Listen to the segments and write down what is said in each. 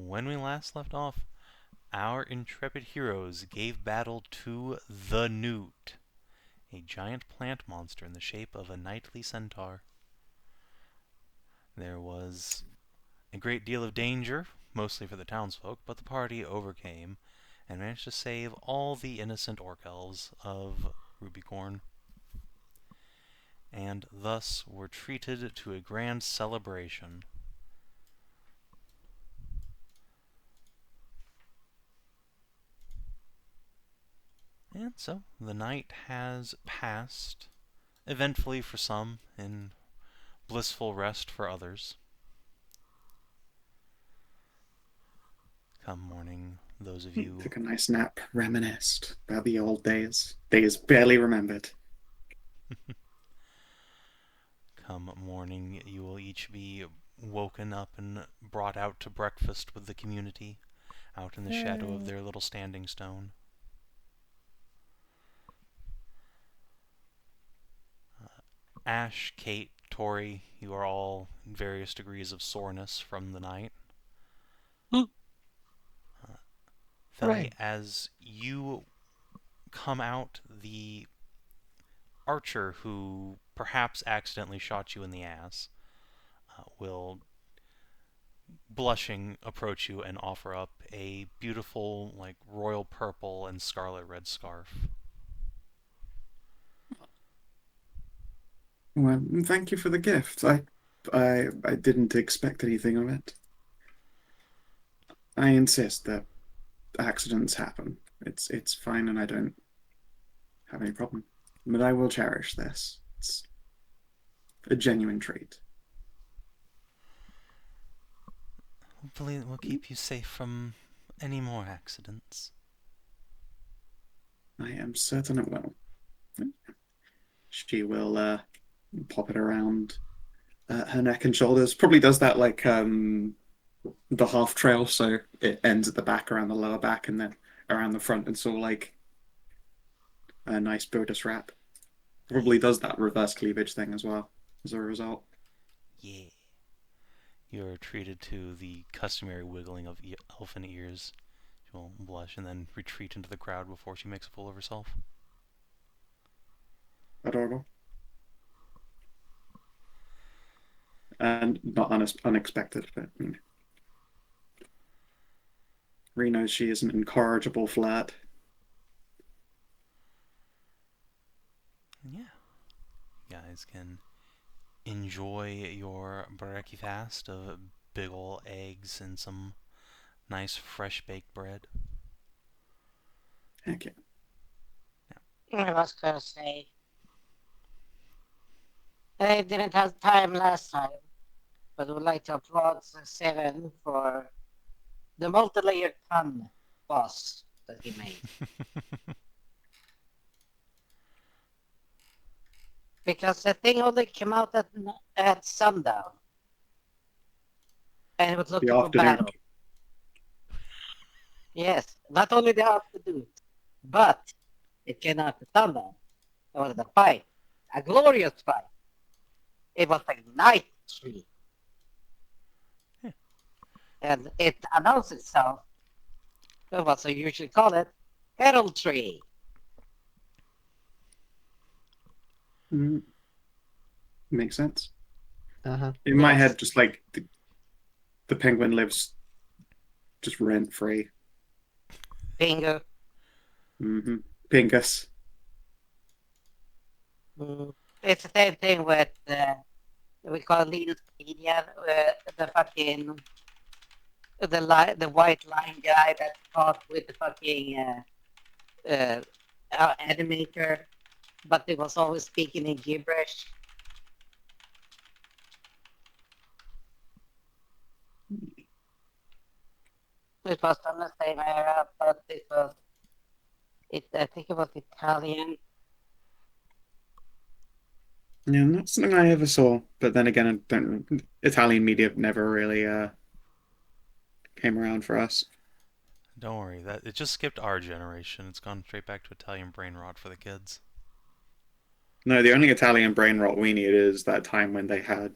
when we last left off, our intrepid heroes gave battle to the Newt, a giant plant monster in the shape of a knightly centaur. There was a great deal of danger, mostly for the townsfolk, but the party overcame and managed to save all the innocent orc elves of Rubycorn, and thus were treated to a grand celebration. And so the night has passed, eventfully for some, in blissful rest for others. Come morning, those of you... Took a nice nap, reminisced about the old days. Days barely remembered. Come morning, you will each be woken up and brought out to breakfast with the community, out in the shadow of their little standing stone. Ashe, Kate, Tori, you are all in various degrees of soreness from the night. Theli, as you come out, the archer who perhaps accidentally shot you in the ass will, blushing, approach you and offer up a beautiful, like, royal purple and scarlet red scarf. Well, thank you for the gift. I didn't expect anything of it. I insist that accidents happen. It's fine, and I don't have any problem. But I will cherish this. It's a genuine treat. Hopefully it will keep you safe from any more accidents. I am certain it will. She will pop it around her neck and shoulders. Probably does that like the half trail, so it ends at the back around the lower back and then around the front. It's all like a nice Buddhist wrap. Probably does that reverse cleavage thing as well as a result. Yeah. You're treated to the customary wiggling of elfin ears. She will blush and then retreat into the crowd before she makes a fool of herself. Adorable. And not unexpected, but you know. Ree knows she is an incorrigible flirt. Yeah. You guys can enjoy your breakfast of big ol' eggs and some nice fresh baked bread. Heck yeah. I was gonna say, I didn't have time last time, but would like to applaud Savin for the multi-layered pun boss that he made. Because the thing only came out at sundown, and it was The looking for afternoon. battle. Yes, not only the afternoon, but it came out at sundown. It was a fight, a glorious fight. It was like night tree. And it announced itself, what I usually call it, heraldry. Mm, makes sense. Uh-huh. In my Yes. head, just like the penguin lives just rent free. Bingo. Mm-hmm. Pingus. It's the same thing with we call Linus Comedian, the fucking the white line guy that fought with the fucking animator, but he was always speaking in gibberish. It was from the same era, but I think it was Italian. Yeah, not something I ever saw. But then again, I don't. Italian media never really came around for us. Don't worry, that it just skipped our generation. It's gone straight back to Italian brain rot for the kids. No, the only Italian brain rot we need is that time when they had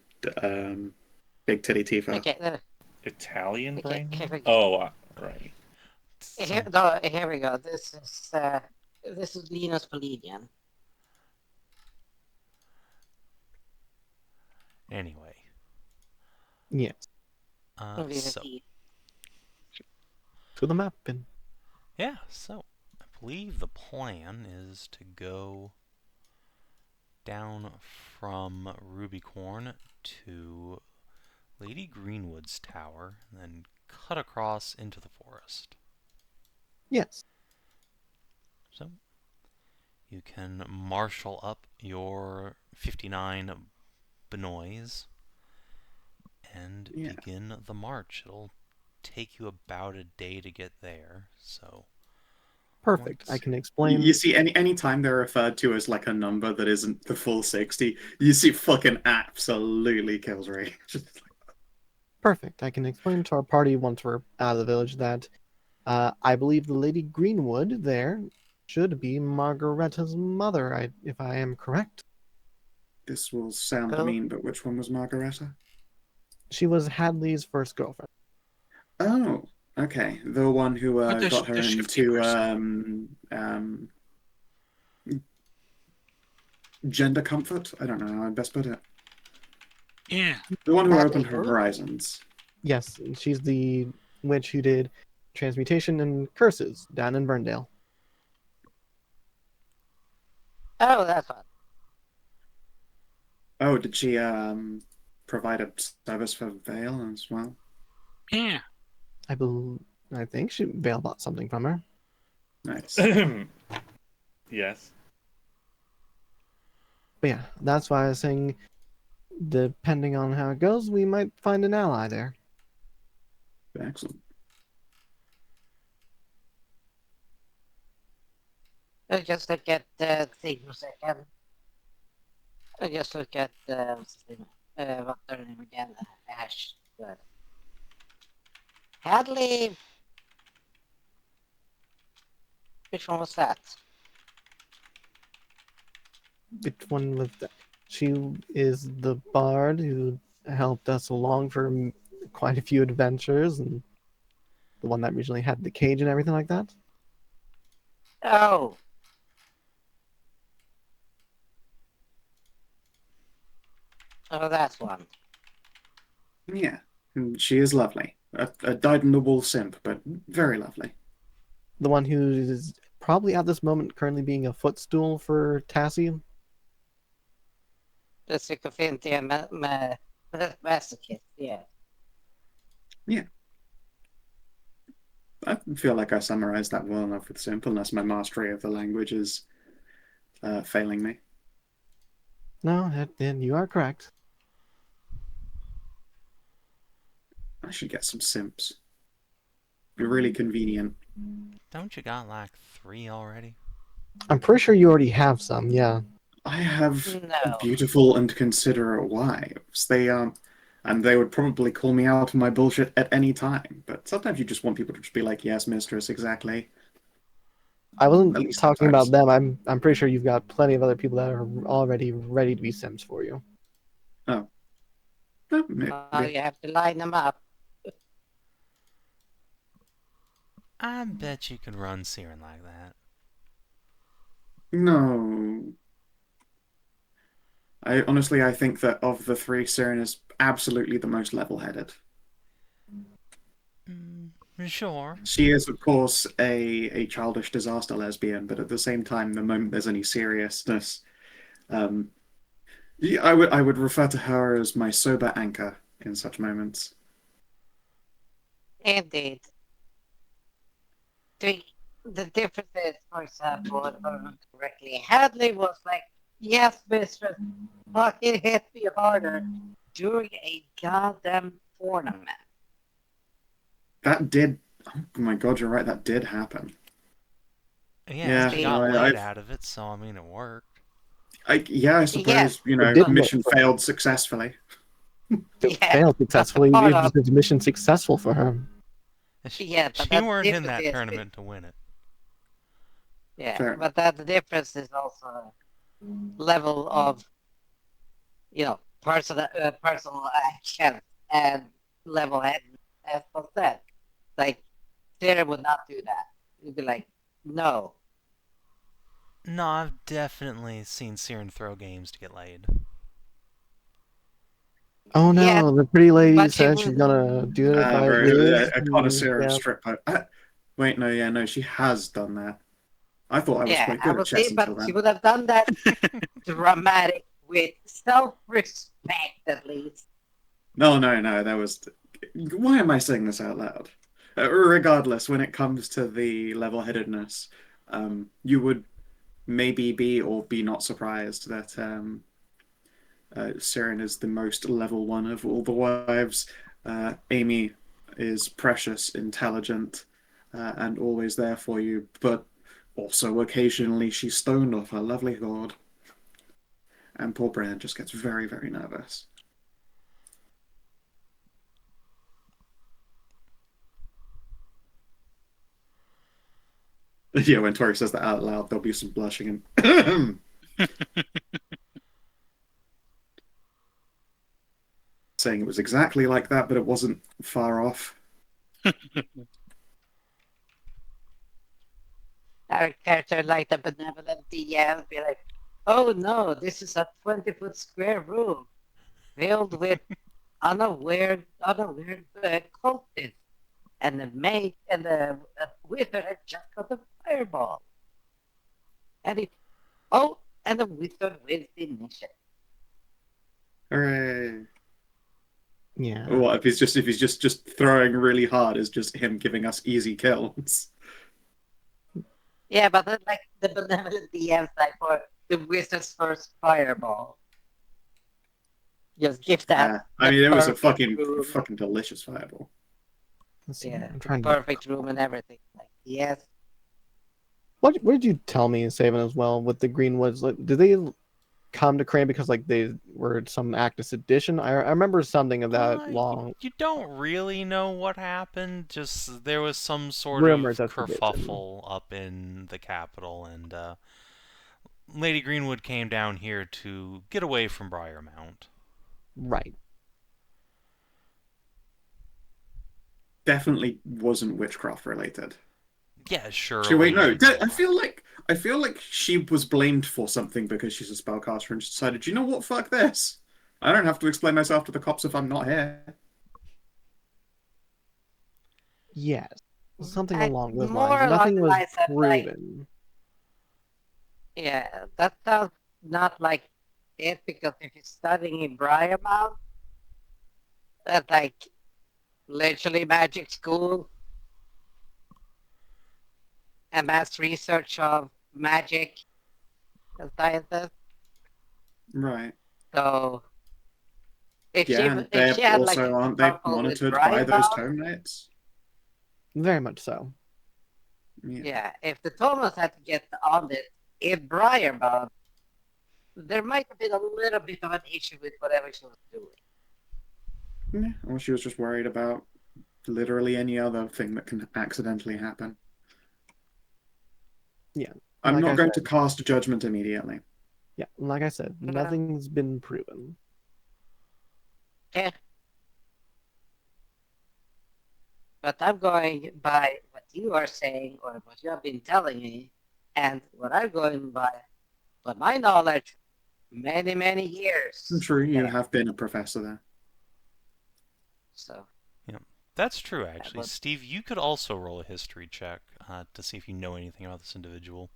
Big Titty Tifa. Okay, Italian Okay, brain? here we go. Oh, right. Here, here we go. This is Linus Palladian. Anyway, Yes. Linus so E. To the map. And yeah, so I believe the plan is to go down from Rubycorn to Lady Greenwood's tower, and then cut across into the forest. yes. So you can marshal up your 59 Benoys and Yeah. begin the march. It'll take you about a day to get there, so Perfect. I once- can You explain. see, any time they're referred to as like a number that isn't the full 60, you see fucking absolutely kills Ray. Perfect. I can explain to our party once we're out of the village that I believe the Lady Greenwood there should be Margaretta's mother, if I am correct. This will sound Go. mean, but which one was Margareta? She was Hadley's first girlfriend. Oh, okay. The one who But the got her shifty into person. gender comfort? I don't know how I'd best put it. Yeah. The one who Hadley opened her who? horizons. Yes, and she's the witch who did transmutation and curses down in Burndale. Oh, that's one. Oh, did she provide a service for Vale as well? Yeah. I think Vale bought something from her. Nice. Yes. But yeah, that's why I was saying, depending on how it goes, we might find an ally there. Excellent. Let's just look at the thing for a second. Let's just look at what's his name? What's her name again? Ashe. Good. Hadley. Which one was that? Which one was that? She is the bard who helped us along for quite a few adventures, and the one that originally had the cage and everything like that. Oh. Oh, that's one. Yeah, and she is lovely. A dyed-in-the-wool simp, but very lovely. The one who is probably at this moment currently being a footstool for Tassie. The Sycophantia masochist, yeah. I feel like I summarized that well enough with simp, unless my mastery of the language is failing me. No, then you are correct. I should get some simps. Be really convenient. don't you got like 3 already? I'm pretty sure you already have some, yeah. I have No. beautiful and considerate wives. And they would probably call me out on my bullshit at any time. But sometimes you just want people to just be like, "Yes, mistress, exactly." I At wasn't least talking sometimes. about them. I'm pretty sure you've got plenty of other people that are already ready to be Sims for you. Oh, maybe. Well, you have to line them up. I bet you could run Siren like that. No. I think that of the three, Siren is absolutely the most level-headed. Sure. She is, of course, a childish disaster lesbian, but at the same time, the moment there's any seriousness, yeah, I would refer to her as my sober anchor in such moments. Indeed. The difference is, for example, if I remember correctly, Hadley was like, yes, mistress, fucking hit me harder during a goddamn tournament. That did. Oh my god, you're right. That did happen. Yeah, she Yeah, got no, laid I've- out of it, so I mean it worked. I suppose It did mission work. failed successfully. Yeah, Failed successfully. It part was a mission successful for her. Yeah, but She that's weren't in different that is- tournament to win it. Yeah, Fair but that the difference is also level of, personal action and level head. as was said. Like, Sarah would not do that. He'd be like, no. No, I've definitely seen Siren throw games to get laid. Oh no, Yeah, the pretty lady but she said she's would- gonna do it by Very years. a connoisseur of Yeah. strip poker. Wait, no, yeah, no, she has done that. I thought I was Yeah, quite I good at would chess say, but until she then. would have done that dramatic with self-respect at least. No, that was. Why am I saying this out loud? Regardless, when it comes to the level-headedness, you would maybe be or be not surprised that Siren is the most level one of all the wives. Amy is precious, intelligent, and always there for you, but also occasionally she's stoned off her lovely gourd. And poor Bran just gets very, very nervous. Yeah, when Tori says that out loud, there'll be some blushing and saying it was exactly like that, but it wasn't far off. Our character like the benevolent DM be like, oh no, this is a 20-foot square room filled with unaware cultists, and the mage and the wizard had just got a fireball, and and the wizard wins the initiative. Hooray! Yeah. What if he's just throwing really hard? Is just him giving us easy kills? Yeah, but then, like the benevolent DM side for the wizard's first fireball. Just give that. I the mean, it was a perfect room. fucking delicious fireball. Let's see. Yeah, I'm the trying to. perfect room and everything. Like, yes. What did you tell me, Savin, as well with the Greenwoods? Like, did they come to Crane because like they were some Actus edition? I remember something of that long You don't really know what happened. Just there was some sort rumors of as to kerfuffle up in the capital, and Lady Greenwood came down here to get away from Briarmount. right. Definitely wasn't witchcraft related. Yeah, sure. Actually, wait, no. I feel like she was blamed for something because she's a spellcaster and she decided, you know what, fuck this. I don't have to explain myself to the cops if I'm not here. Yes. Something I- along those more lines. along Nothing the was lines of, like- proven. Yeah, that sounds not like it, because if you're studying in Briarmount, that's like literally magic school, advanced research of magic and sciences. Right. So if Yeah, and if she they had like also a aren't they couple with monitored by those Briarmount, tome knights? Very much so. yeah, if the Thomas had to get on it in Briarmount, there might have been a little bit of an issue with whatever she was doing. Yeah, or she was just worried about literally any other thing that can accidentally happen. Yeah. I'm Like not I going to said. cast judgment immediately. Yeah, like I said, nothing's been proven. Yeah. But I'm going by what you are saying or what you have been telling me, and what I'm going by my knowledge, many, many years. True, you there. have been a professor there. So, That's true, actually. was- Steve, you could also roll a history check to see if you know anything about this individual.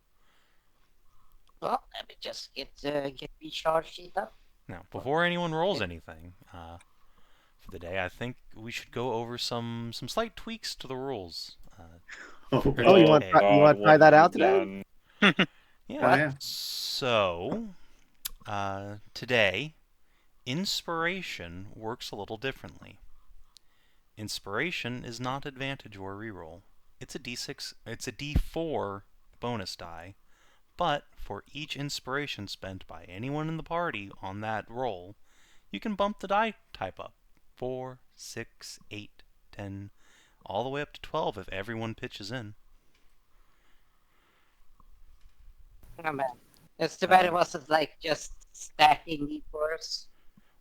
well, let me just get my charge sheet up. Now, before anyone rolls anything for the day, I think we should go over some slight tweaks to the rules. Oh, Oh, you want Okay. you want to try that out today? Yeah. Oh, yeah. So, today, inspiration works a little differently. Inspiration is not advantage or reroll. It's a d6. It's a d4 bonus die, but for each inspiration spent by anyone in the party on that roll, you can bump the die type up. 4, 6, 8, 10, all the way up to 12 if everyone pitches in. Oh man, it's too bad it wasn't like just stacking D4s.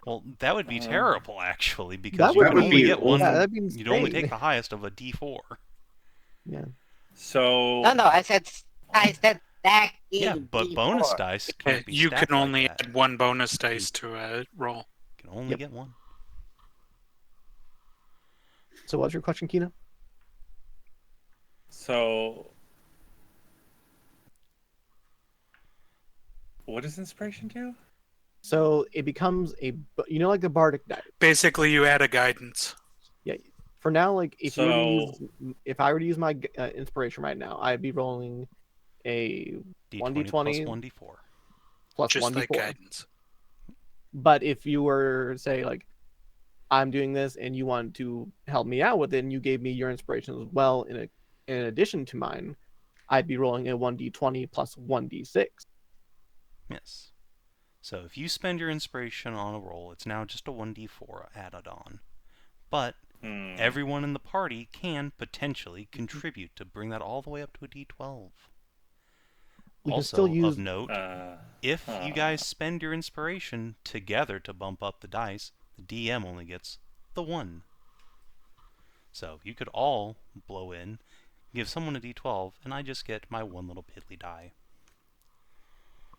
Well, that would be terrible, actually, because That you would can only be get one. Yeah, that'd be You'd only insane. take the highest of a D4. Yeah. So No, I said stacking Yeah, but D4. bonus dice can't be You stacked can only like that. add one bonus dice to a roll. You can only Yep. get one. So what's your question, Kina? So, what does inspiration do? So it becomes like the bardic die. Basically, you add a guidance. For now, like if you were to So- use, if I were to use my inspiration right now, I'd be rolling a D20 plus 1d4. plus Just 1d4. like guidance. But if you were say like, I'm doing this and you want to help me out with it, and you gave me your inspiration as well in addition to mine, I'd be rolling a 1d20 plus 1d6. Yes. So if you spend your inspiration on a roll, it's now just a 1d4 added on. But everyone in the party can potentially contribute to bring that all the way up to a d12. We can Also, still use of note, if you guys spend your inspiration together to bump up the dice, the DM only gets the 1. So you could all blow in, give someone a d12, and I just get my one little piddly die.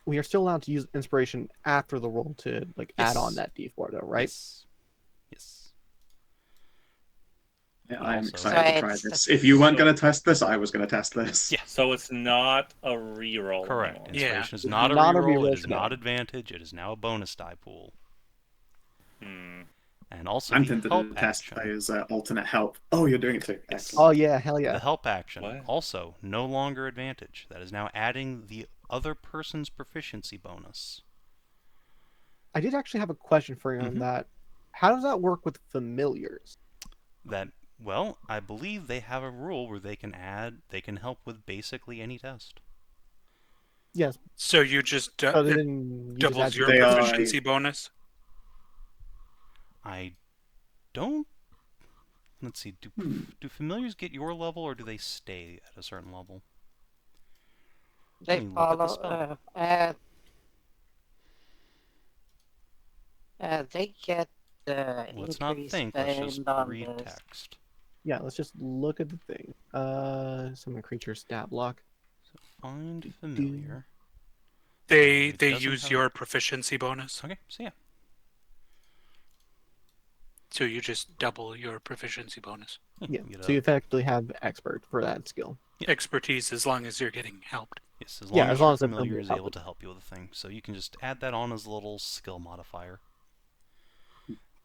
we are still allowed to use inspiration after the roll to like add on Yes. that d4 though, right? Yes. Yeah, But I'm also- excited to So try it's- this. If you weren't So- going to test this, I was going to test this. Yeah. So it's not a reroll. Correct. anymore. Yeah. Inspiration is not a Not a reroll. reroll, It is no. not advantage. It is now a bonus die pool. Hmm. And also I'm the tempted help to test action. those alternate help. Oh, you're doing it too. Yes. Excellent. Oh yeah, hell yeah. The help action, What? also no longer advantage. That is now adding the other person's proficiency bonus. I did actually have a question for you on Mhm. that. How does that work with familiars? That, well, I believe they have a rule where they can help with basically any test. Yes, So you just so then you just doubles add your They are- proficiency bonus. I don't. Let's see. Do familiars get your level, or do they stay at a certain level? They Let me look at the follow. spell. They get Let's not increased think. Let's just spend on read this. text. Yeah, let's just look at the thing. Summon creature stat block. So find familiar. They it doesn't use have- your proficiency bonus. Okay. So yeah. So you just double your proficiency bonus. Yeah, you get so you a- effectively have expert for that skill. Yeah. Expertise as long as you're getting helped. Yes, as Yeah, long as as long your as the familiar familiar is help able it. to help you with a thing. So you can just add that on as a little skill modifier.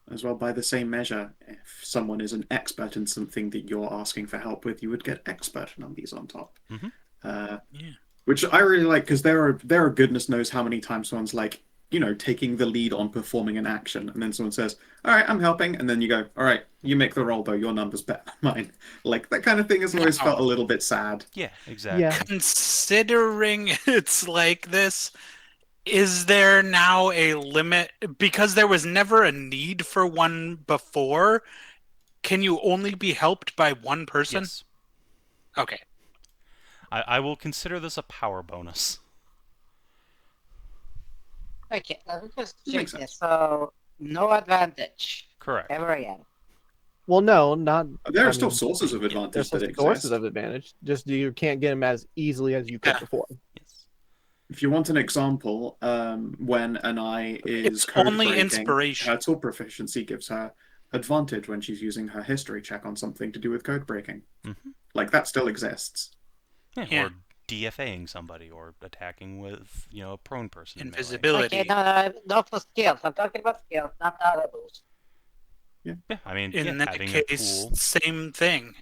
As well, by the same measure, if someone is an expert in something that you're asking for help with, you would get expert numbers on top. Mhm. Yeah. Which I really like, because there are goodness knows how many times someone's like, taking the lead on performing an action, and then someone says, "All right, I'm helping," and then you go, "All right, you make the roll though. Your number's better than mine." Like that kind of thing has always felt a little bit sad. Yeah, exactly. Yeah. Considering it's like this, is there now a limit? Because there was never a need for one before, can you only be helped by one person? Yes. Okay. I will consider this a power bonus. Okay, let me just That check makes this. sense. So no advantage Correct. ever again. Well, no, not. There I are still mean, sources of There's advantage some that sources exist. of advantage. Just you can't get them as easily as you could Yeah. before. Yes. If you want an example, when an eye is It's code only breaking, inspiration. her tool proficiency gives her advantage when she's using her history check on something to do with code breaking. Mhm. Like that still exists. Yeah. Or DFAing somebody, or attacking with, a prone person. in melee. Invisibility. Okay, no, not for skills. I'm talking about skills, not items. Yeah, I mean, In that having a case, tool. same thing.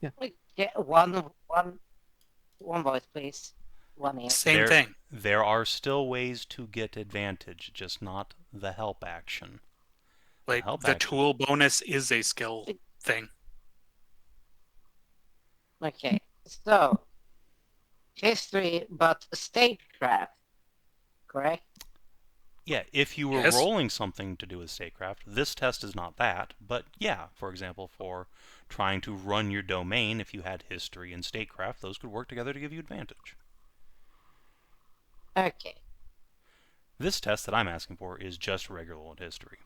Okay, one voice, please. One ear. Same There- thing. There are still ways to get advantage, just not the help action. Like help the action. tool bonus is a skill thing. Okay, so history, but statecraft, correct? Yeah, if you were Yes. rolling something to do with statecraft, this test is not that, but yeah, for example, for trying to run your domain, if you had history and statecraft, those could work together to give you advantage. Okay, This test that I'm asking for is just regular old history.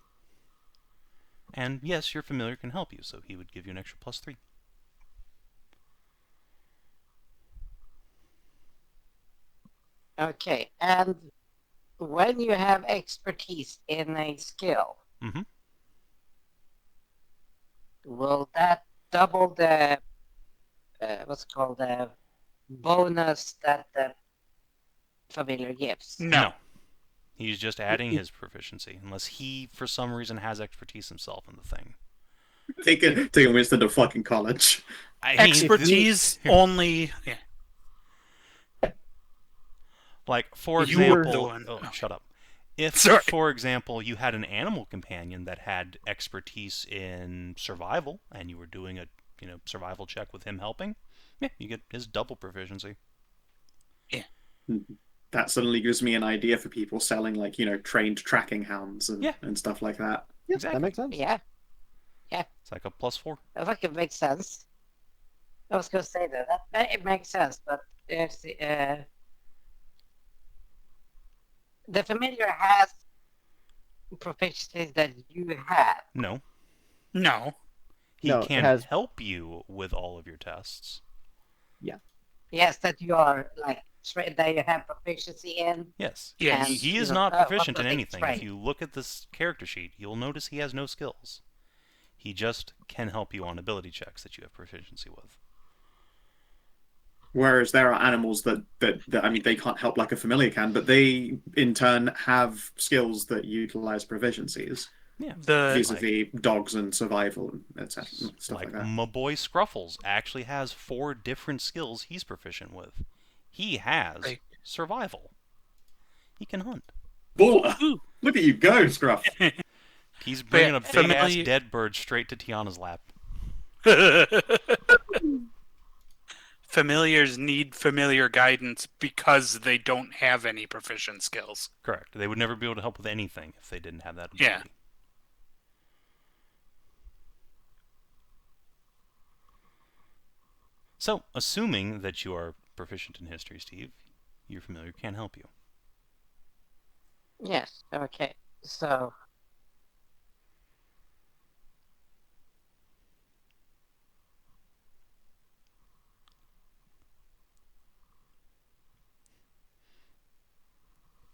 And yes, your familiar can help you, so he would give you an extra +3. Okay, and when you have expertise in a skill, Mm-hmm. will that double the what's it called, the bonus that the familiar gives? No. He's just adding his proficiency, unless he, for some reason, has expertise himself in the thing. Take Winston to fucking college. I mean, Expertise only. Yeah. like, for You were example... the one. Oh, Okay. shut up. If, Sorry. for example, you had an animal companion that had expertise in survival, and you were doing a survival check with him helping, yeah, you get his double proficiency. That suddenly gives me an idea for people selling, like, trained tracking hounds and, Yeah. and stuff like that. Yeah, Exactly. that makes sense. Yeah, It's like a +4. I think it makes sense. I was going to say that it makes sense, but if the familiar has proficiencies that you have. No. No. He No, it can has- help you with all of your tests. Yes, that you are like that you have proficiency in. Yes. Yes. He is You know, not what proficient was in it? anything. Right. If you look at this character sheet, you'll notice he has no skills. He just can help you on ability checks that you have proficiency with. Whereas there are animals that I mean, they can't help like a familiar can, but they in turn have skills that utilize proficiencies, Yeah. vis-a-vis dogs and survival and etc. Stuff Like like that. my boy Scruffles actually has 4 different skills he's proficient with. He has Right. survival. He can hunt. Baller! Ooh. Look at you go, Scruff! He's bringing a Family- big-ass dead bird straight to Tiana's lap. Familiars need familiar guidance because they don't have any proficient skills. Correct. They would never be able to help with anything if they didn't have that ability. Yeah. So, assuming that you are proficient in history, Steve, your familiar can help you. Yes. Okay. So.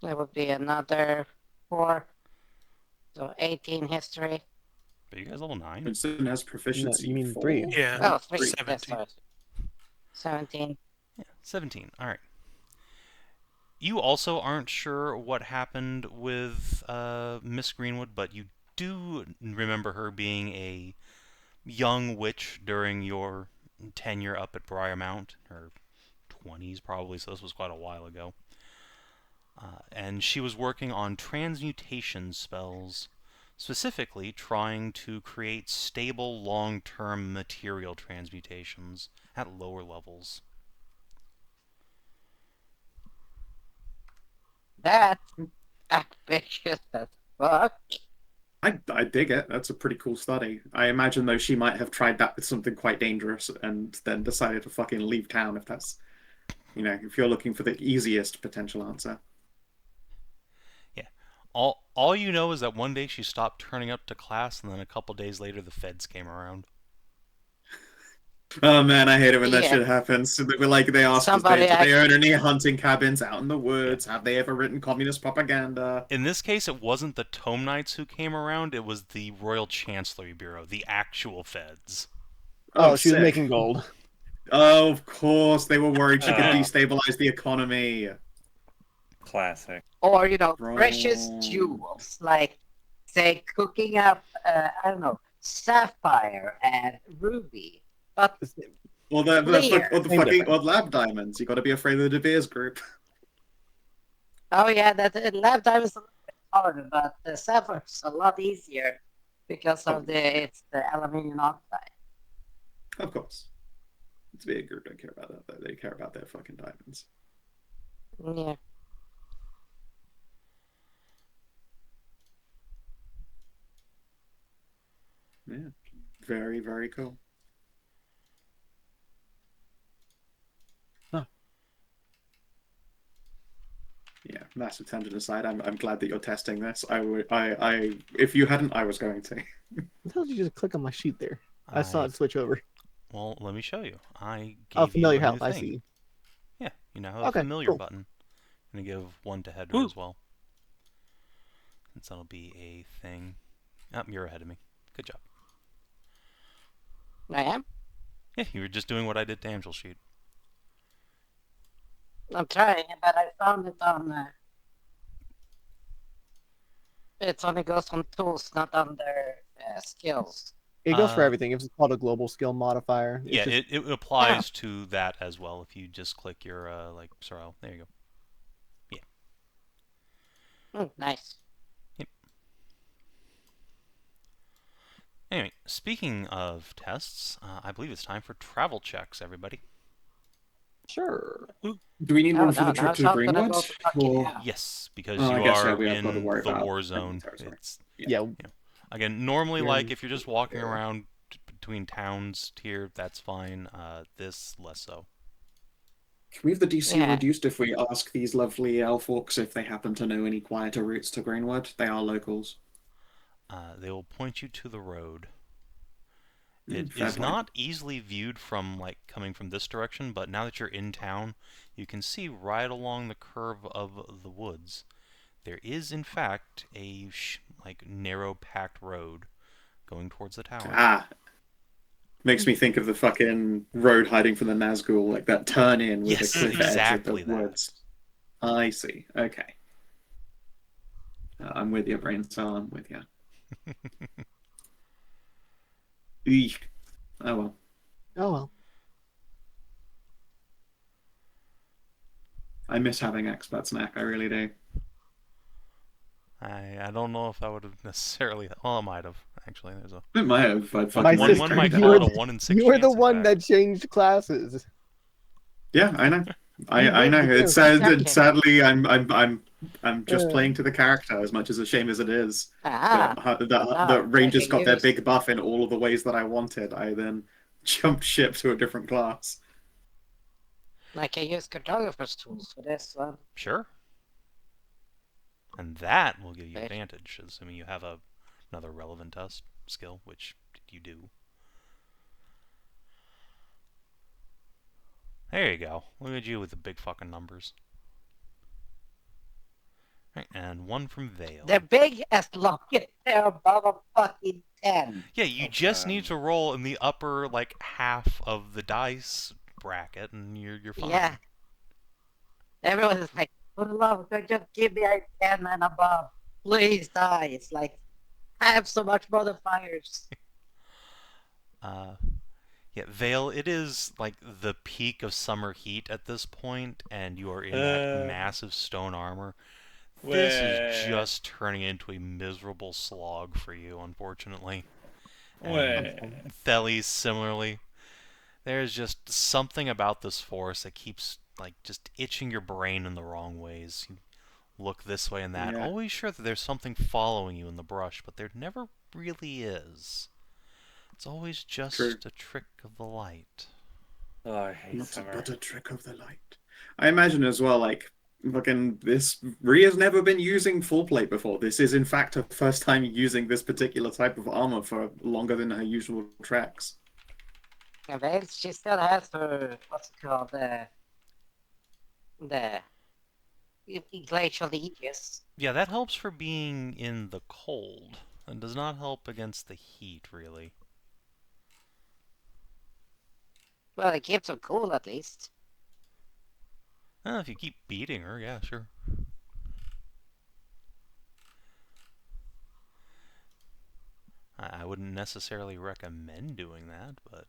That would be another 4. So 18 history. But you guys level 9? Winston has proficiency. No, you mean 4. 3. Yeah. Oh, 3. 17. Yes, sorry. 17. Yeah, 17. Alright. You also aren't sure what happened with Miss Greenwood, but you do remember her being a young witch during your tenure up at Briarmount, her 20s probably, so this was quite a while ago. And she was working on transmutation spells, specifically trying to create stable long-term material transmutations at lower levels. That's ambitious as fuck. I dig it. That's a pretty cool study. I imagine, though, she might have tried that with something quite dangerous and then decided to fucking leave town if that's, if you're looking for the easiest potential answer. Yeah. All you know is that one day she stopped turning up to class, and then a couple days later the feds came around. Oh man, I hate it when that Yeah. shit happens. They ask us, Somebody do they own any hunting cabins out in the woods? Yeah. Have they ever written communist propaganda? In this case, it wasn't the Tome Knights who came around, it was the Royal Chancellery Bureau, the actual feds. Oh, she was sick. making gold. Oh, of course. They were worried she could Oh. destabilize the economy. Classic. Or, precious Wrong. jewels. Like, say, cooking up, I don't know, sapphire and ruby. But Or Clear. or lab diamonds. You got to be afraid of the De Beers group. oh yeah, that lab diamond is a little bit harder, but the sapphire's a lot easier because of it's the aluminium oxide. Of course. It's a big group. Don't care about that. Though. They care about their fucking diamonds. Yeah. Yeah. Very, very cool. Huh. Yeah. massive tangent aside, I'm glad that you're testing this. If you hadn't, I was going to. How did you just click on my sheet there? I saw it switch over. Well, let me show you. I Oh, gave you familiar a new help. I thing. see. Yeah, you now have a Okay, familiar cool. button. I'm gonna give one to Hedrah Ooh. as well. Since that'll be a thing. You're ahead of me. Good job. I am. Yeah, you were just doing what I did to Amxal's sheet. I'm trying, but I found it on. It only goes on tools, not under skills. It goes for Uh, everything. It's called a global skill modifier. It's Yeah, just, it applies to that as well. If you just click your like Sorrel, there you go. Nice. Anyway, speaking of tests, I believe it's time for travel checks, everybody. sure. Do we need No, one for no, the no, trip it's to the not gonna Greenwood? go to fucking Or... hell. Yes, because Oh, I you guess, yeah, are we have got to in worry the about war enemy zone. territory. It's Yeah. again normally You're like in- if you're just walking yeah. around between towns here, that's fine. This less so. Can we have the DC Yeah. reduced if we ask these lovely elf orcs if they happen to know any quieter routes to Greenwood? They are locals. They will point you to the road. Mm, It fair is point. not easily viewed from like coming from this direction, but now that you're in town, you can see right along the curve of the woods. There is in fact a like narrow packed road going towards the tower. Ah, makes me think of the fucking road hiding from the Nazgul, like that turn in with Yes, the cliff edge exactly of the that. woods. I see. Okay. I'm with you, brain cell. I'm with you. Eek. Oh well. Oh well. I miss having expert snack. I really do. I don't know if I would have necessarily. Well, I might have actually. There's a It might have. I'd My fucking one sister, might you call were it a the- 1 in 6 You were the chance, in one fact. that changed classes. Yeah, I know. You I know. did, It's Exactly. sadly I'm just Uh. playing to the character as much as a shame as it is. Ah, The no, Rangers got their use- big buff in all of the ways that I wanted. I then jumped ship to a different class. I can use cartographer's tools for this one. Sure. And that will give you Right. advantage, assuming you have another relevant test skill, which you do. There you go. Look at you with the big fucking numbers. Right, and one from Vale. They're big as long as they're above a fucking 10. Yeah, you just need to roll in the upper like half of the dice bracket, and you're fine. Yeah. Everyone is like, for the love of God, just give me a 10 and above. Please die. It's like, I have so much modifiers. Yeah, Vale, it is like the peak of summer heat at this point, and you are in that massive stone armor. This is just turning into a miserable slog for you, unfortunately. And Theles, similarly. There's just something about this forest that keeps like just itching your brain in the wrong ways. You look this way and that, Yeah. always sure that there's something following you in the brush, but there never really is. It's always just True. a trick of the light. Oh, I hate Not summer. but a trick of the light. I imagine as well, like fucking this. Ria's never been using full plate before. This is in fact her first time using this particular type of armor for longer than her usual tracks. And then she still has her, what's it called, the glacial aegis. Yeah, that helps for being in the cold, and does not help against the heat, really. Well, it keeps her cool at least. If you keep beating her, yeah, sure. I wouldn't necessarily recommend doing that, but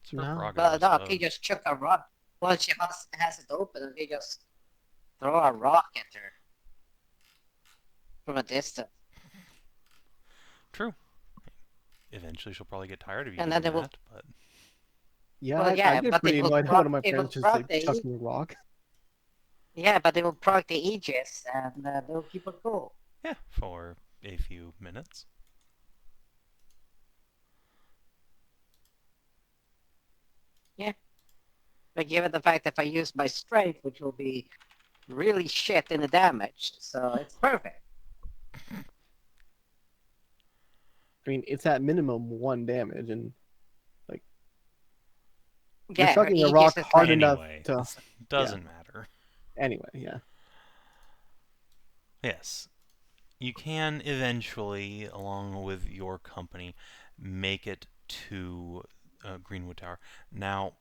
it's her No. prerogative, Well, I no, suppose. he just chuck a rock. Once she has it open, and he just throw a rock at her from a distance. True. Eventually she'll probably get tired of you And doing then it will- that, but... Yeah, Well, yeah, I get but pretty it will annoyed when one of my proc- it will friends just like proc- chucks me a rock. Yeah, but they will proc the Aegis, and they'll keep her cool. Yeah, for a few minutes. But given the fact that if I use my strength, which will be really shit in the damage, so it's perfect. I mean, it's at minimum 1 damage, and you're Yeah, her chucking a Aegis rock is hard like, enough Anyway, to. doesn't matter. Anyway, yeah. Yes. You can eventually, along with your company, make it to Greenwood Tower. Now,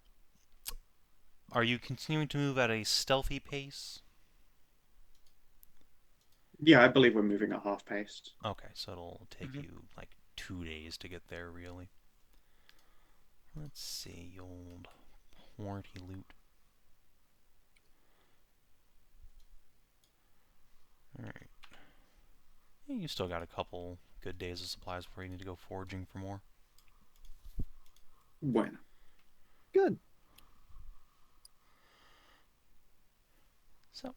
are you continuing to move at a stealthy pace? Yeah, I believe we're moving at half pace. Okay, so it'll take you like 2 days to get there, really. Let's see, old warranty loot. Alright. Yeah, you still got a couple good days of supplies before you need to go foraging for more. Bueno. Good. So,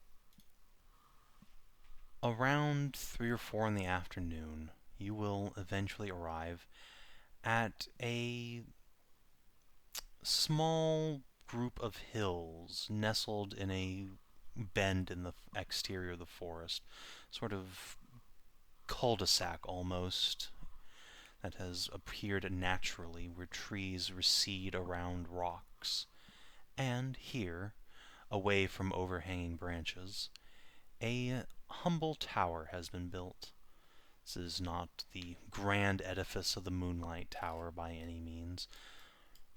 around 3 or 4 in the afternoon, you will eventually arrive at a small group of hills nestled in a bend in the exterior of the forest. Sort of cul-de-sac almost, that has appeared naturally where trees recede around rocks. And here, away from overhanging branches, a humble tower has been built. This is not the grand edifice of the Moonlight Tower by any means,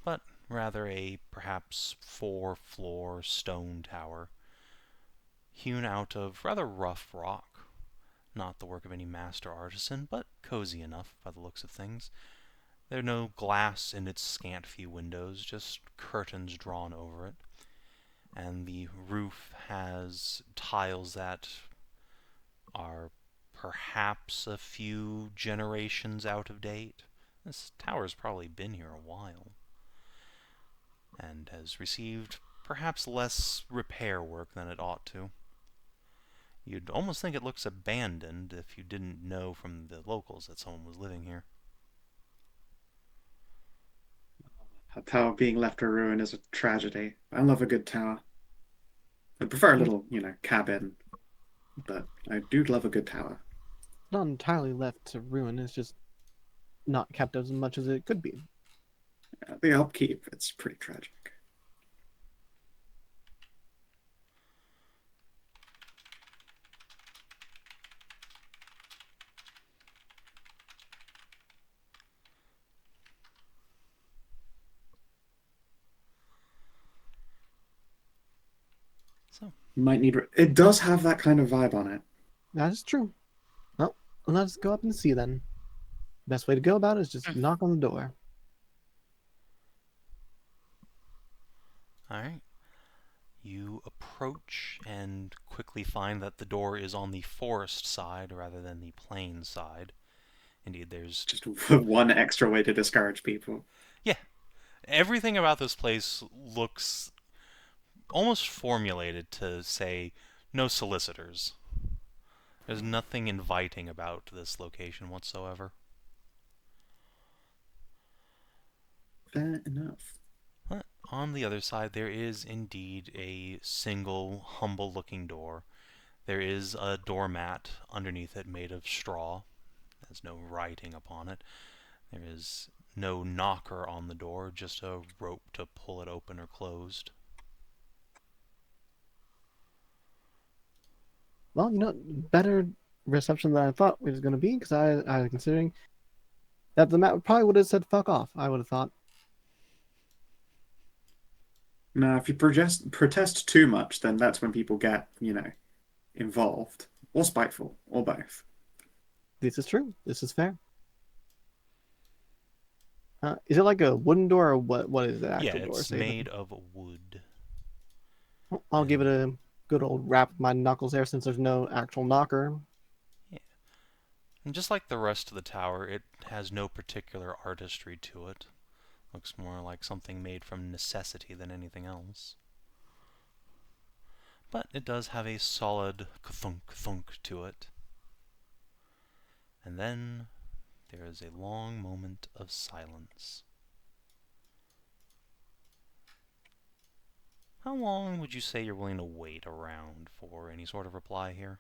but rather a perhaps 4-floor stone tower, hewn out of rather rough rock. Not the work of any master artisan, but cozy enough by the looks of things. There are no glass in its scant few windows, just curtains drawn over it. And the roof has tiles that are perhaps a few generations out of date. This tower's probably been here a while, and has received perhaps less repair work than it ought to. You'd almost think it looks abandoned if you didn't know from the locals that someone was living here. A tower being left a ruin is a tragedy. I love a good tower. I prefer a little, cabin, but I do love a good tower. Not entirely left to ruin. It's just not kept as much as it could be. The upkeep, it's pretty tragic. So, Might need. It does have that kind of vibe on it. That is true. Well, let's go up and see then. Best way to go about it is just knock on the door. alright. You approach and quickly find that the door is on the forest side rather than the plain side. Indeed, there's Just one extra way to discourage people. everything about this place looks almost formulated to say no solicitors. There's nothing inviting about this location whatsoever. Fair enough. But on the other side, there is indeed a single, humble-looking door. There is a doormat underneath it made of straw. There's no writing upon it. There is no knocker on the door, just a rope to pull it open or closed. Well, better reception than I thought it was going to be, because I was considering that the map probably would have said fuck off, I would have thought. Now, if you protest too much, then that's when people get, involved. Or spiteful, or both. This is true. This is fair. Is it like a wooden door, or what is the Yeah, actual door? it's made of wood. I'll give it a good old rap with my knuckles there, since there's no actual knocker. Yeah. And just like the rest of the tower, it has no particular artistry to it. Looks more like something made from necessity than anything else. But it does have a solid thunk to it. And then there is a long moment of silence. How long would you say you're willing to wait around for any sort of reply here?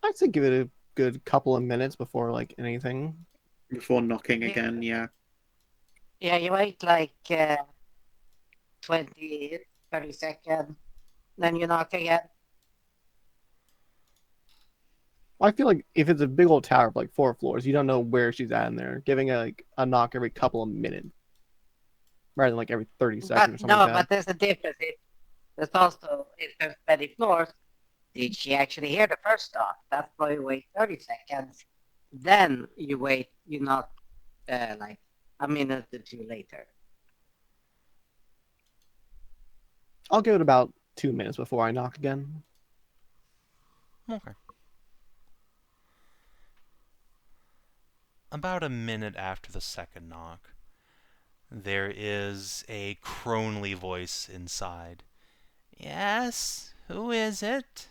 I'd say give it a good couple of minutes before like anything. Before knocking Yeah. again, yeah. Yeah, you wait like 20, 30 seconds, then you knock again. I feel like if it's a big old tower of like 4 floors, you don't know where she's at in there. Giving a knock every couple of minutes, rather than like every 30 seconds or But something no, like but that. there's a difference. There's also, if there's many floors, did she actually hear the first knock? That's why you wait 30 seconds. Then you wait, you knock like a minute or two later. I'll give it about 2 minutes before I knock again. Okay. About a minute after the second knock, there is a cronely voice inside. Yes? Who is it?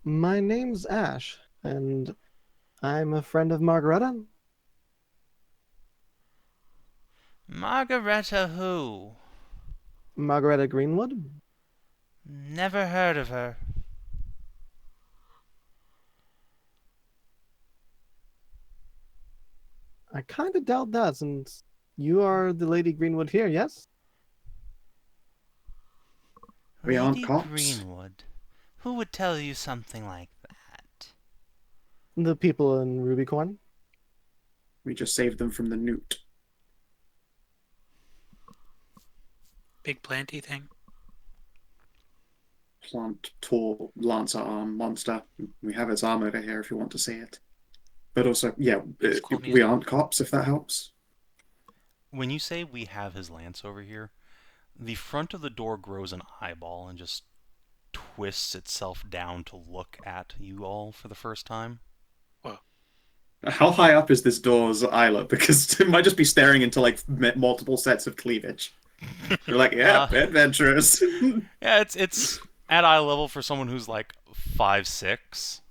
My name's Ashe, and I'm a friend of Margareta. Margareta who? Margareta Greenwood. Never heard of her. I kind of doubt that, since you are the Lady Greenwood here, yes? We aren't Lady cops. Greenwood. Who would tell you something like that? The people in Rubycorn. We just saved them from the newt. Big planty thing. Plant, tall, lancer arm monster. We have its arm over here if you want to see it. But also, yeah, It's called we aren't cops, if that helps. When you say we have his lance over here, the front of the door grows an eyeball and just twists itself down to look at you all for the first time. How high up is this door's eyelet? Because it might just be staring into like multiple sets of cleavage. You're like, yeah, adventurous. Yeah, it's at eye level for someone who's like 5'6".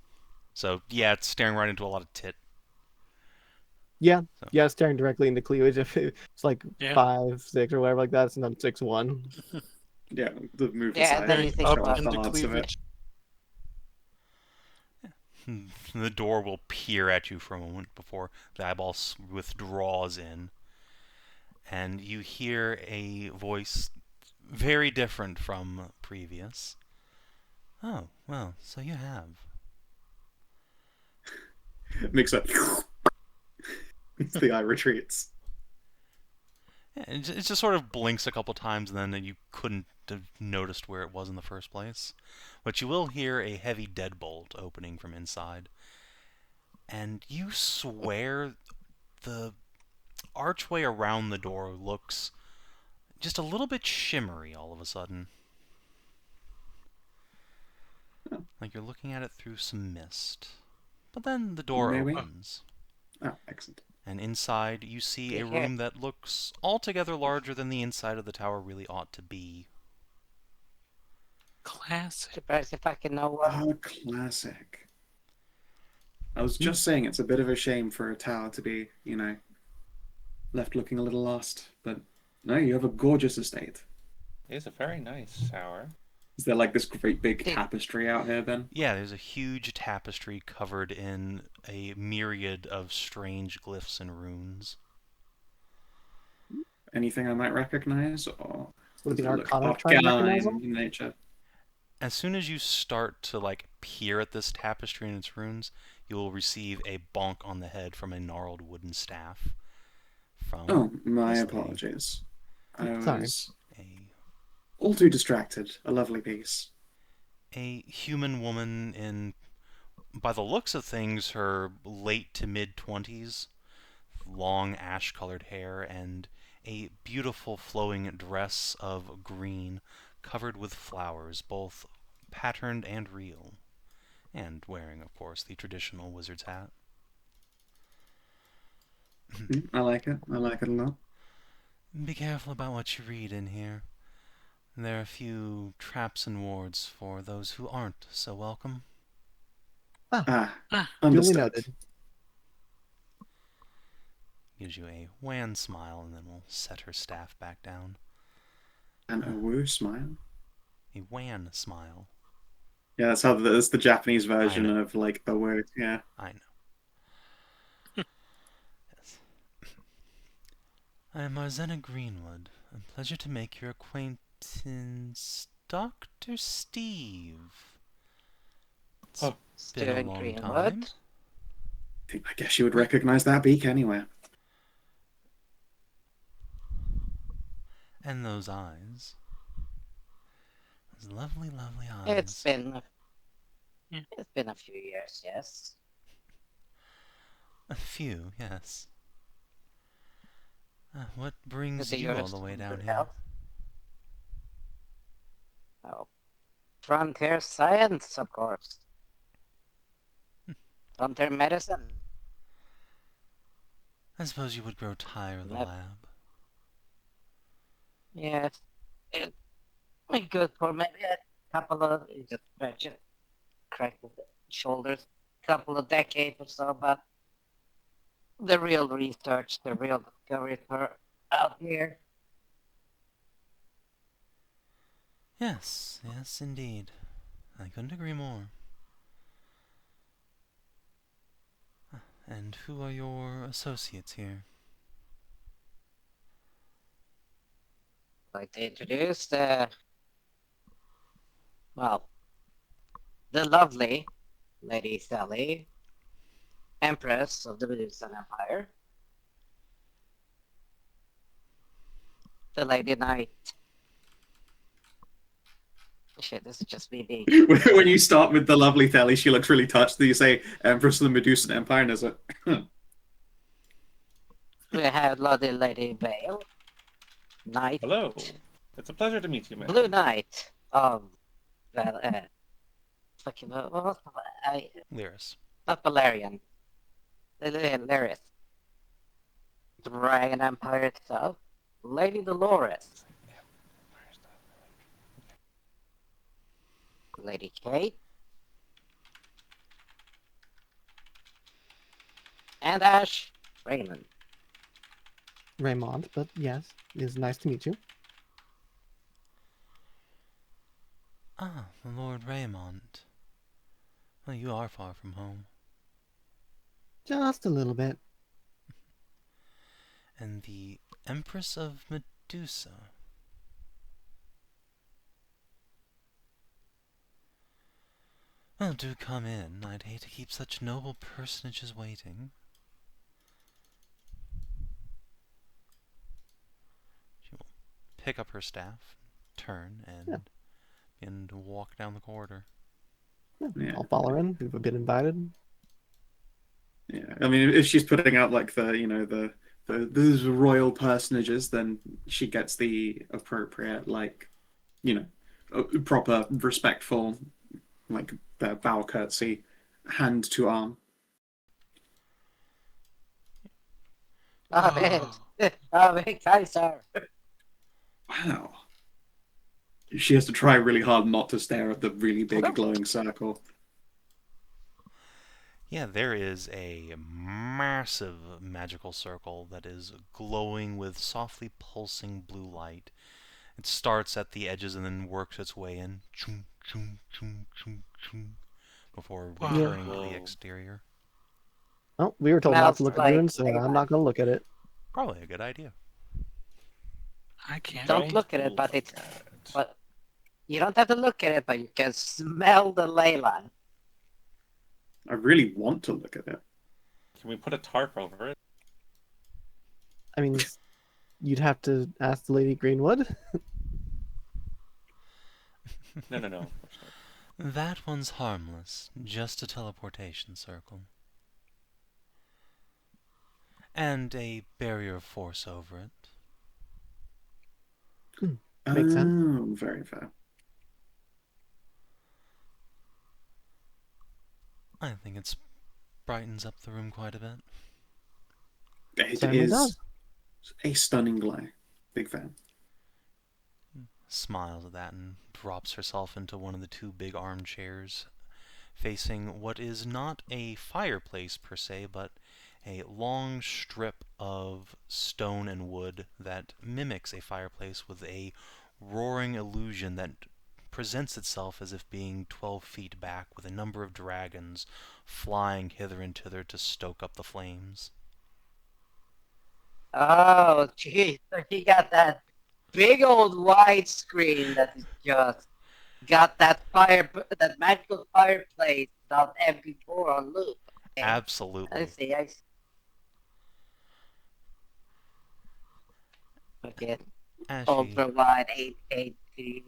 So yeah, it's staring right into a lot of tit. Yeah, So. yeah, staring directly into cleavage. If it's like Yeah. 5'6" or whatever like that, it's not 6'1". Yeah, the move Yeah, aside. then you think Up about into the hearts of it. cleavage. The door will peer at you for a moment before the eyeball withdraws in. And you hear a voice very different from previous. Oh, well, so you have. Makes up. The eye retreats. Yeah, it just sort of blinks a couple times, and then you couldn't have noticed where it was in the first place. But you will hear a heavy deadbolt opening from inside. And you swear the archway around the door looks just a little bit shimmery all of a sudden. Like you're looking at it through some mist. But then the door Maybe. opens. Oh, excellent. And inside you see a Yeah. room that looks altogether larger than the inside of the tower really ought to be. Classic. surprised if I can know what. Oh, classic. I was just saying it's a bit of a shame for a tower to be, left looking a little lost. But no, you have a gorgeous estate. It is a very nice tower. Is there like this great big Yeah. tapestry out here then? Yeah, there's a huge tapestry covered in a myriad of strange glyphs and runes. Anything I might recognize? Or Would it be does it look Arcana try and recognize arcane them? in nature? As soon as you start to peer at this tapestry and its runes, you will receive a bonk on the head from a gnarled wooden staff. From Oh, my this apologies. I Sorry. was lady. all too distracted. A lovely piece. A human woman in, by the looks of things, her late to mid-20s, long ash-colored hair, and a beautiful flowing dress of green covered with flowers, both patterned and real, and wearing, of course, the traditional wizard's hat. I like it. I like it a lot. Be careful about what you read in here. There are a few traps and wards for those who aren't so welcome. Ah, Ah, Duly understood. noted. gives you a wan smile, and then will set her staff back down. And a woo smile. A wan smile. Yeah, that's the Japanese version know. of like a word. Yeah. I know. Yes. I am Arzena Greenwood. A pleasure to make your acquaintance, Dr. Steve. It's Oh. been a Stuart long Greenwood. time. I guess you would recognize that beak anywhere. And those eyes. Those lovely, lovely eyes. It's been Yeah. it's been a few years, yes. A few, yes. What brings The you all years the way of down good here? health. Oh, frontier science, of course. Frontier medicine. I suppose you would grow tired of the Yep. lab. Yes, it be good for maybe a couple of just stretch it, crack the shoulders, couple of decades or so. But the real research, the real discoveries are out here. Yes, yes, indeed. I couldn't agree more. And who are your associates here? Like to introduce well, the lovely Lady Sally, Empress of the Medusan Empire. The Lady Knight. Shit, this is just me being. When you start with the lovely Thelly, she looks really touched. Then you say Empress of the Medusan Empire, and is it? We have lovely Lady Vale. Knight. Hello. It's a pleasure to meet you, ma'am. Blue Knight of fucking what was Lyris. not Valerian. Lyris. Dragon Empire itself. Lady Dolores. Lady Kate. And Ashe. Raymond. Raymont, but yes, it is nice to meet you. Ah, the Lord Raymont. Well, you are far from home. Just a little bit. And the Empress of Medusa. Well, do come in. I'd hate to keep such noble personages waiting. She will pick up her staff, turn, and begin to walk down the corridor. Yeah. I'll follow her in. We've been invited. Yeah, I mean, if she's putting out like the those royal personages, then she gets the appropriate proper respectful bow curtsy, hand to arm. Kaiser. Wow. She has to try really hard not to stare at the really big glowing circle. Yeah, there is a massive magical circle that is glowing with softly pulsing blue light. It starts at the edges and then works its way in, chung, chung, chung, chung, chung, before Wow. returning to the Whoa. exterior. Oh, we were told not to Smells look at like the runes, so daylight. I'm not going to look at it. Probably a good idea. I can't. Don't look at it, but look it's at it. but you don't have to look at it, but you can smell the ley line. I really want to look at it. Can we put a tarp over it? I mean, you'd have to ask the Lady Greenwood. No, no, no. That one's harmless, just a teleportation circle. And a barrier of force over it. Makes sense. Oh, very fair. I think it brightens up the room quite a bit. It Certainly is does. a stunning glow. Big fan. Smiles at that and drops herself into one of the two big armchairs, facing what is not a fireplace per se, but a long strip of of stone and wood that mimics a fireplace with a roaring illusion that presents itself as if being 12 feet back, with a number of dragons flying hither and thither to stoke up the flames. Oh, jeez. So he got that big old wide screen that is just got that that magical fireplace without MP4 on loop. Okay. I Absolutely. see. I see. Okay. As Ultra wide 8K TV.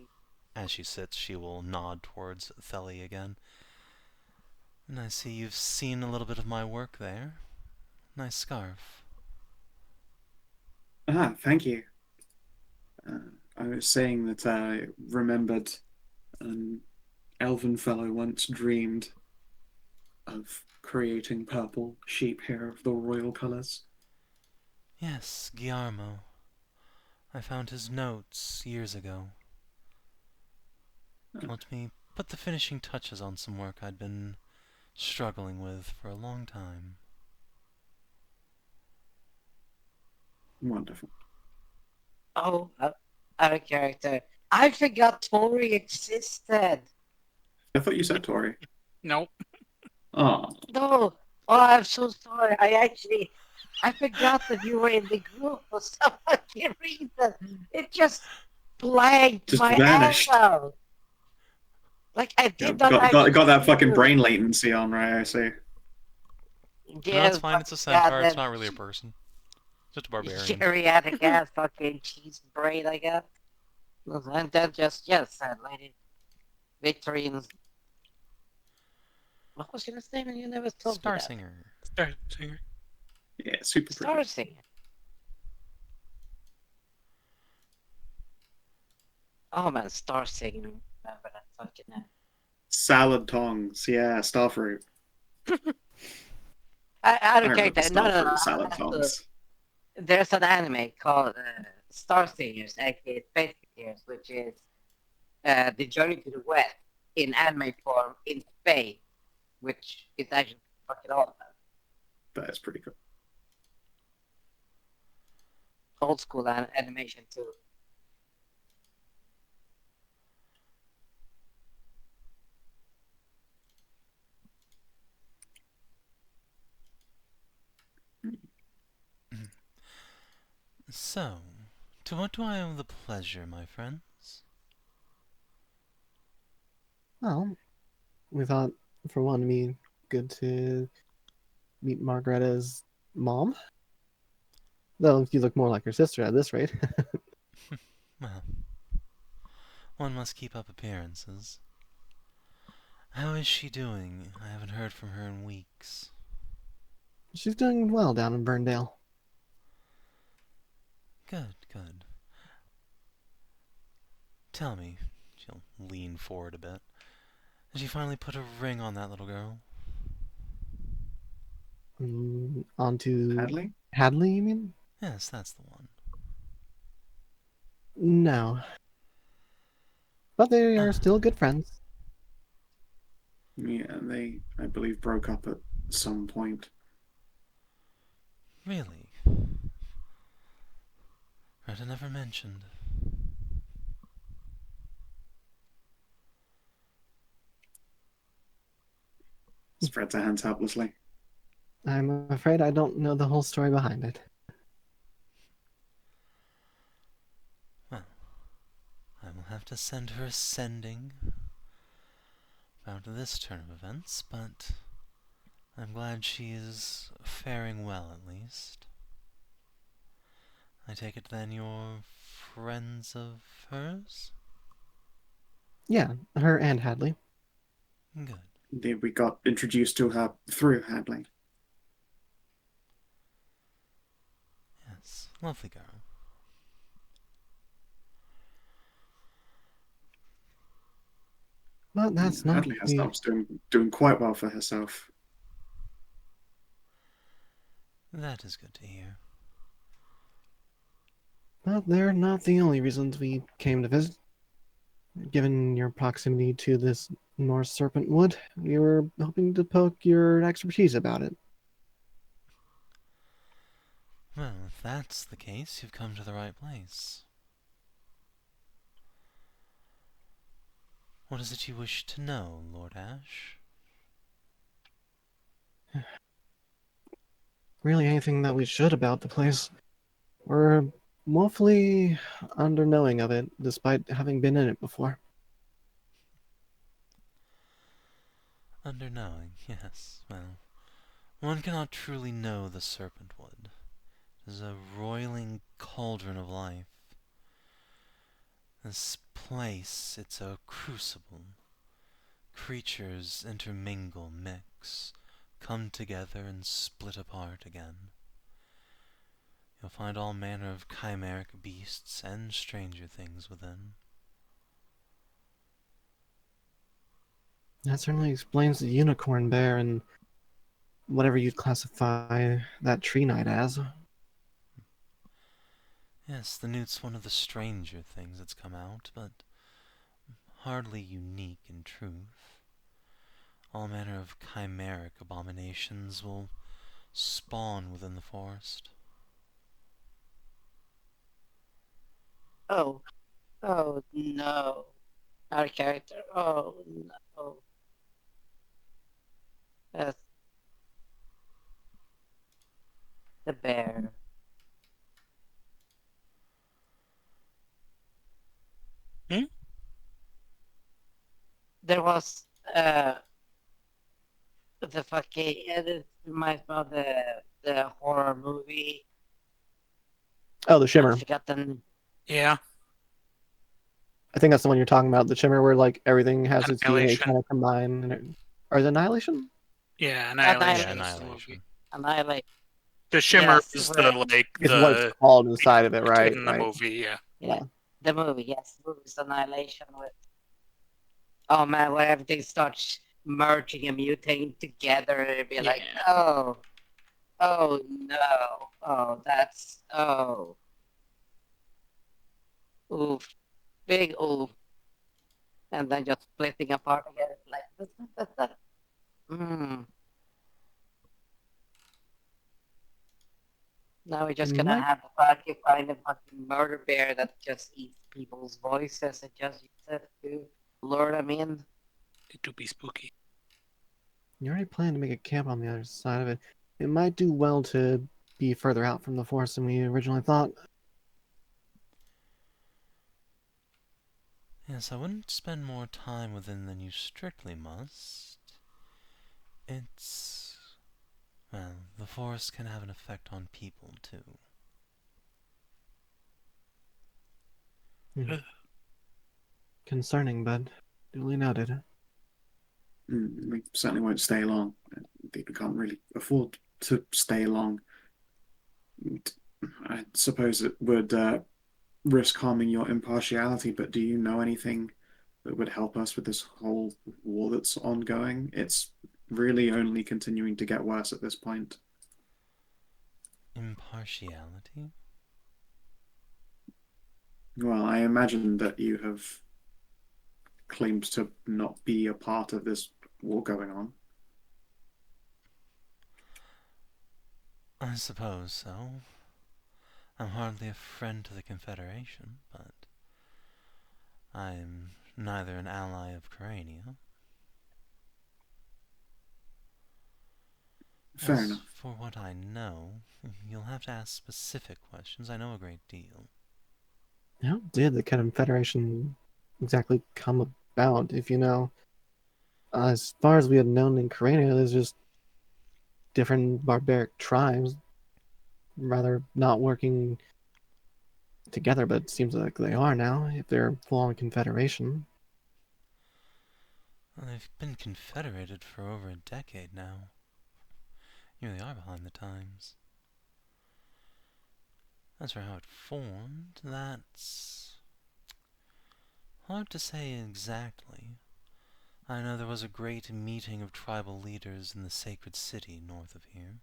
she sits, she will nod towards Theli again. And I see you've seen a little bit of my work there. Nice scarf. Ah, thank you. I was saying that I remembered an elven fellow once dreamed of creating purple sheep hair of the royal colours. Yes, Guillermo. I found his notes years ago. Let me put the finishing touches on some work I'd been struggling with for a long time. Wonderful. Oh, out of character. I forgot Tori existed. I thought you said Tori. Nope. Oh, No. Oh, I'm so sorry. I forgot that you were in the group for some fucking reason. It just blanked just my vanished. ass out. Like I Yeah, did not got actually that see fucking you. brain latency on, right? I see. No, Yeah, it's fine, it's a centaur, it's goddamn not really a person. Just a barbarian. geriatric ass fucking cheese brain, I guess. And then just, yes, that lady Victorine's. What was his name? And you never told me that. Starsinger. Starsinger. Yeah, super pretty. Starsinger. Oh man, Starsinger. Remember that fucking name. Salad tongs. Yeah, starfruit. I I don't care. remember No, no, starfruit no. salad tongs. There's an anime called Starsingers, aka Space Frontiers, which is the journey to the west in anime form in space, which is actually fucking awesome. That is pretty cool. Old school animation too. So, to what do I owe the pleasure, my friends? Well, we thought for one it'd be good to meet Margaretta's mom. Though you look more like her sister at this rate. Well, one must keep up appearances. How is she doing? I haven't heard from her in weeks. She's doing well down in Burndale. Good, good. Tell me, she'll lean forward a bit. Did you finally put a ring on that little girl? Onto Hadley? Hadley, you mean? Yes, that's the one. No. But they are still good friends. Yeah, they, I believe, broke up at some point. Really? Retta never mentioned. Spreads her hands helplessly. I'm afraid I don't know the whole story behind it. Well, I will have to send her a sending about this turn of events, but I'm glad she is faring well, at least. I take it then you're friends of hers? Yeah, her and Hadley. Good. Indeed, we got introduced to her through Hadley. Yes, lovely girl. But that's not Hadley herself's doing quite well for herself. That is good to hear. But they're not the only reasons we came to visit. Given your proximity to this Norse serpent wood, we were hoping to poke your expertise about it. Well, if that's the case, you've come to the right place. What is it you wish to know, Lord Ashe? Really, anything that we should about the place. We're woefully underknowing of it, despite having been in it before. Underknowing, yes. Well, one cannot truly know the Serpent Wood. It is a roiling cauldron of life. This place, it's a crucible. Creatures intermingle, mix, come together and split apart again. You'll find all manner of chimeric beasts and stranger things within. That certainly explains the unicorn bear and whatever you'd classify that tree knight as. Yes, the newt's one of the stranger things that's come out, but hardly unique in truth. All manner of chimeric abominations will spawn within the forest. Oh, oh no. Our character. Oh no. That's the bear. Hmm? There was the fucking it reminds me of the horror movie. Oh, the Shimmer. I've forgotten. Yeah. I think that's the one you're talking about. The Shimmer, where like everything has its DNA Annihilation. kind of combined. Or is it Annihilation? Yeah, Yeah, Annihilation. is the movie. Annihilation. Annihilate. The Shimmer Yes, is where- It's what it's called inside of it, right? in the Right. movie, yeah. Yeah. The movie, yes. The movie's Annihilation with oh man, where everything starts merging and mutating together, it'd be like, Yeah. oh no, oh that's oof, big oof, and then just splitting apart again, like mm. Now we're just gonna Might- have to fucking find a fucking murder bear that just eats people's voices and just use it to lure them in. It do be spooky. You already planned to make a camp on the other side of it. It might do well to be further out from the forest than we originally thought. Yes, I wouldn't spend more time within than you strictly must. It's... well, the forest can have an effect on people, too. Concerning, but duly noted. We certainly won't stay long. We can't really afford to stay long. I suppose it would risk harming your impartiality, but do you know anything that would help us with this whole war that's ongoing? It's really only continuing to get worse at this point. Impartiality? Well, I imagine that you have claimed to not be a part of this war going on. I suppose so. I'm hardly a friend to the Confederation, but I'm neither an ally of Kyrania. Fair As enough. for what I know, you'll have to ask specific questions. I know a great deal. How did the Confederation exactly come about, if you know? As far as we had known in Kyrania, there's just different barbaric tribes, rather not working together, but it seems like they are now, if they're full-on Confederation. Well, they've been confederated for over a decade now. You really are behind the times. As for how it formed, that's hard to say exactly. I know there was a great meeting of tribal leaders in the sacred city north of here.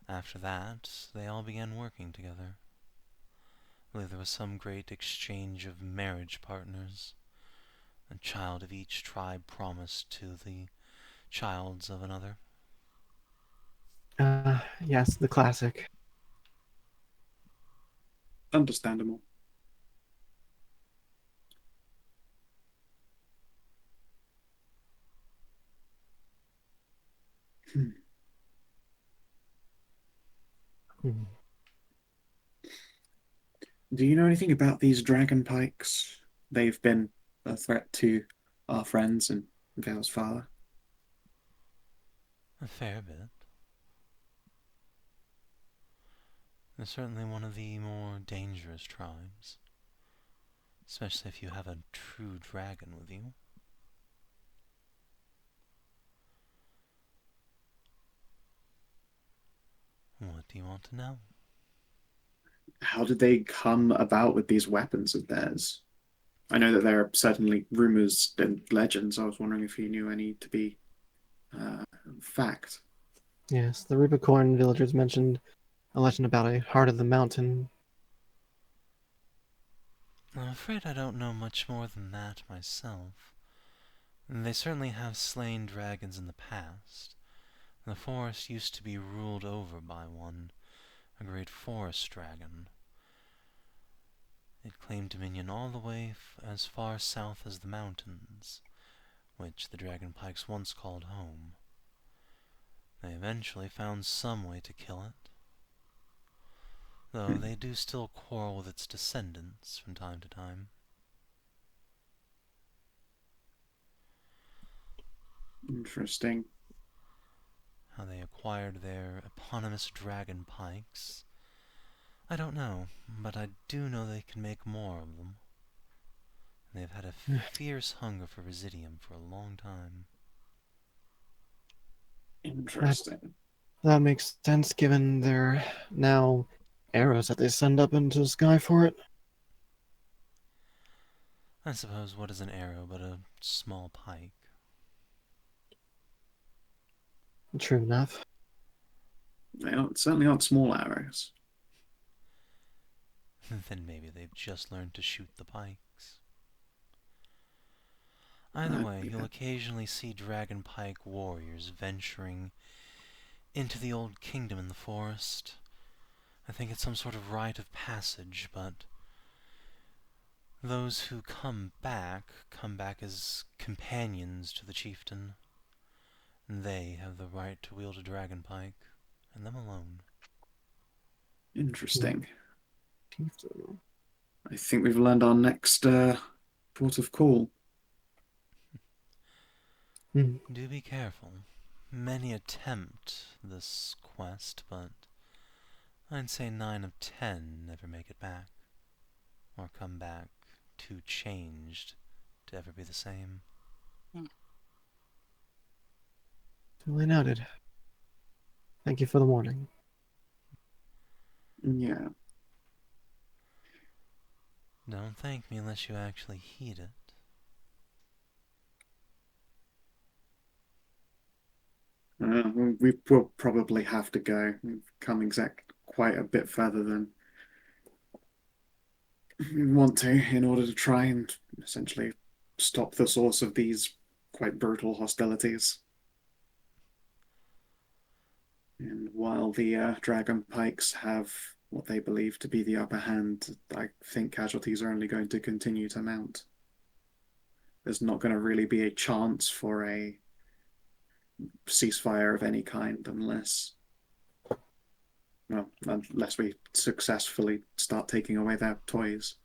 After that, they all began working together. I believe there was some great exchange of marriage partners. A child of each tribe promised to the childs of another. Yes, the classic. understandable. Hmm. Hmm. Do you know anything about these dragon pikes? They've been a threat to our friends and Vale's father. A fair bit. They're certainly one of the more dangerous tribes. Especially if you have a true dragon with you. What do you want to know? How did they come about with these weapons of theirs? I know that there are certainly rumors and legends. I was wondering if you knew any to be fact. Yes, the Rubycorn villagers mentioned a legend about a heart of the mountain. I'm afraid I don't know much more than that myself. They certainly have slain dragons in the past. The forest used to be ruled over by one, a great forest dragon. It claimed dominion all the way as far south as the mountains, which the dragon pikes once called home. They eventually found some way to kill it, though they do still quarrel with its descendants from time to time. Interesting. How they acquired their eponymous dragon pikes, I don't know, but I do know they can make more of them. They've had a fierce hunger for residium for a long time. Interesting. That makes sense given their now arrows that they send up into the sky for it. I suppose what is an arrow but a small pike? True enough. Certainly aren't small arrows. Then maybe they've just learned to shoot the pikes. Either way, Yeah. you'll occasionally see dragon pike warriors venturing into the old kingdom in the forest. I think it's some sort of rite of passage, but those who come back as companions to the chieftain. They have the right to wield a dragon pike, and them alone. Interesting. I think we've learned our next port of call. Hmm. Do be careful. Many attempt this quest, but I'd say 9 of 10 never make it back, or come back too changed to ever be the same. Duly noted. Thank you for the warning. Yeah. Don't thank me unless you actually heed it. We will probably have to go. We've come quite a bit further than we want to in order to try and essentially stop the source of these quite brutal hostilities. And while the dragon pikes have what they believe to be the upper hand, I think casualties are only going to continue to mount. There's not going to really be a chance for a ceasefire of any kind unless we successfully start taking away their toys.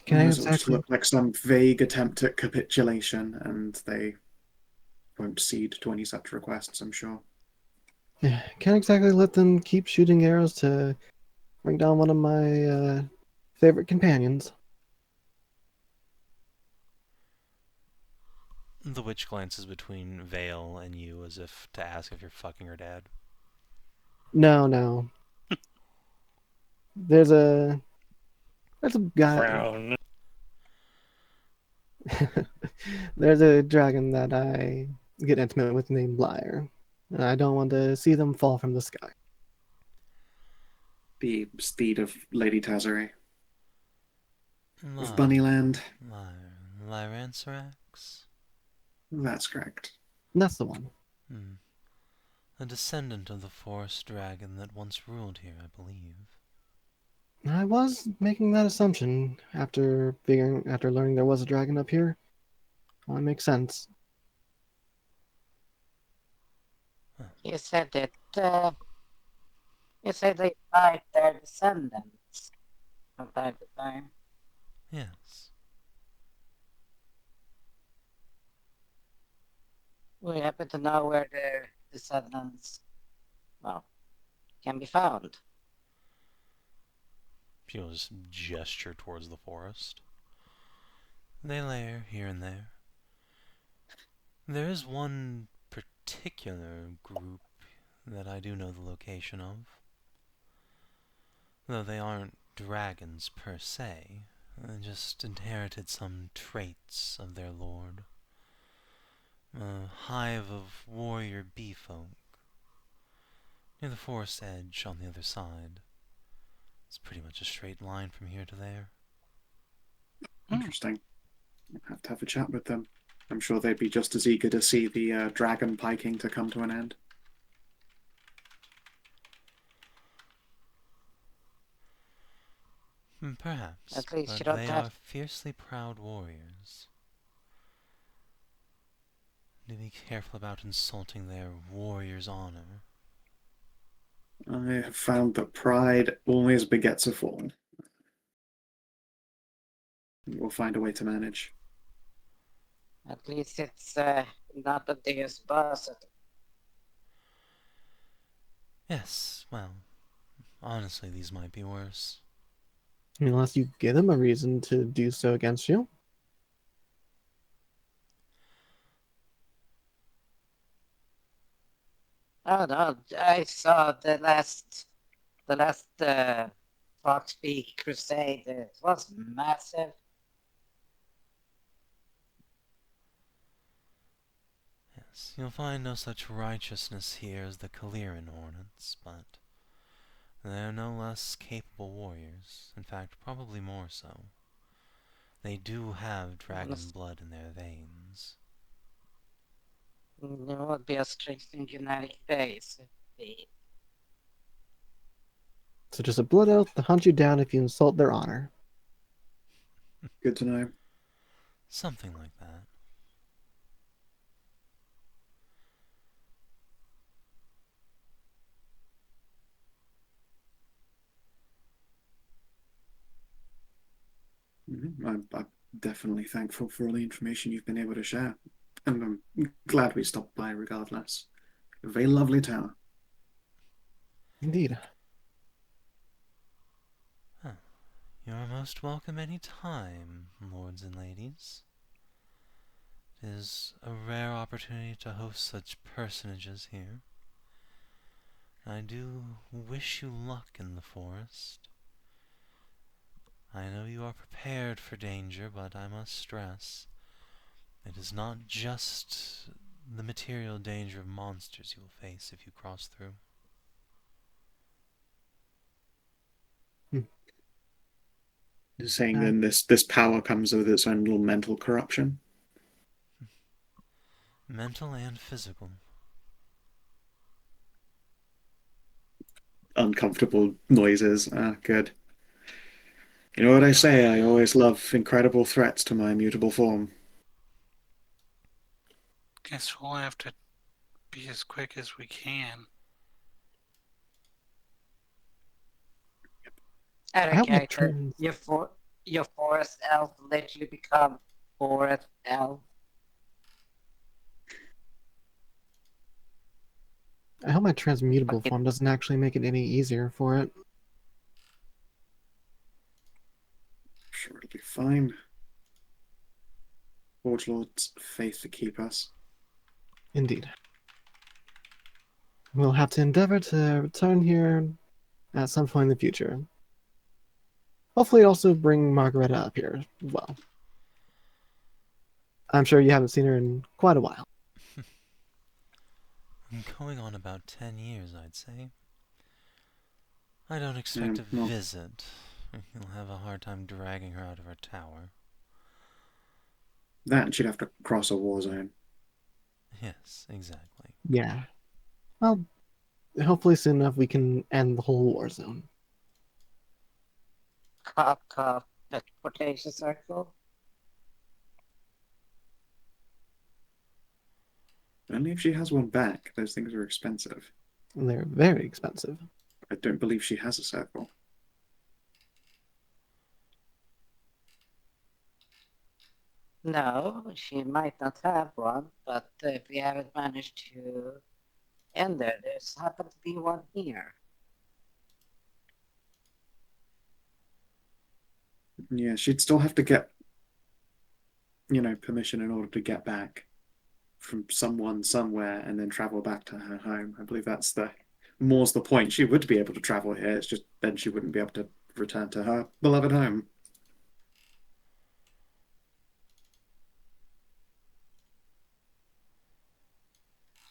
Can I Otherwise, it'll just exactly? look like some vague attempt at capitulation, and they won't cede to any such requests, I'm sure. Yeah, can't exactly let them keep shooting arrows to bring down one of my favorite companions. The witch glances between Vale and you as if to ask if you're fucking her dad. No. There's a guy. Frown. There's a dragon that I get intimate with named Liar, and I don't want to see them fall from the sky. The steed of Lady Tazare of Lyra. Bunnyland. Lyransarax? That's correct. And that's the one. A descendant of the forest dragon that once ruled here, I believe. I was making that assumption after learning there was a dragon up here. Well, that makes sense. You said that. You said they fight their descendants from time to time. Yes. We happen to know where their descendants, well, can be found. She'll just gesture towards the forest. They lair here and there. There is one particular group that I do know the location of. Though they aren't dragons per se, just inherited some traits of their lord. A hive of warrior bee folk. Near the forest edge on the other side. It's pretty much a straight line from here to there. Interesting. I'll have to have a chat with them. I'm sure they'd be just as eager to see the dragon piking to come to an end. Perhaps, At least you but don't they have- are fiercely proud warriors. Do be careful about insulting their warrior's honor. I have found that pride always begets a fall. We'll find a way to manage. At least it's not a Deus boss. Yes, well, honestly, these might be worse. Unless you give them a reason to do so against you. Oh no, I saw the last Foxbeak Crusade. It was massive. Yes, you'll find no such righteousness here as the Thelerien hornets, but they are no less capable warriors. In fact, probably more so. They do have dragon blood in their veins. There would be a strengthened genetic base. So just a blood oath to hunt you down if you insult their honor. Good to know. Something like that. I'm definitely thankful for all the information you've been able to share. And I'm glad we stopped by regardless. A very lovely tower. Indeed. You're most welcome any time, lords and ladies. It is a rare opportunity to host such personages here. I do wish you luck in the forest. I know you are prepared for danger, but I must stress, it is not just the material danger of monsters you will face if you cross through. You're saying then this power comes with its own little mental corruption? Mental and physical. Uncomfortable noises. Ah, good. You know what I say, I always love incredible threats to my mutable form. Guess we'll have to be as quick as we can. I hope my Alligator, trans your forest elf let you become forest elf. transmutable Okay. form doesn't actually make it any easier for it. Sure, it'll be fine. Forge Lord's faith to keep us. Indeed. We'll have to endeavor to return here at some point in the future. Hopefully also bring Margareta up here as well. I'm sure you haven't seen her in quite a while. Going on about 10 years, I'd say. I don't expect a no. visit. You'll have a hard time dragging her out of her tower. That and she'd have to cross a war zone. Yes, exactly. Yeah. Well, hopefully soon enough we can end the whole war zone. Cough, cough, teleportation circle. Only if she has one back. Those things are expensive. And they're very expensive. I don't believe she has a circle. No, she might not have one, but if we haven't managed to end there, there's happened to be one here. Yeah, she'd still have to get, permission in order to get back from someone somewhere and then travel back to her home. I believe that's more's the point. She would be able to travel here. It's just then she wouldn't be able to return to her beloved home.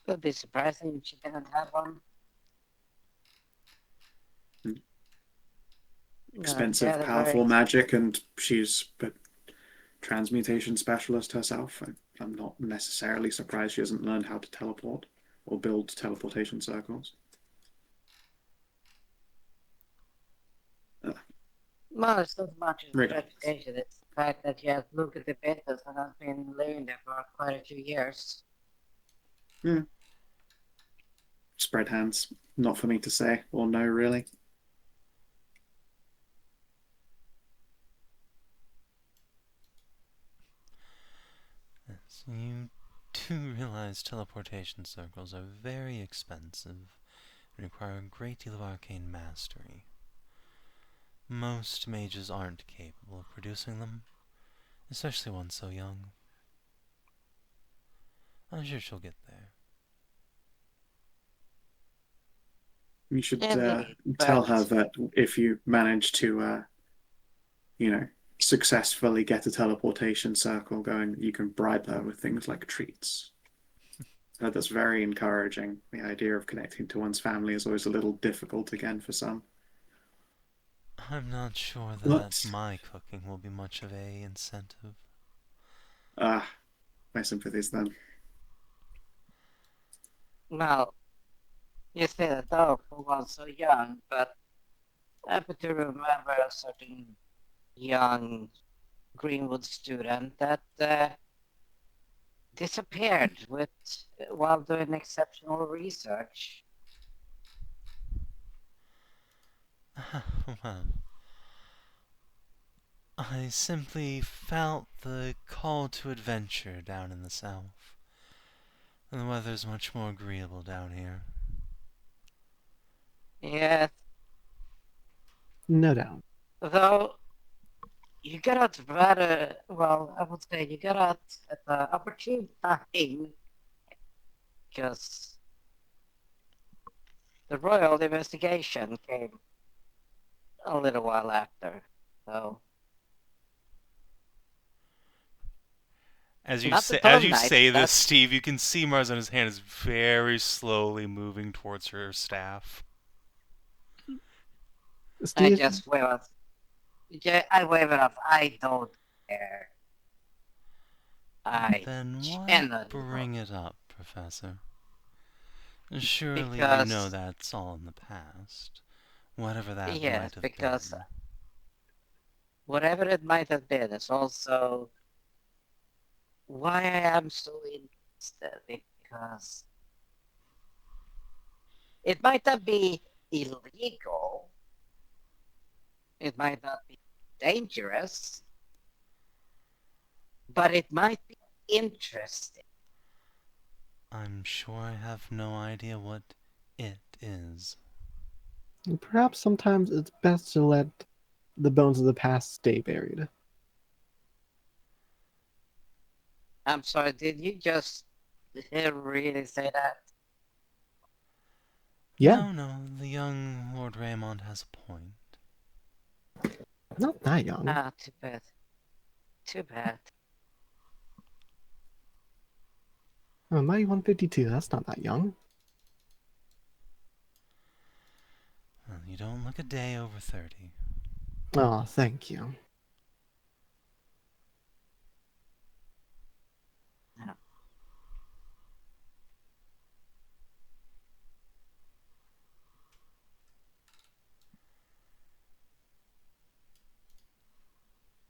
It would be surprising if she didn't have one. Hmm. No, Expensive, they're powerful very- magic, and she's a transmutation specialist herself. I'm not necessarily surprised she hasn't learned how to teleport or build teleportation circles. Well, it's not much of a Right. reputation. It's the fact that you have looked at the business and has been living there for quite a few years. Spread hands. Not for me to say or know, really. Yes, you do realize teleportation circles are very expensive and require a great deal of arcane mastery. Most mages aren't capable of producing them, especially one so young. I'm sure she'll get there. You should Indeed, tell but- her that if you manage to, successfully get a teleportation circle going, you can bribe her with things like treats. That's very encouraging. The idea of connecting to one's family is always a little difficult again for some. I'm not sure that What? my cooking will be much of a incentive. Ah, my sympathies then. Well, you say that though for one so young, but I happen to remember a certain young Greenwood student that disappeared while doing exceptional research. Well, I simply felt the call to adventure down in the south. And the weather's much more agreeable down here. Yes, No doubt. though you got out rather well. I would say you got out at the opportune time because the royal investigation came a little while after. So As you Not say, the as Tongue you Knight, say this, that's- Steve, you can see Marzona's hand is very slowly moving towards her staff. I Steve, just wave off. Yeah, I wave it off. I don't care. I Then why cannot bring it up, Professor? Surely you Because- know that's all in the past. Whatever that Yes, might have because been. whatever it might have been is also why I am so interested. Because it might not be illegal. It might not be dangerous. But it might be interesting. I'm sure I have no idea what it is. perhaps sometimes it's best to let the bones of the past stay buried. I'm sorry, did you just really say that? Yeah, No, the young Lord Raymont has a point. not that young. Ah, too bad. Too bad. Oh, Mighty 152, that's not that young. Well, you don't look a day over 30. Oh, thank you.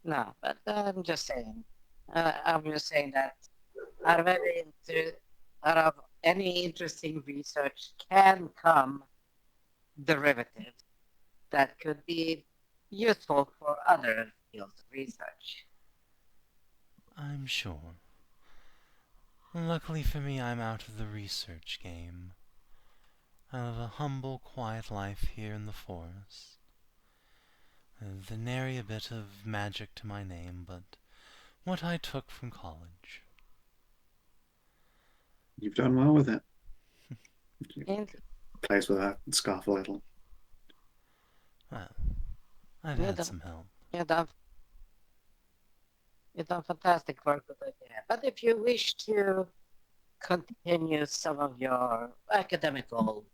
No, but I'm just saying. I'm just saying that out of out of any interesting research can come derivatives that could be useful for other fields of research. I'm sure. Luckily for me, I'm out of the research game. I live a humble, quiet life here in the forest. The nary a bit of magic to my name, but what I took from college. You've done well with it. And Plays with her scarf a little. Well, I've Yeah, had the- some help. you've done, you've done fantastic work with it. Yeah. But if you wish to continue some of your academical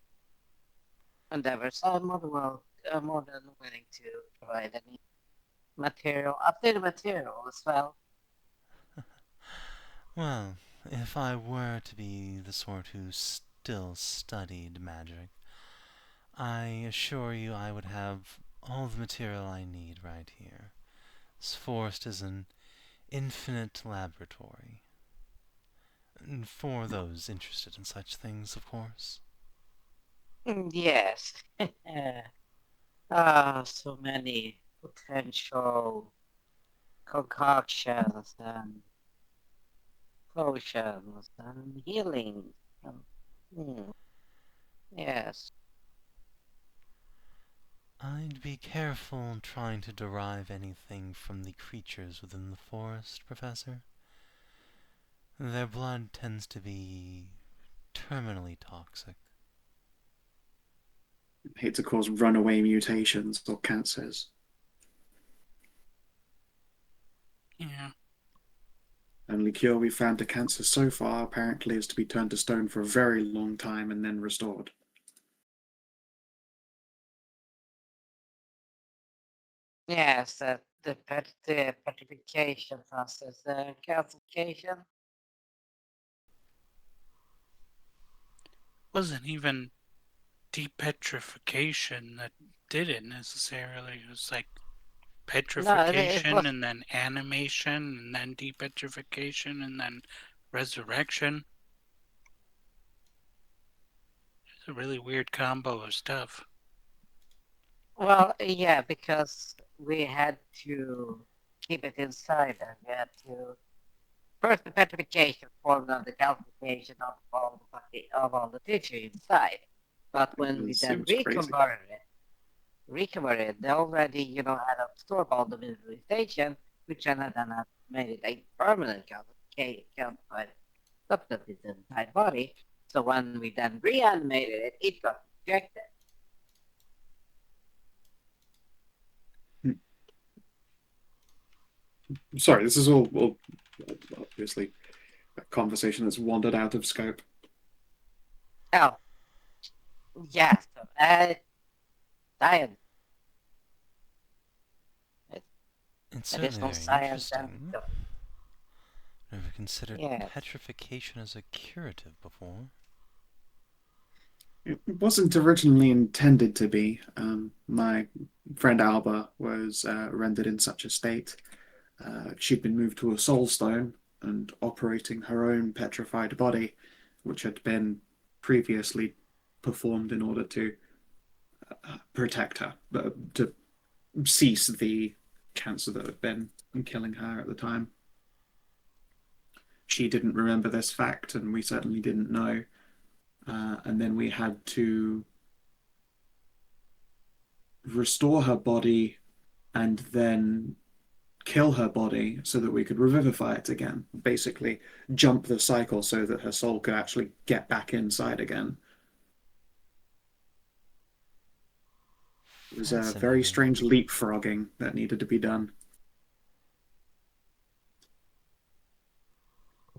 endeavors, I'm more than willing to provide any updated material as well. Well, if I were to be the sort who still studied magic, I assure you I would have all the material I need right here. This forest is an infinite laboratory. And for those interested in such things, of course. Yes. So many potential concoctions and potions and healing. Hmm, yes. I'd be careful trying to derive anything from the creatures within the forest, Professor. Their blood tends to be terminally toxic. Hate to cause runaway mutations or cancers. Yeah. Only cure we've found to cancer so far apparently is to be turned to stone for a very long time and then restored. Yes, the petrification process, the calcification. Wasn't even depetrification that did it necessarily. It was like No, it petrification was. and then animation and then depetrification and then resurrection. It's a really weird combo of stuff. Well, yeah, because we had to keep it inside, and we had to first the petrification formed of the calcification of all the tissue inside. But when we It then seems crazy. reconverted it, they already had absorbed all the mineralization, which then had made it a permanent calcified substance in the entire body. So when we then reanimated it, it got rejected. Sorry, this is all obviously a conversation that's wandered out of scope. Oh, yes, science. It's certainly Additional very science and interesting. Never considered Yes. petrification as a curative before. It wasn't originally intended to be. My friend Alba was rendered in such a state. She'd been moved to a soul stone and operating her own petrified body, which had been previously performed in order to protect her, to cease the cancer that had been killing her at the time. She didn't remember this fact, and we certainly didn't know. And then we had to restore her body and then kill her body so that we could revivify it again. Basically, jump the cycle so that her soul could actually get back inside again. It was a very Fascinating. strange leapfrogging that needed to be done.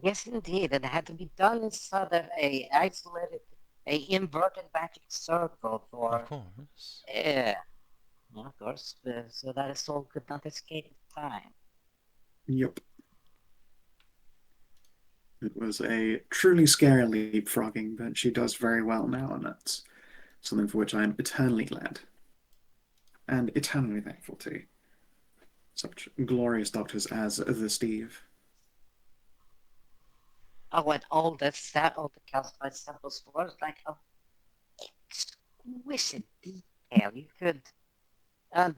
Yes, indeed. It had to be done inside of a isolated, a inverted magic circle for, Of course. of course, so that his soul could not escape time. Yep. It was a truly scary leapfrogging, but she does very well now, and that's something for which I am eternally glad and eternally thankful to. such glorious doctors as the Steve. Oh, and all the calcified samples was like a exquisite detail. You could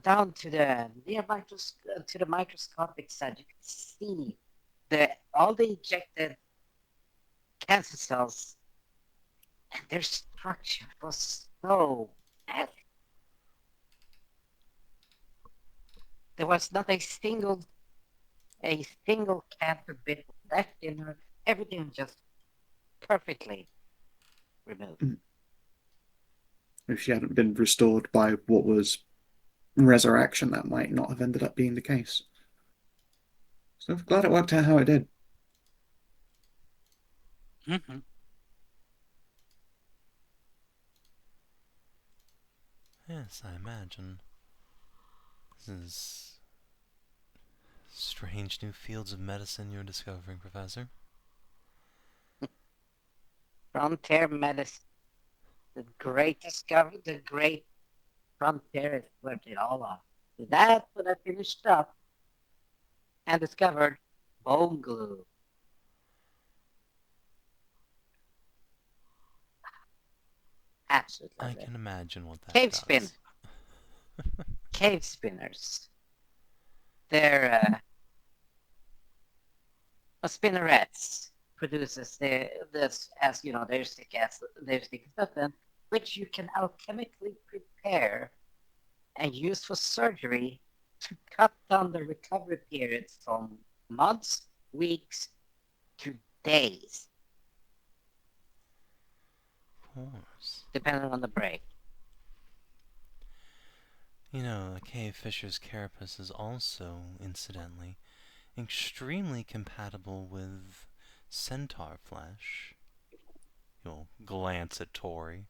down to the to the microscopic side, you could see all the injected cancer cells, and their structure was so elegant. There was not a single cancer bit left in her. Everything was just perfectly removed. If she hadn't been restored by what was resurrection, that might not have ended up being the case. So I'm glad it worked out how it did. Mm-hmm. Yes, I imagine. This is strange new fields of medicine you're discovering, Professor. Frontier medicine, the great discovery, the great frontier is where it all on. That's when I finished up and discovered bone glue. Absolutely. I can imagine what that Cave does. spin. Cave spinners. They're spinnerets produces this, as you know, their stick stuff in, which you can alchemically prepare and use for surgery to cut down the recovery periods from months, weeks to days, Of course. depending on the break. You know, a cave fisher's carapace is also, incidentally, extremely compatible with centaur flesh. You'll glance at Tori.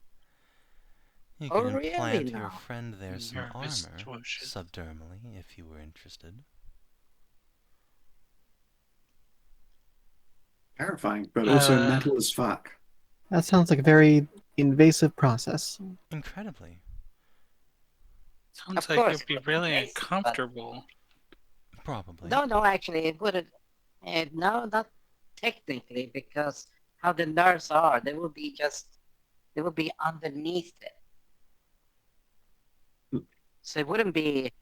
You Oh, can really implant your now? friend there some Nervous armor, Twoshes. subdermally, if you were interested. Terrifying, but also Uh, metal as fuck. That sounds like a very invasive process. Incredibly. Sounds Of like course, it'd be it would really be basic, but- uncomfortable. Probably. No, actually, it wouldn't. No, not technically, because how the nerves are, they will be underneath it. So it wouldn't be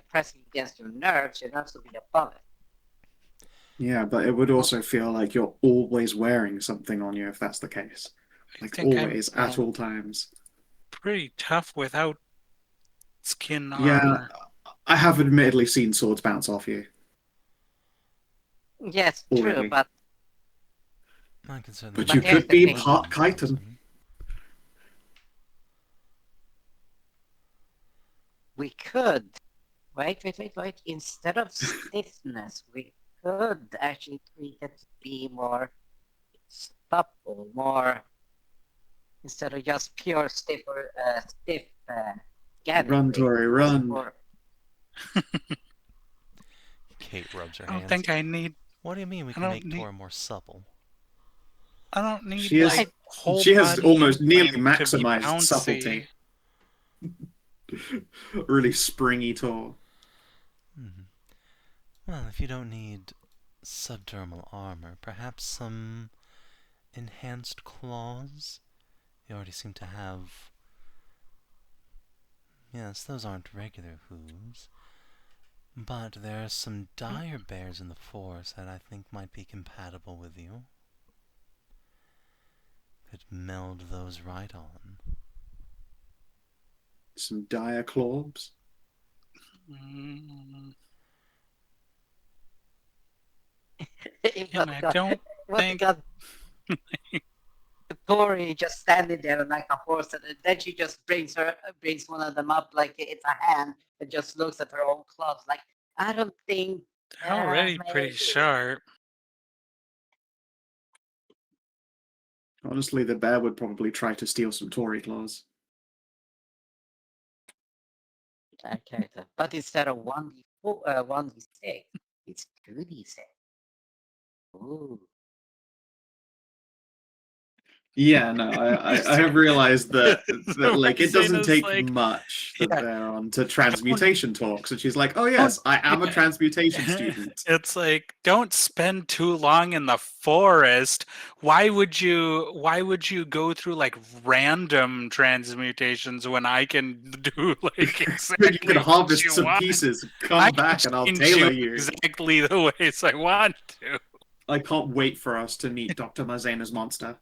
pressing against your nerves. Your nerves would be above it. Yeah, but it would also feel like you're always wearing something on you if that's the case. I Like think I'm always, at all times. pretty tough without skin Yeah, armor. I have admittedly seen swords bounce off you Yes, true, already. but I can certainly But you here's could the be thing. part chitin. we could. Wait. Instead of stiffness, we could actually tweak it to be more supple, more instead of just pure stiff scanning. Run, Tori, run. Or, Kate rubs her I don't hands. think I need. What do you mean we I can don't make need- Tor more supple? I don't need She is- like whole She has body almost nearly implant to be maximized bouncy. subtlety. Really springy Tor. Hmm. Well, if you don't need subdermal armor, perhaps some enhanced claws? You already seem to have... Yes, those aren't regular hooves. But there are some dire bears in the forest that I think might be compatible with you. Could meld those right on. Some dire claws. Mm, If and I don't think. Tori just standing there like a horse, and then she just brings one of them up like it's a hand, and just looks at her own clubs like, I don't think. They're already pretty maybe. sharp. Honestly, the bear would probably try to steal some Tory claws. Okay, but instead of 1d6, it's 2d6. Ooh. Yeah, no, I have realized that So like it Roxanne doesn't is take like, much that yeah, they're on to transmutation talks, and she's like, "Oh yes, I am a yeah. transmutation student." It's like, don't spend too long in the forest. Why would you go through like random transmutations when I can do like You can exactly what harvest you some want? pieces, I come can back, and I'll change tailor you you. exactly the ways I want to. I can't wait for us to meet Dr. Marzena's monster.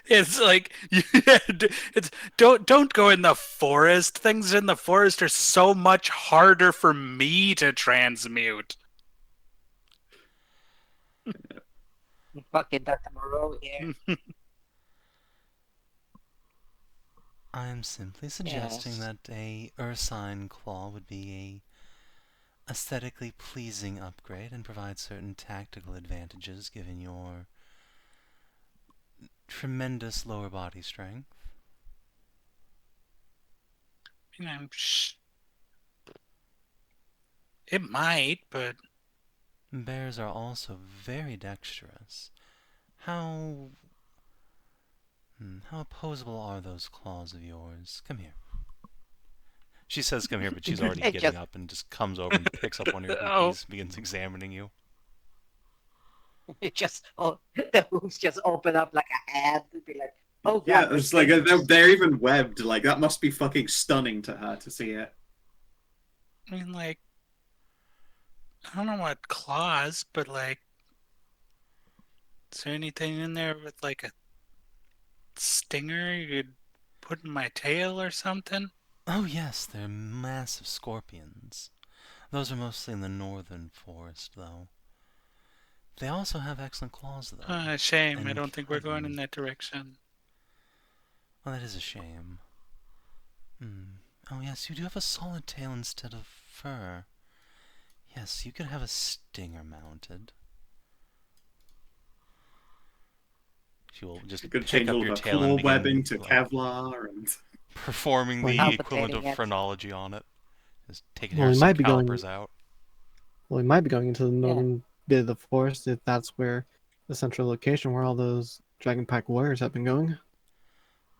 It's like it's don't go in the forest. Things in the forest are so much harder for me to transmute. Fucking Dr. Moreau here. I'm simply suggesting Yes. that a ursine claw would be a aesthetically pleasing upgrade and provide certain tactical advantages given your tremendous lower body strength. You know, it might, but Bears are also very dexterous. How how opposable are those claws of yours? Come here. She says come here, but she's already It getting just up and just comes over and picks up one of your oh, hoopies, begins examining you. it just the hooves just open up like a hand and be like, oh Yeah, god, it's like they're even webbed. Like that must be fucking stunning to her to see it. I mean, like, I don't know what claws, but like, is there anything in there with like a stinger you could put in my tail or something? Oh yes, they're massive scorpions. Those are mostly in the northern forest, though. They also have excellent claws, though. Shame. I And don't think we're going in cutting. that direction. Well, that is a shame. Oh yes, you do have a solid tail instead of fur. Yes, you could have a stinger mounted. She will just You could pick change up all your of her tail and claw webbing begin to like Kevlar and performing Well, the equivalent of palpitating it. phrenology on it. Just taking Well, her we some might be going. calipers out. Well, we might be going into the Yeah. northern bit of the forest if that's where the central location where all those Dragonpack warriors have been going.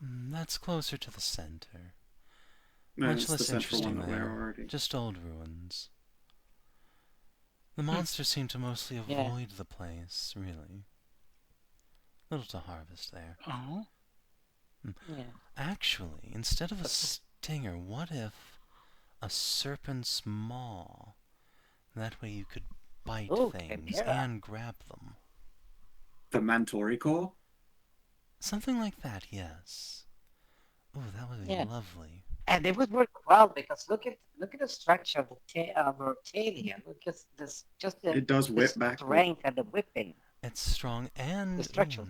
That's closer to the center. no, Much it's the less central one interesting that we're there. already. Just old ruins. The monsters seem to mostly Yeah. avoid the place, really. Little to harvest there. Oh, Yeah. Actually, instead of a stinger, what if a serpent's maw? That way you could bite Ooh, things chimera. and grab them. The Mantori core? Something like that, yes. Oh, that would be Yeah. lovely. And it would work well because look at the structure of the of her tail here. Look at this, just the, It does the whip back. strength and the whipping. It's strong and The structure.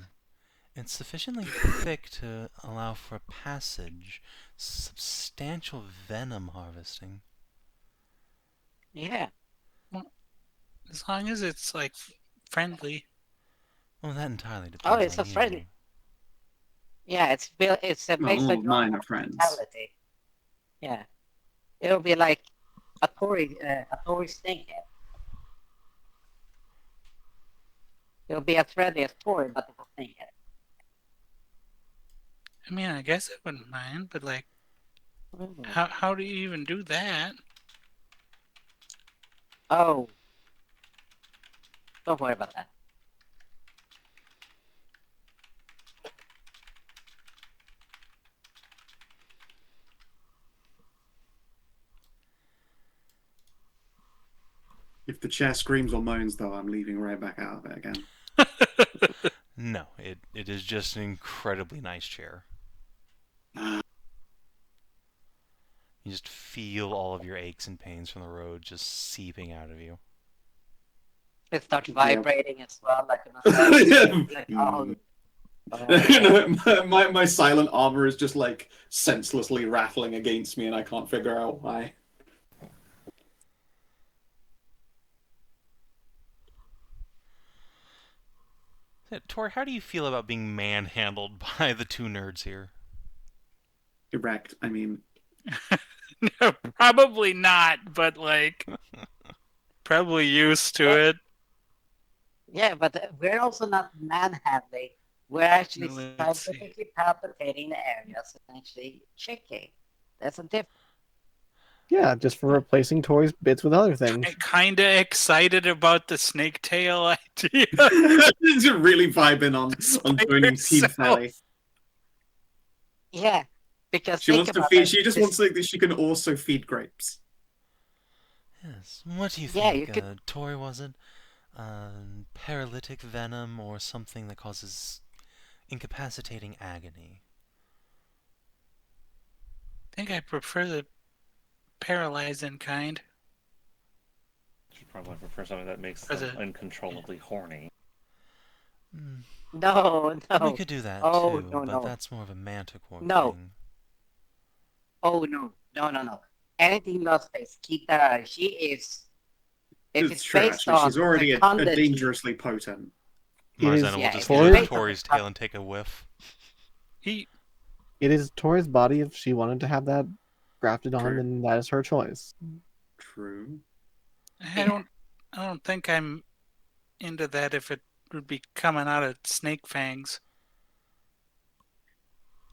it's sufficiently thick to allow for passage. Substantial venom harvesting. Yeah. as long as it's like friendly. Oh, that entirely depends Oh, it's on a you. friendly. Yeah, it's built. It's Well, based all on of your mine are friends. mentality. Yeah, it'll be like a Tory stinkhead. It'll be as friendly as Tory, but it's a stinkhead. I mean, I guess I wouldn't mind, but like, Mm. how do you even do that? Oh, don't worry about that. If the chair screams or moans, though, I'm leaving right back out of it again. No, it is just an incredibly nice chair. Ah, You just feel all of your aches and pains from the road just seeping out of you. It starts vibrating as well, like a Yeah. like, oh, You know, my silent armor is just like senselessly rattling against me, and I can't figure out why. Tor, how do you feel about being manhandled by the two nerds here? Erect. I mean, Probably not, but like, probably used to it. yeah, but we're also not manhandling. We're actually Let's see. scientifically palpitating the areas and actually checking. That's a difference. Yeah, just for replacing toys bits with other things. Kind of excited about the snake tail idea. She's really vibing on joining Team yourself. Felly. Yeah, because She think wants to about feed. it, She just this- wants something that she can also feed grapes. Yes. What do you Yeah, think, you could- Tori, was it? Paralytic venom or something that causes incapacitating agony? I think I prefer the paralyzing kind. You probably prefer something that makes As them a- uncontrollably horny. Hmm. No, We no. could do that Oh, too, no, but no. that's more of a manticore No. thing. Oh no, no, no, no. Anything not space. Keep that. She is. If It's it's true, based actually. on She's already a fecundity- dangerously potent. It Marzana is will yeah, just it's get based into on Tori's the- tail and take a whiff. He It is Tori's body. If she wanted to have that grafted on, True. then that is her choice. True. I don't think I'm into that if it would be coming out of snake fangs.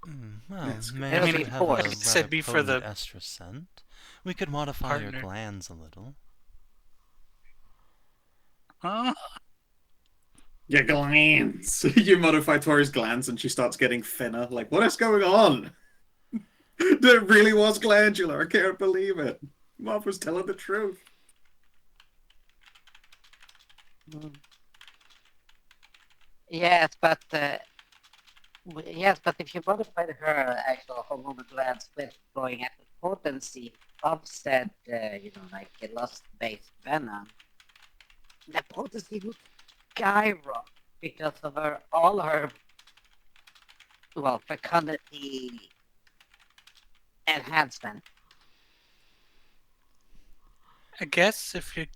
Well, That's good. may It'll should be have a forced. rather Said be for the potent estrus scent. We could modify your partner. glands a little. Huh? Your glands. You modify Tori's glands and she starts getting thinner. Like, what is going on? That really was glandular. I can't believe it. Marv was telling the truth. Yes, but yes, but if you modify her actual hormonal glands with going at the potency of said, like a lust-based venom, the potency would skyrocket because of all her, fecundity enhancement. I guess if you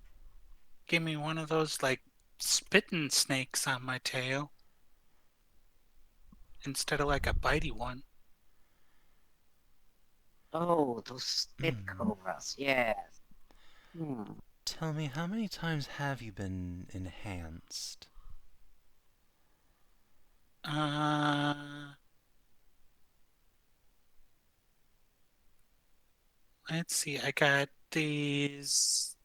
give me one of those like spitting snakes on my tail instead of like a bitey one. Oh, those spit Hmm. cobras, yes. Hmm. Tell me, how many times have you been enhanced? Let's see. I got these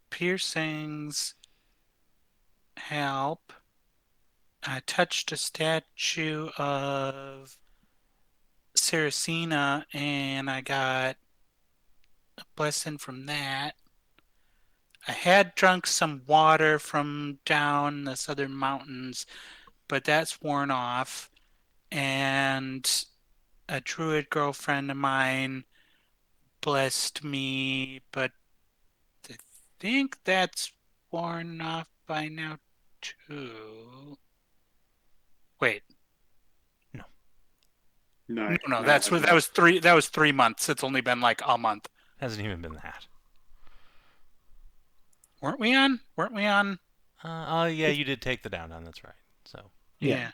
piercings help. I touched a statue of Saracena and I got a blessing from that. I had drunk some water from down the southern mountains, but that's worn off. And a druid girlfriend of mine blessed me, but I think that's worn off by now too. Wait, No, no, it that hasn't. was 3 months. It's only been like a month. Hasn't even been that. Weren't we on? Oh yeah, you did take the down, that's right. So, Yeah.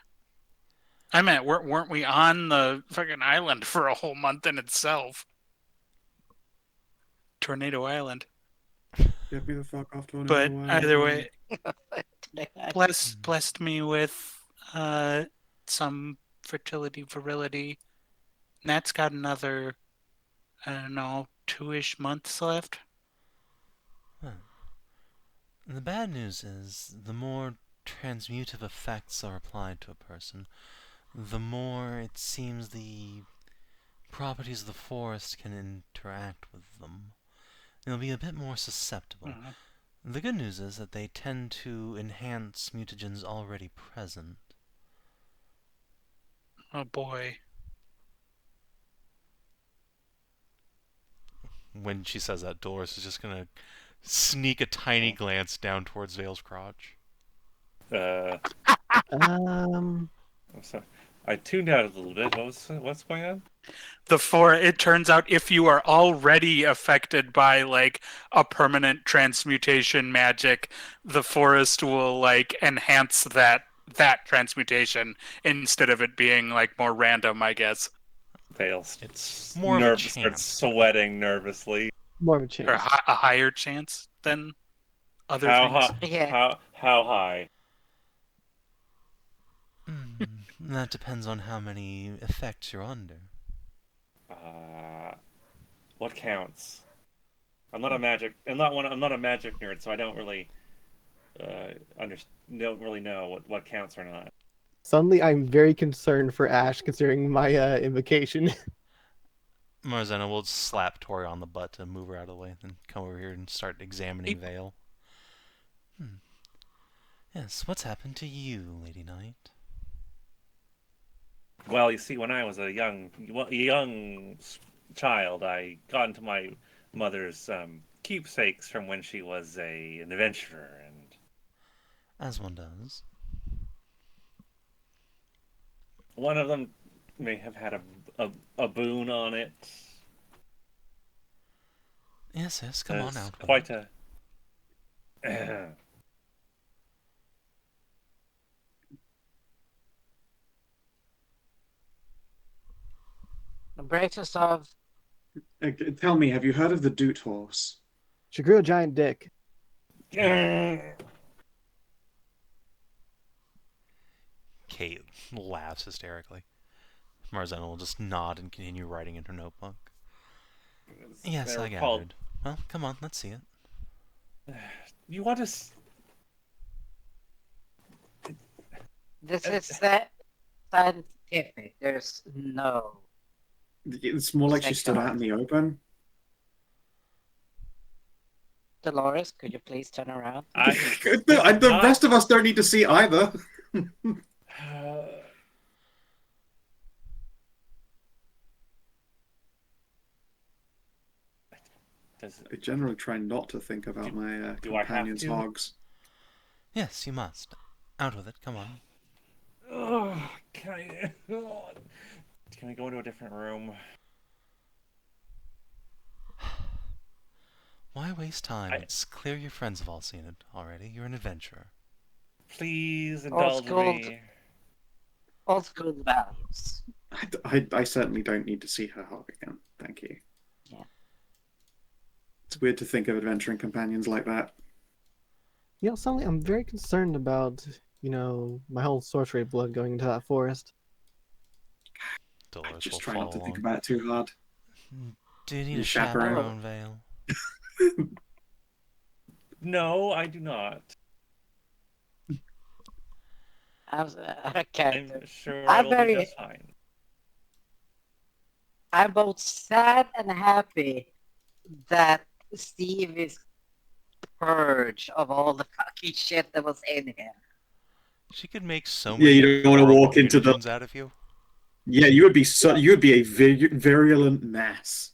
I meant, weren't we on the fucking island for a whole month in itself? Tornado Island. Get me the fuck off to But either way, Bless. blessed me with some virility. And that's got another, I don't know, 2-ish months left. the bad news is, the more transmutive effects are applied to a person, the more it seems the properties of the forest can interact with them. They'll be a bit more susceptible. Mhm. The good news is that they tend to enhance mutagens already present. Oh boy. When she says that, Dolores is just gonna sneak a tiny glance down towards Vale's crotch. Um, I'm sorry. I tuned out a little bit. What's going on? It turns out if you are already affected by like a permanent transmutation magic, the forest will like enhance that transmutation instead of it being like more random, I guess. Fails. It's more of a Starts chance. sweating nervously. more of a Or chance. a higher chance than other How things. high? Yeah. How high? That depends on how many effects you're under. What counts? I'm not a magic nerd, so I don't really don't really know what counts or not. Suddenly, I'm very concerned for Ashe, considering my invocation. Marzena will slap Tori on the butt to move her out of the way, then come over here and start examining Vale. Yes, what's happened to you, Lady Knight? Well, you see, when I was a young child, I got into my mother's keepsakes from when she was an adventurer, and As one does. one of them may have had a boon on it. Yes, come on out. Quite a. Breaks us off. Tell me, have you heard of the Doot horse? She grew a giant dick. Kate laughs hysterically. Marzena will just nod and continue writing in her notebook. Yes, I gathered. Well, come on, let's see it. You want to? This is scientific. There's no. It's more like she stood out in the open. Dolores, could you please turn around? The rest of us don't need to see either. I generally try not to think about my companion's hogs. Yes, you must. Out with it, come on. Oh, can I go into a different room? Why waste time? It's clear your friends have all seen it already. You're an adventurer. Please indulge me. Old school values. I certainly don't need to see her hog again. Thank you. Yeah. It's weird to think of adventuring companions like that. You know, suddenly I'm very concerned about, my whole sorcery blood going into that forest. Dolores I just will try follow not to think along. about it too hard. Do you need You a chaperone, chaperone? Vale? No, I do not. I'm sure I will be just fine. I'm both sad and happy that Steve is purged of all the fucking shit that was in him. She could make so Yeah, many you don't want to horrible walk into the. mutagens out of you. Yeah, you would be a virulent mess.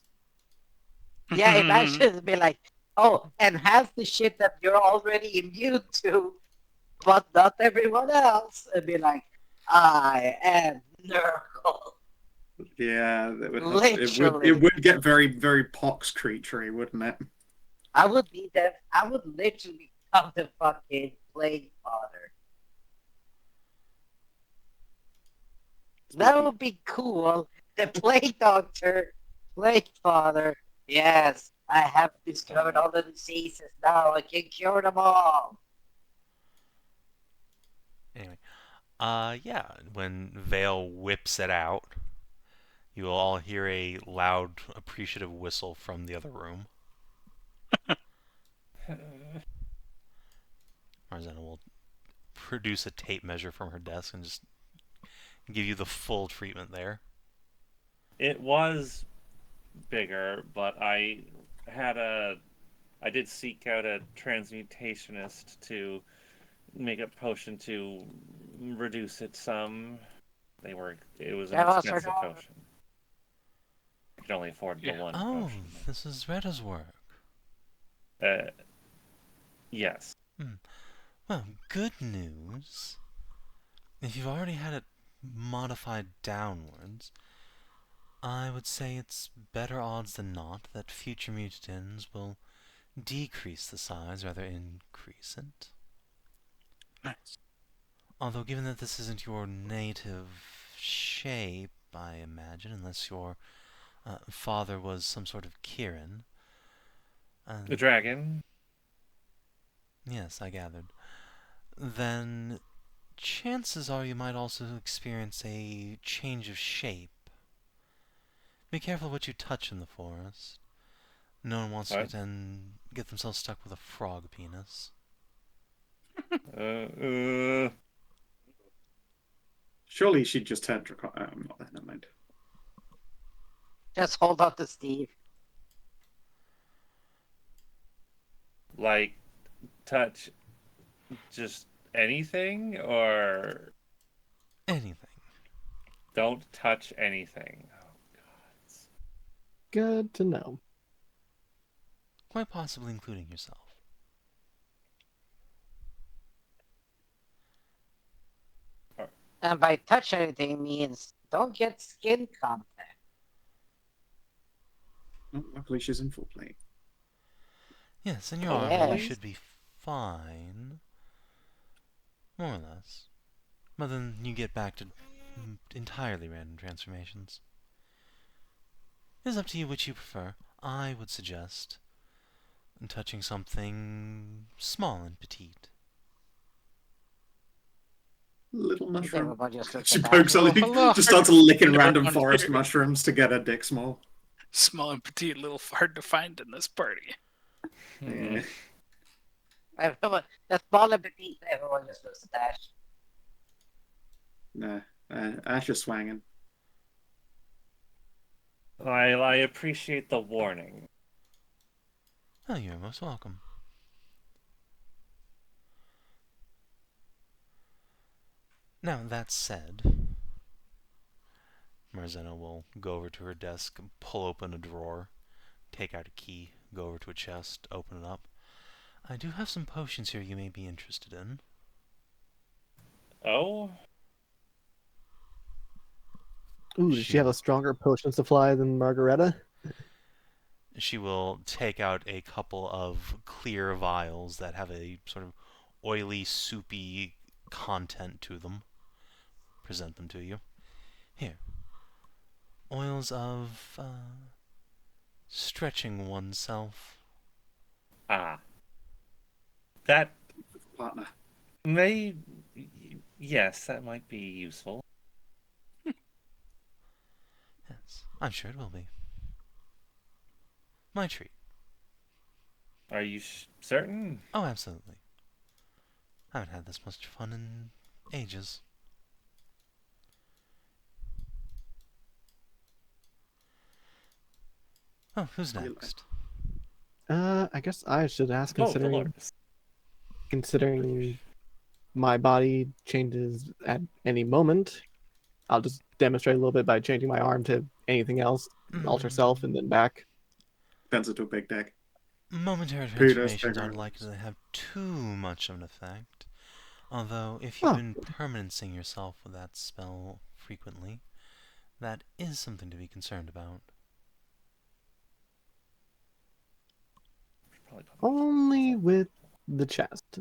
Yeah, imagine it'd be like, oh, and half the shit that you're already immune to, but not everyone else. It'd be like, I am Nurgle. Yeah, Literally. it would get very, very pox creaturey, wouldn't it? I would be that. I would literally become the fucking plague father. That would be cool. The plague doctor, plague father. Yes, I have discovered all the diseases now. I can cure them all. Anyway, yeah, when Vale whips it out, you will all hear a loud, appreciative whistle from the other room. Marzena will produce a tape measure from her desk and just give you the full treatment there. It was bigger, but I did seek out a transmutationist to make a potion to reduce it some. It was an expensive potion. I could only afford the one potion. Oh, this is Reda's work. Yes. Well, good news. If you've already had it modified downwards, I would say it's better odds than not that future mutants will decrease the size rather than increase it. Nice. Although, given that this isn't your native shape, I imagine, unless your father was some sort of Kirin. The dragon? Yes, I gathered. Then chances are you might also experience a change of shape. Be careful what you touch in the forest. No one wants What? to get themselves stuck with a frog penis. Surely she'd just turn draconic. I'm not there. Never mind. Just hold on to Steve. Like, touch just anything, or Anything. don't touch anything? Oh, God. Good to know. Quite possibly including yourself. And by touch anything means don't get skin contact. Oh, luckily she's in full plate. Yes, in your armor you Yes. should be fine. More or less. But then you get back to entirely random transformations. It is up to you which you prefer. I would suggest touching something small and petite. Little I think mushroom. everybody just looks She at pokes that. at Hello. just starts licking Find random around forest here. mushrooms to get her dick small. Small and petite, a little hard to find in this party. Yeah. Everyone, the small and petite, everyone just looks at that. Nah, Ashe is swanging. I appreciate the warning. Oh, you're most welcome. Now, that said, Marzena will go over to her desk, pull open a drawer, take out a key, go over to a chest, open it up. I do have some potions here you may be interested in. Oh? Ooh, does she have a stronger potion supply than Margareta? She will take out a couple of clear vials that have a sort of oily, soupy content to them. Present them to you. Here. Oils of stretching oneself. Ah. That Partner. may... Yes, that might be useful. Yes, I'm sure it will be. My treat. Are you certain? Oh, absolutely. I haven't had this much fun in ages. Oh, who's You next? I guess I should ask, Oh, considering Dolores. my body changes at any moment. I'll just demonstrate a little bit by changing my arm to anything else, alter self, and then back. Turns into a big dick. Momentary Kudos, transformations big aren't arms. likely to have too much of an effect. Although, if you've Oh. been permanenting yourself with that spell frequently, that is something to be concerned about. Only with the chest.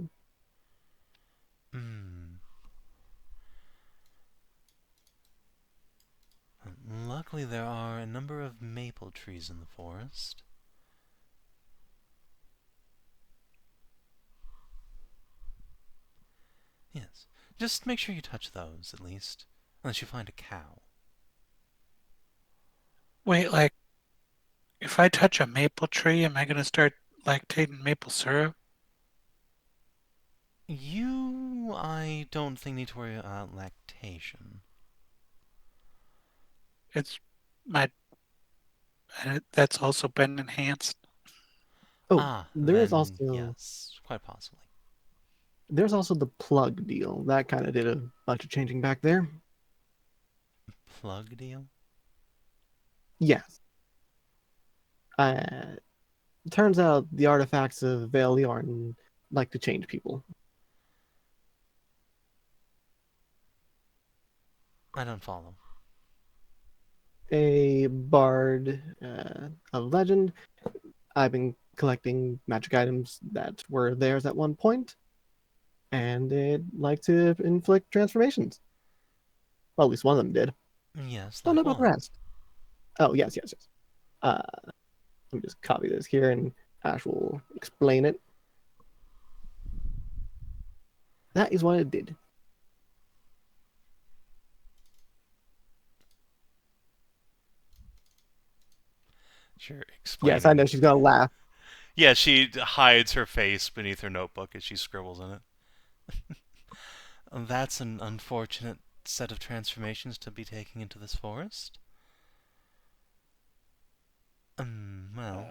Luckily, there are a number of maple trees in the forest. Yes. Just make sure you touch those, at least. Unless you find a cow. Wait, like, if I touch a maple tree, am I going to start lactating maple syrup? You, I don't think, need to worry about lactation. It's my. That's also been enhanced. Oh, there's then also yes, quite possibly. there's also the plug deal. That kind of did a bunch of changing back there. Plug deal? Yes. Turns out the artifacts of Valeorn like to change people. I don't follow. A bard of legend. I've been collecting magic items that were theirs at one point, and it liked to inflict transformations. Well, at least one of them did. Yes, Don't know like about the what? rest. Oh, yes. Let me just copy this here, and Ash will explain it. That is what it did. Sure, explaining. Yes, I know she's gonna laugh. Yeah, she hides her face beneath her notebook as she scribbles in it. That's an unfortunate set of transformations to be taking into this forest. Well,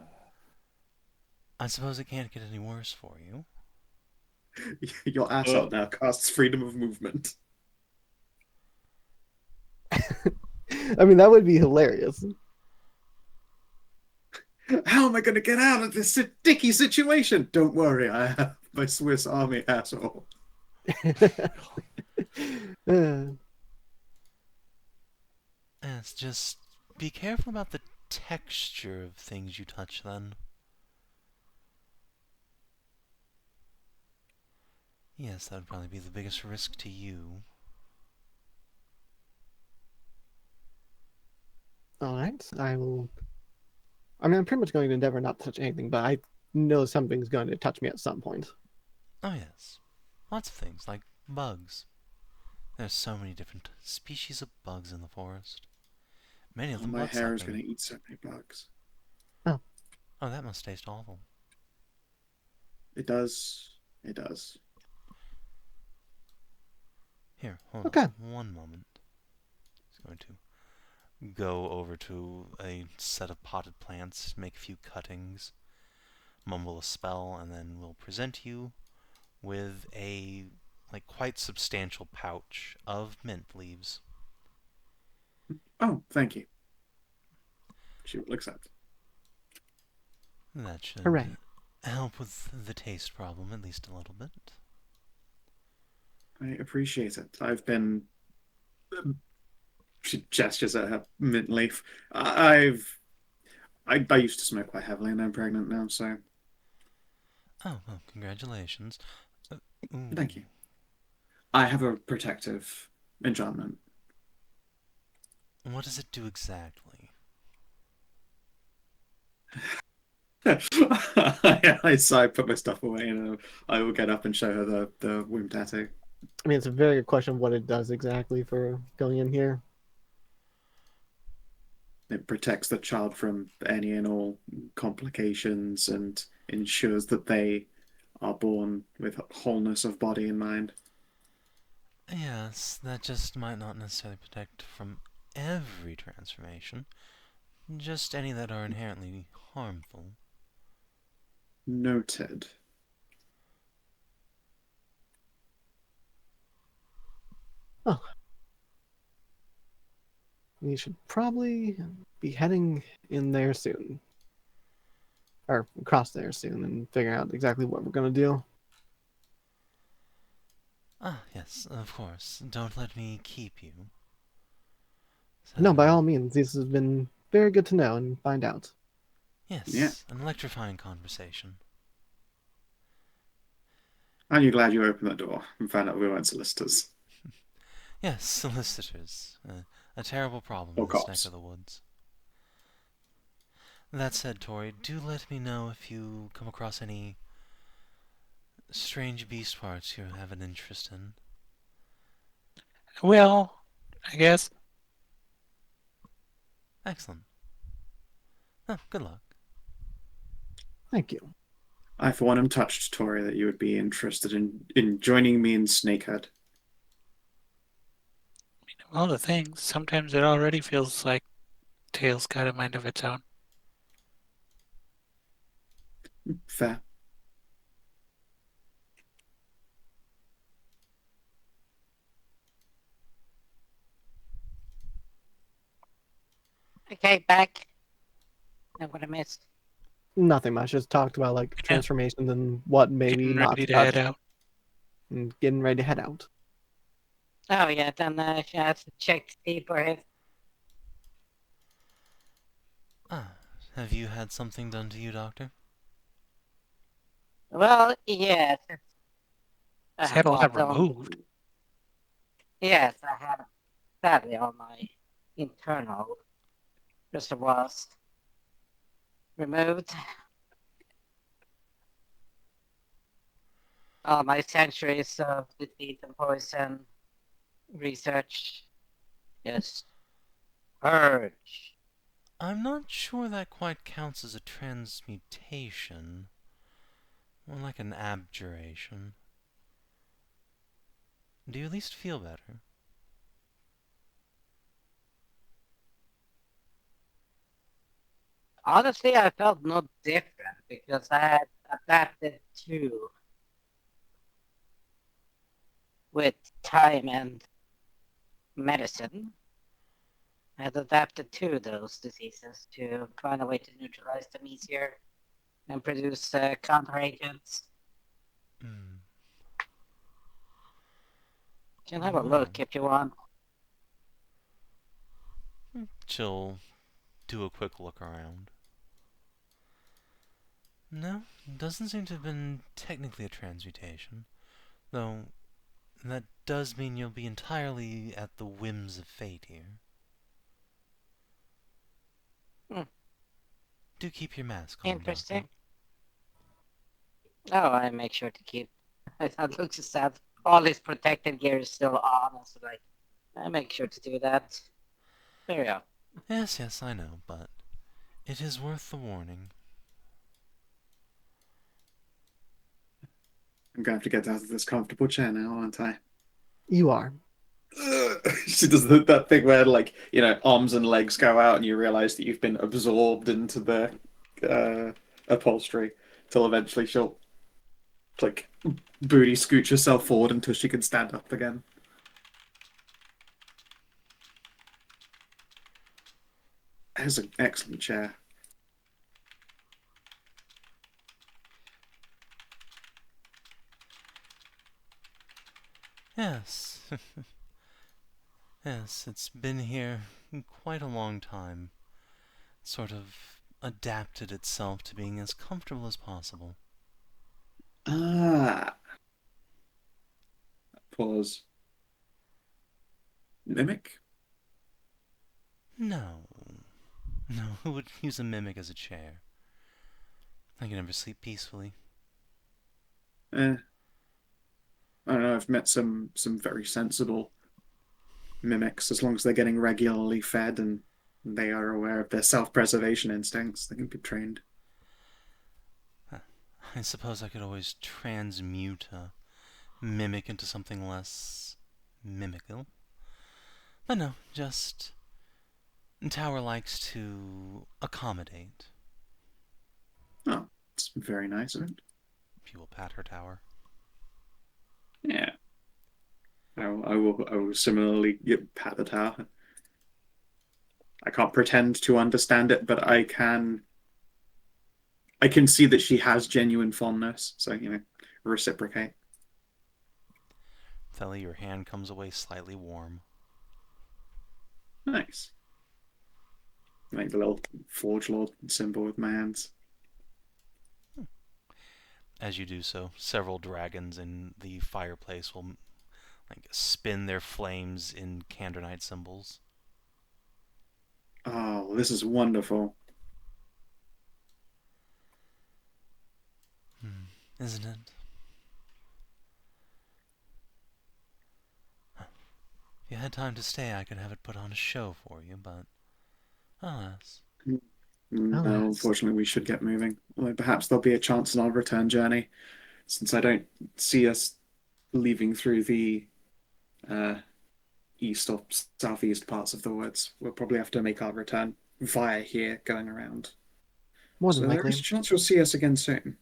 I suppose it can't get any worse for you. Your Amxal now casts freedom of movement. I mean, that would be hilarious. How am I going to get out of this sticky situation? Don't worry, I have my Swiss Army asshole. Yes, just be careful about the texture of things you touch then. Yes, that would probably be the biggest risk to you. Alright, I will... I mean, I'm pretty much going to endeavor not to touch anything, but I know something's going to touch me at some point. Oh yes, lots of things, like bugs. There's so many different species of bugs in the forest. Many of them My hair is blood-sucking. going to eat so many bugs. Oh, that must taste awful. It does. It does. Here, hold Okay. on one moment. He's going to go over to a set of potted plants, make a few cuttings, mumble a spell, and then we'll present you with a quite substantial pouch of mint leaves. Oh, thank you. She will accept. That should Hooray. help with the taste problem, at least a little bit. I appreciate it. I've been... She gestures at her mint leaf. I used to smoke quite heavily and I'm pregnant now, so... Oh, well, congratulations. Ooh. Thank you. I have a protective enchantment. What does it do exactly? I sigh, put my stuff away, and I will get up and show her the womb tattoo. I mean, it's a very good question what it does exactly for going in here. It protects the child from any and all complications and ensures that they are born with wholeness of body and mind. Yes, that just might not necessarily protect from every transformation, just any that are inherently harmful. Noted. Oh. We should probably be heading in there soon. Or across there soon and figure out exactly what we're going to do. Ah, yes, of course. Don't let me keep you. No, by all means, this has been very good to know and find out. Yes, Yeah. an electrifying conversation. Aren't you glad you opened that door and found out we weren't solicitors? Yes, solicitors. A terrible problem Or in this cops. neck of the woods. That said, Tori, do let me know if you come across any strange beast parts you have an interest in. Well, I guess. Excellent. Oh, good luck. Thank you. I, for one, am touched, Tori, that you would be interested in joining me in Snakehead. All the things. Sometimes it already feels like Tail's got a mind of its own. Fair. Okay, back. Know what I missed? Nothing much. Just talked about like Yeah. transformations and what maybe Getting not ready to to head touch out. and getting ready to head out. Oh yeah, then she has to check to see for it. Ah, have you had something done to you, Doctor? Well, yes. I He's had a lot fought on- removed. Yes, I had sadly all my internal reservoirs removed. All my centuries of defeat and poison research just purge. I'm not sure that quite counts as a transmutation. More like an abjuration. Do you at least feel better? Honestly, I felt no different because I had adapted to with time and medicine. I had adapted to those diseases to find a way to neutralize them easier and produce counter agents. Hmm. You can have a look if you want. She'll do a quick look around. No, doesn't seem to have been technically a transmutation. Though, that does mean you'll be entirely at the whims of fate here. Hmm. Do keep your mask on, Interesting. Doctor. Oh, I make sure to keep. I thought looks sad. All his protective gear is still on, so like, I make sure to do that. There we go. Yes, yes, I know, but it is worth the warning. I'm going to have to get out of this comfortable chair now, aren't I? You are. She does that thing where, like, you know, arms and legs go out and you realize that you've been absorbed into the upholstery till eventually she'll, like, booty scooch herself forward until she can stand up again. That's an excellent chair. Yes. Yes, it's been here quite a long time. Sort of adapted itself to being as comfortable as possible. Ah. Pause. Mimic? No. No, who would use a mimic as a chair? I can never sleep peacefully. I don't know, I've met some very sensible mimics. As long as they're getting regularly fed and they are aware of their self-preservation instincts, they can be trained. I suppose I could always transmute a mimic into something less mimical. But no, just Tower likes to accommodate. Oh, it's very nice of it. People pat her tower. Yeah. I will similarly pat the tower. I can't pretend to understand it, but I can see that she has genuine fondness, so you know, reciprocate. Theli, your hand comes away slightly warm. Nice. Make the little Forge Lord symbol with my hands. As you do so, several dragons in the fireplace will spin their flames in Candronite symbols. Oh, this is wonderful. Isn't it? If you had time to stay, I could have it put on a show for you, but alas. No, unfortunately, we should get moving. Although perhaps there'll be a chance on our return journey, since I don't see us leaving through the east or southeast parts of the woods. We'll probably have to make our return via here, going around. More So than there likely. is a chance you'll see us again soon.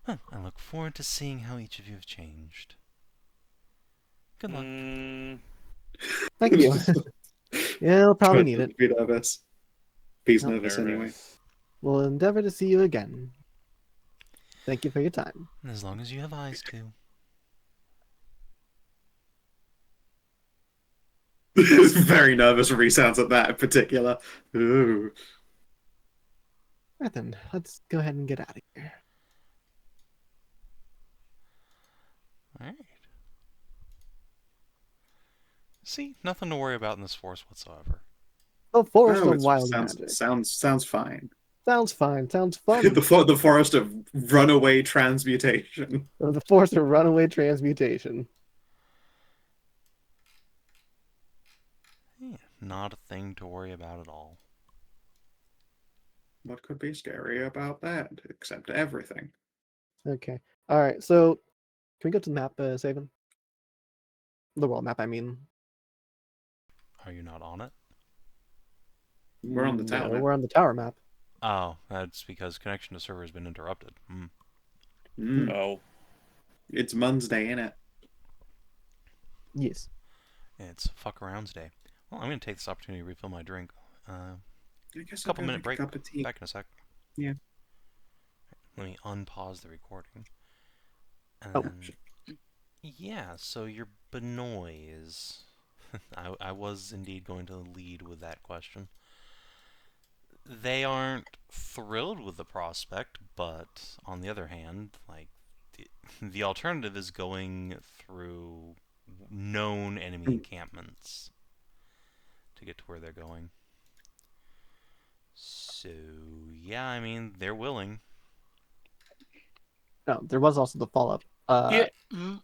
Well, I look forward to seeing how each of you have changed. Good luck. Thank you. Yeah, I'll probably need it. Be nervous. He's Nope. nervous anyway. We'll endeavor to see you again. Thank you for your time. As long as you have eyes to. Very nervous when he sounds at that in particular. Ooh. Right then, let's go ahead and get out of here. Alright. See, nothing to worry about in this forest whatsoever. The forest Oh, of wild sounds magic. sounds fine. Sounds fine. Sounds fun. The forest of runaway transmutation. The forest of runaway transmutation. Yeah. not a thing to worry about at all. What could be scary about that? Except everything. Okay. All right. So, can we go to the map, Savin? The world map, I mean. Are you not on it? We're on the No, tower map. we're on the tower map. Oh, that's because connection to server has been interrupted. Oh, It's Monday, innit? Yes. It's fuck arounds day. Well, I'm going to take this opportunity to refill my drink. I guess I'll Couple go minute make break. a cup of tea. Back in a sec. Yeah. Let me unpause the recording. And Oh, then, yeah, so your Benoys. I was indeed going to lead with that question. They aren't thrilled with the prospect, but on the other hand, like, the alternative is going through known enemy encampments to get to where they're going. So, yeah, I mean, they're willing. no, there was also the follow-up. Yeah.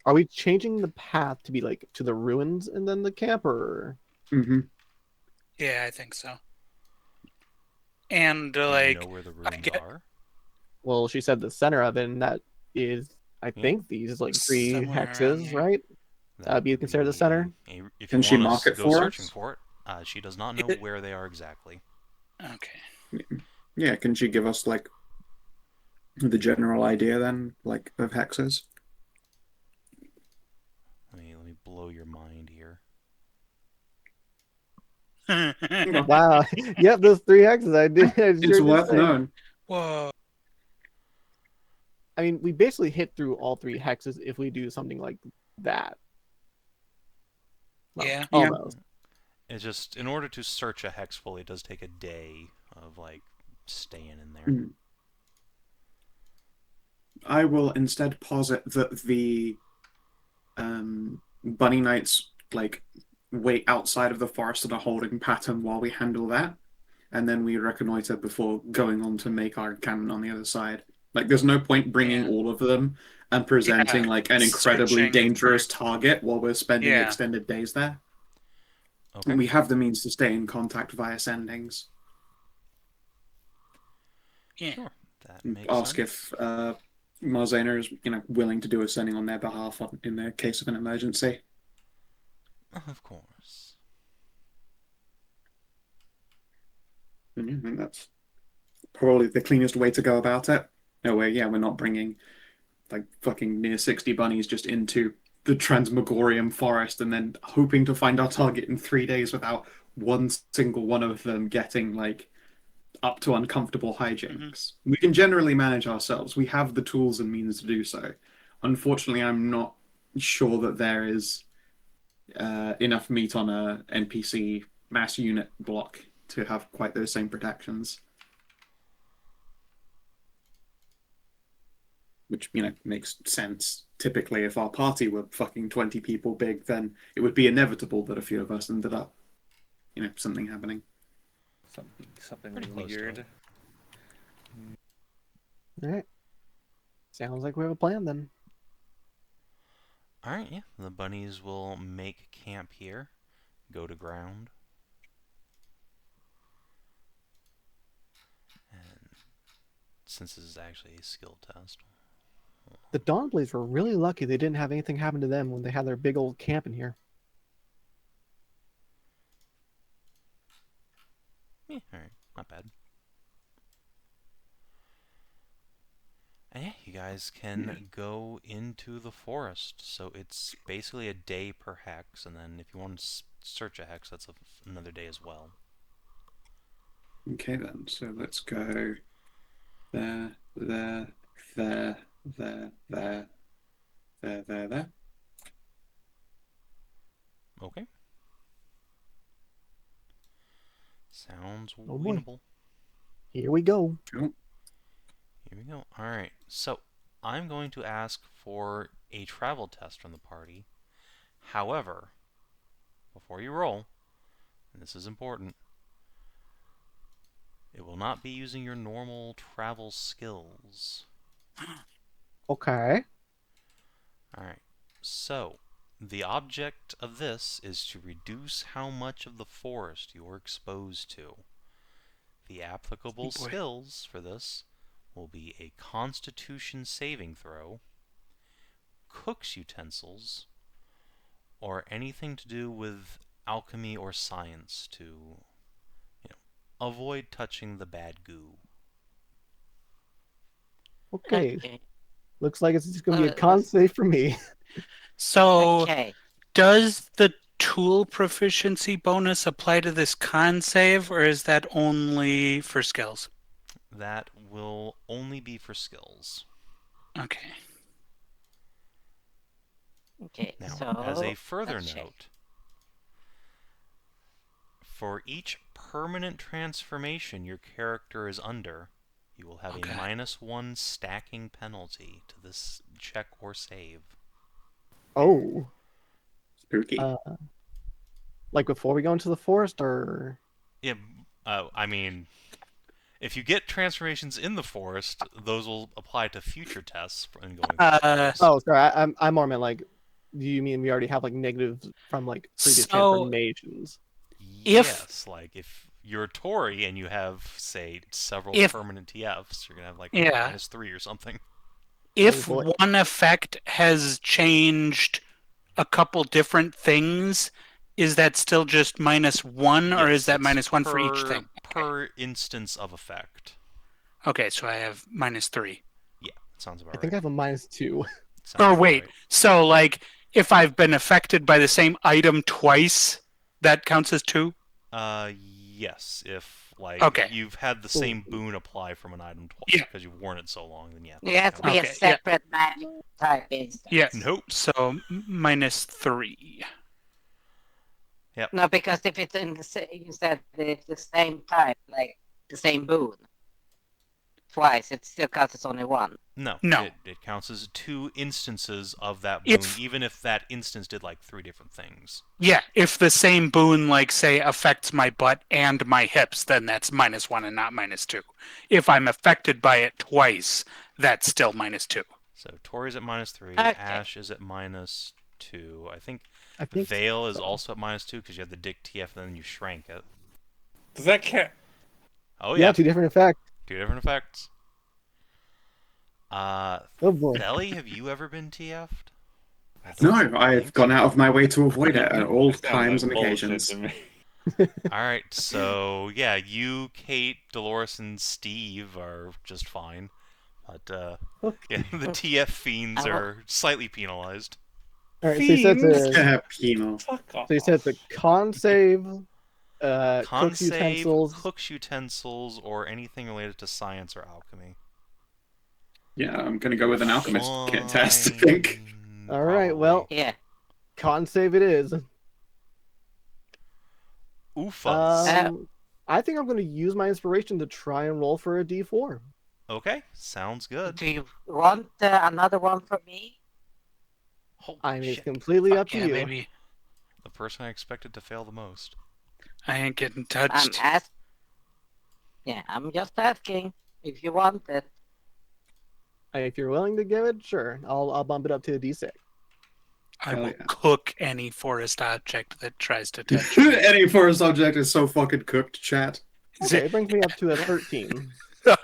Are we changing the path to be like to the ruins and then the camp, or? Mm-hmm. Yeah, I think so. And Do you like, know where the I ruins get are? Well, she said the center of it, and that is, I Yeah. think, these like 3 Somewhere around hexes, here. right? That Be would considered the center? If Can you she want mark to it go for searching us? for it, she does not know It- where they are exactly. okay. Yeah, can she give us like the general idea then, like of hexes? Let me blow your mind here. Wow. Yep, those 3 hexes. I did. I It's sure did worth say. knowing. Whoa. I mean, we basically hit through all 3 hexes if we do something like that. Well, Yeah. Yeah. almost. It's just, in order to search a hex fully, it does take a day of, like, staying in there. Mm. I will instead posit that the bunny knights like wait outside of the forest in a holding pattern while we handle that, and then we reconnoiter before going on to make our cannon on the other side. Like, there's no point bringing Yeah. all of them and presenting Yeah, like an incredibly searching dangerous for- target while we're spending Yeah. extended days there. Okay. And we have the means to stay in contact via sendings. Yeah. Sure. That makes Ask sense. if Marzana is, willing to do a sending on their behalf in the case of an emergency. Of course. And I think that's probably the cleanest way to go about it. No way, yeah, we're not bringing like fucking near 60 bunnies just into the Transmogorium forest and then hoping to find our target in 3 days without one single one of them getting like up to uncomfortable hijinks. We can generally manage ourselves. We have the tools and means to do so. Unfortunately, I'm not sure that there is enough meat on a NPC mass unit block to have quite those same protections. Which, makes sense. Typically, if our party were fucking 20 people big, then it would be inevitable that a few of us ended up, something happening. something Pretty close to weird. it. All right. Sounds like we have a plan then. Alright, yeah. The bunnies will make camp here. Go to ground. And since this is actually a skill test. The Dawnblades were really lucky they didn't have anything happen to them when they had their big old camp in here. Yeah, alright. Not bad. And yeah, you guys can go into the forest. So it's basically a day per hex, and then if you want to search a hex, that's another day as well. Okay, then. So let's go there, there, there, there, there, there. Okay. Sounds Oh boy. winnable. Here we go. Cool. Here we go. Alright, so I'm going to ask for a travel test from the party. However, before you roll, and this is important, it will not be using your normal travel skills. Okay. Alright, so The object of this is to reduce how much of the forest you're exposed to. The applicable Oh boy. skills for this will be a Constitution saving throw, cook's utensils, or anything to do with alchemy or science to, avoid touching the bad goo. Okay. Okay. Looks like it's just going to be a Uh, con let's- save for me. So, Okay. does the tool proficiency bonus apply to this con save, or is that only for skills? That will only be for skills. Okay. Okay. Now, So as a further let's check. note, for each permanent transformation your character is under, you will have Okay. a -1 stacking penalty to this check or save. Oh. Spooky. Like before we go into the forest, or... Yeah, I mean, if you get transformations in the forest, those will apply to future tests and going through the forest. Oh, sorry. I more meant like... Do you mean we already have like negatives from like previous So- transformations? Yes, like if you're a Tory and you have, say, several If- permanent TFs, you're gonna have like Yeah. -3 or something. If Oh, boy. one effect has changed a couple different things, is that still just -1, or Yes, is that it's -1 for each thing? per instance of effect. Okay, so I have -3. Yeah, sounds about I think I right. have a -2. Sounds Or about wait, right. so like if I've been affected by the same item twice, that counts as 2? Yes, if like Okay. you've had the same boon apply from an item twice Yeah. because you've worn it so long, then yeah. It has to be Okay, a yeah. separate magic type instance. Yeah. Nope. So -3. No, because if it's in the you said it's the same type, like the same boon, twice, it still counts as only one. No. No. It counts as 2 instances of that boon, If- even if that instance did like 3 different things. Yeah, if the same boon, like, say, affects my butt and my hips, then that's -1 and not -2. If I'm affected by it twice, that's still -2. So Tori's at -3, Okay. Ashe is at -2. I think I think Vale is so. also at -2 because you had the Dick TF, then you shrank it. Does that count? Oh Yeah, yeah, 2 different effects. 2 different effects. Oh boy. Theli, have you ever been TF'd? No, I've gone out of my way to avoid it at all That sounds times like and bullshit occasions. to me. Alright, so yeah, you, Kate, Dolores, and Steve are just fine. But Okay. yeah, the TF fiends I wa- are slightly penalized. All right, so you said Fiends? it's a, Yeah, penal. Fuck off. so you said it's a con save, Con cook's save, utensils. cook's utensils, or anything related to science or alchemy. Yeah, I'm gonna go with an alchemist kit test, I think. Fine, All right, probably. well- Yeah. Con save it is. Oofas. I think I'm going to use my inspiration to try and roll for a D4. Okay, sounds good. Do you want another one from me? Holy I mean, it's shit. completely up to Yeah, you. maybe. The person I expected to fail the most. I ain't getting I'm touched. Yeah, I'm just asking if you want it. If you're willing to give it, sure. I'll bump it up to a D6. I Hell will yeah. cook any forest object that tries to touch me. Any forest object is so fucking cooked, chat. Okay, it brings me up to a 13.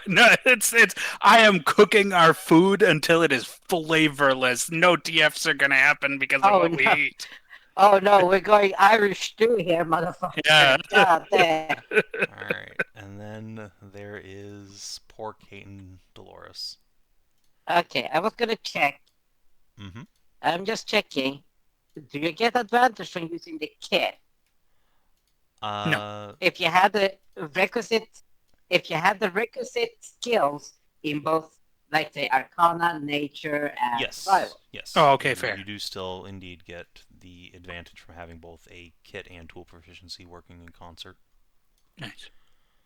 No, it's. I am cooking our food until it is flavorless. No TFs are gonna happen because of Oh, what we no. eat. Oh no, we're going Irish stew here, motherfucker. Yeah. God damn. Alright, and then there is poor Kate and Dolores. Okay, I was gonna check. Mm-hmm. I'm just checking. Do you get advantage from using the kit? If you had the requisite skills in both, like say, Arcana, Nature, and Yes. Survival. Yes. Oh, okay, You- fair. You do still indeed get the advantage from having both a kit and tool proficiency working in concert. Nice.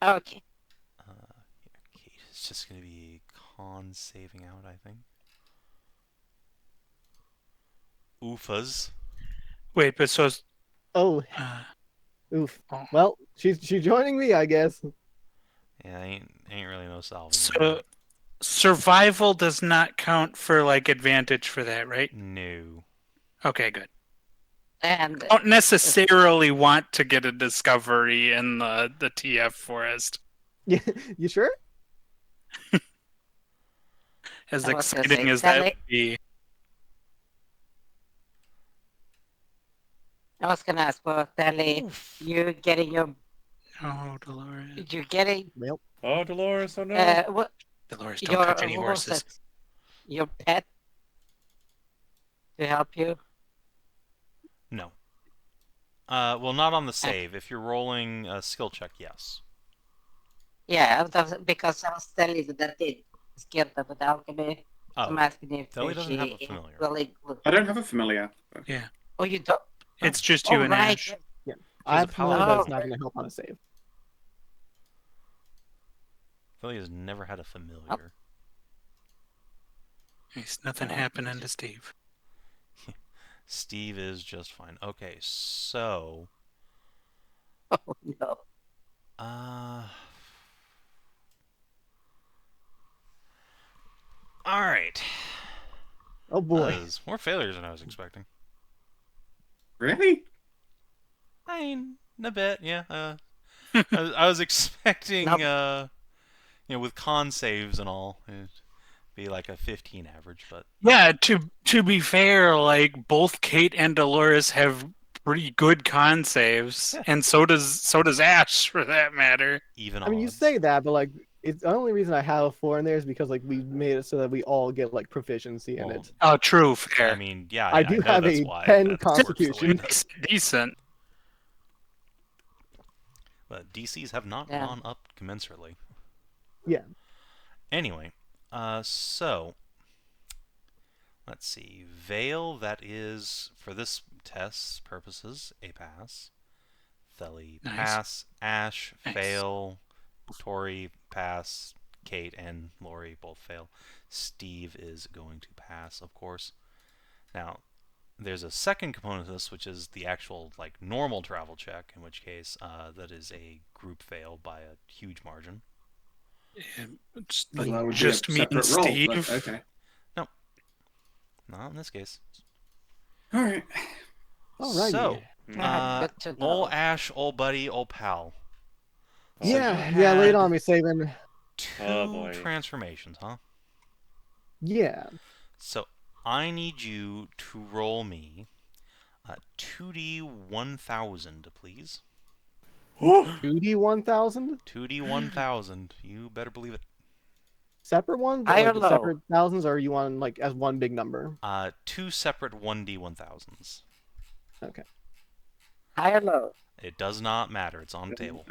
Okay. Kate is just going to be con saving out, I think. Oofas. Wait, but so. Oh, Uh, oof. Oh. Well, she's joining me, I guess. Yeah, ain't really no salvage. so survival does not count for like advantage for that, right? No. Okay, good. And Don't necessarily want to get a discovery in the TF forest. You sure? As I was gonna exciting say, as that Sally- would be. I was gonna ask for Sally, Oof. you getting your Oh, Dolores. you're getting Well, Oh, Dolores, oh no. what Dolores, don't your touch any what was horses. it? Your pet to help you? No. Well, not on the save. If you're rolling a skill check, yes. Yeah, because I was telling you that did skilled with alchemy. I'm Oh, asking if Telly doesn't have a she familiar. really good. I don't have a familiar. Oh, you don't. It's just you and right. Ashe. I have a familiar, paladin. but it's not going to help on a save. Telly has never had a familiar. There's nothing happening to Steve. Steve is just fine. Okay, so Oh no. all right. Oh boy. That is more failures than I was expecting. Really? I mean, a bit, yeah. I was expecting, Nope. with con saves and all, it'd be like a 15 average, but Yeah, to be fair, like both Kate and Dolores have pretty good con saves, Yeah. and so does Ashe for that matter. even I mean, you odds. say that, but like, it's the only reason I have a 4 in there is because like we made it so that we all get like proficiency in Well, it. Oh, true, fair. I mean, yeah, I do know have that's a why 10 that works the way it constitution. does. Decent. But DCs have not Yeah. gone up commensurately. Yeah. Anyway, so let's see. Veil, that is, for this test's purposes, a pass. Theli, Nice. pass. Ashe, Nice. fail. Tori, pass. Kate and Lori both fail. Steve is going to pass, of course. Now, there's a second component to this, which is the actual like normal travel check, in which case that is a group fail by a huge margin. Just, Well, that would be a just me and separate roll, Steve. but okay. Not in this case. All right. Alrighty. So, Good to know. old Ashe, old buddy, old pal. So you Yeah, lay it had on me, Savin. Two Oh, boy. transformations, huh? Yeah. So I need you to roll me 2d 1000, please. 2D 1000? 2d 1000. You better believe it. Separate ones? High or Like low? separate thousands, or you want like as one big number? Two separate 1d 1000s. Okay. High or low? It does not matter. It's on the table.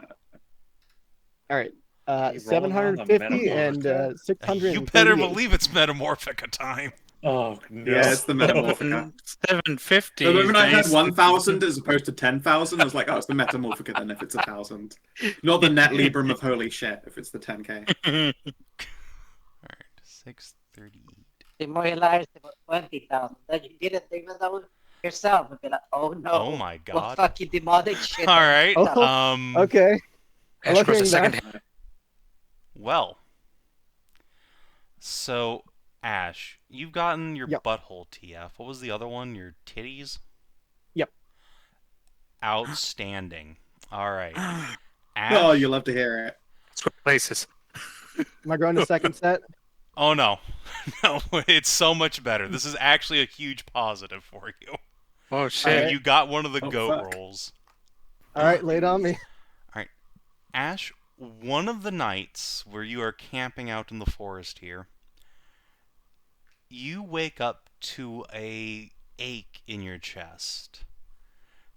All right. You rolling on the 750 and Metamorphica? 600. You better believe it's Metamorphica time. Oh, no. Yeah, it's the Metamorphica. 750. So when I heard nice. 1,000 as opposed to 10,000, I was like, oh, it's the Metamorphica then if it's 1,000. Not the Net Librum of holy shit if it's the 10k. Alright, 638. Demoralized about 20,000. Then you didn't even know yourself. You'd be like, oh no. Oh my What god. fucking demonic shit. Alright, Oh, Okay. I Ashe love goes a hearing second. that. well. So, Ashe, you've gotten your Yep. butthole TF. What was the other one? Your titties? Yep. Outstanding. Alright. Oh, Ashe. you love to hear it. Switch places. Am I going to second set? Oh no. No, it's so much better. This is actually a huge positive for you. Oh shit. Alright. You got one of the Oh, goat fuck. rolls. All right, lay it on me. Ashe, one of the nights where you are camping out in the forest here, you wake up to a ache in your chest.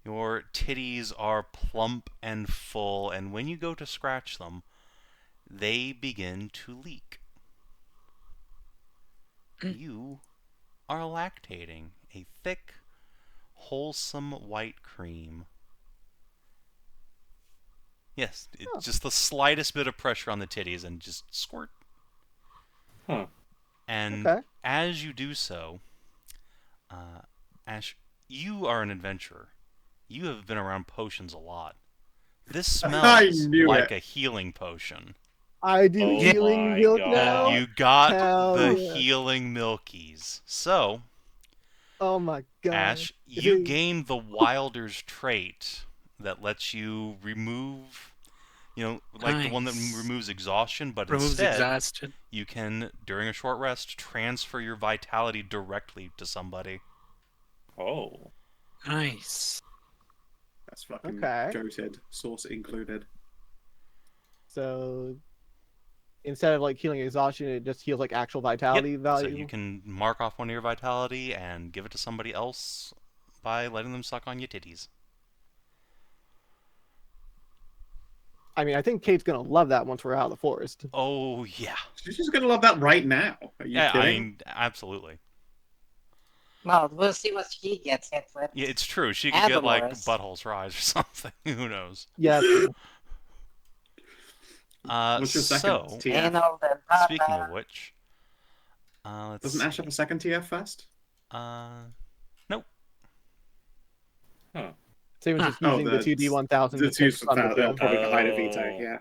Your titties are plump and full, and when you go to scratch them, they begin to leak. You are lactating a thick, wholesome white cream. Yes, it's just the slightest bit of pressure on the titties and just squirt. Huh. And Okay. as you do so, Ashe, you are an adventurer. You have been around potions a lot. This I smells knew like it. a healing potion. I do Oh healing my milk God. now. You got Hell the yeah. healing milkies. So, Oh my god. Ashe, you gain the Wilder's trait that lets you remove, like the one that Nice. removes exhaustion, but Removes instead exhaustion. you can, during a short rest, transfer your vitality directly to somebody. Oh. Nice. That's fucking Okay. goated. Source included. So instead of like healing exhaustion, it just heals like actual vitality value. So you can mark off one of your vitality and give it to somebody else by letting them suck on your titties. I mean, I think Kate's gonna love that once we're out of the forest. Oh, yeah. She's just gonna love that right now. Are you Yeah, I kidding? mean, absolutely. Well, we'll see what she gets hit with. Yeah, it's true. She could get, like, Avalanche. buttholes rise or something. Who knows? Yeah. What's your second So, TF? Anal, then speaking of which, let's Doesn't Ashe see. have a second TF first? Nope. Savin's just Oh, using the 2D1000 The to two pick Thunder Blow. probably the height of veto, Oh. yeah.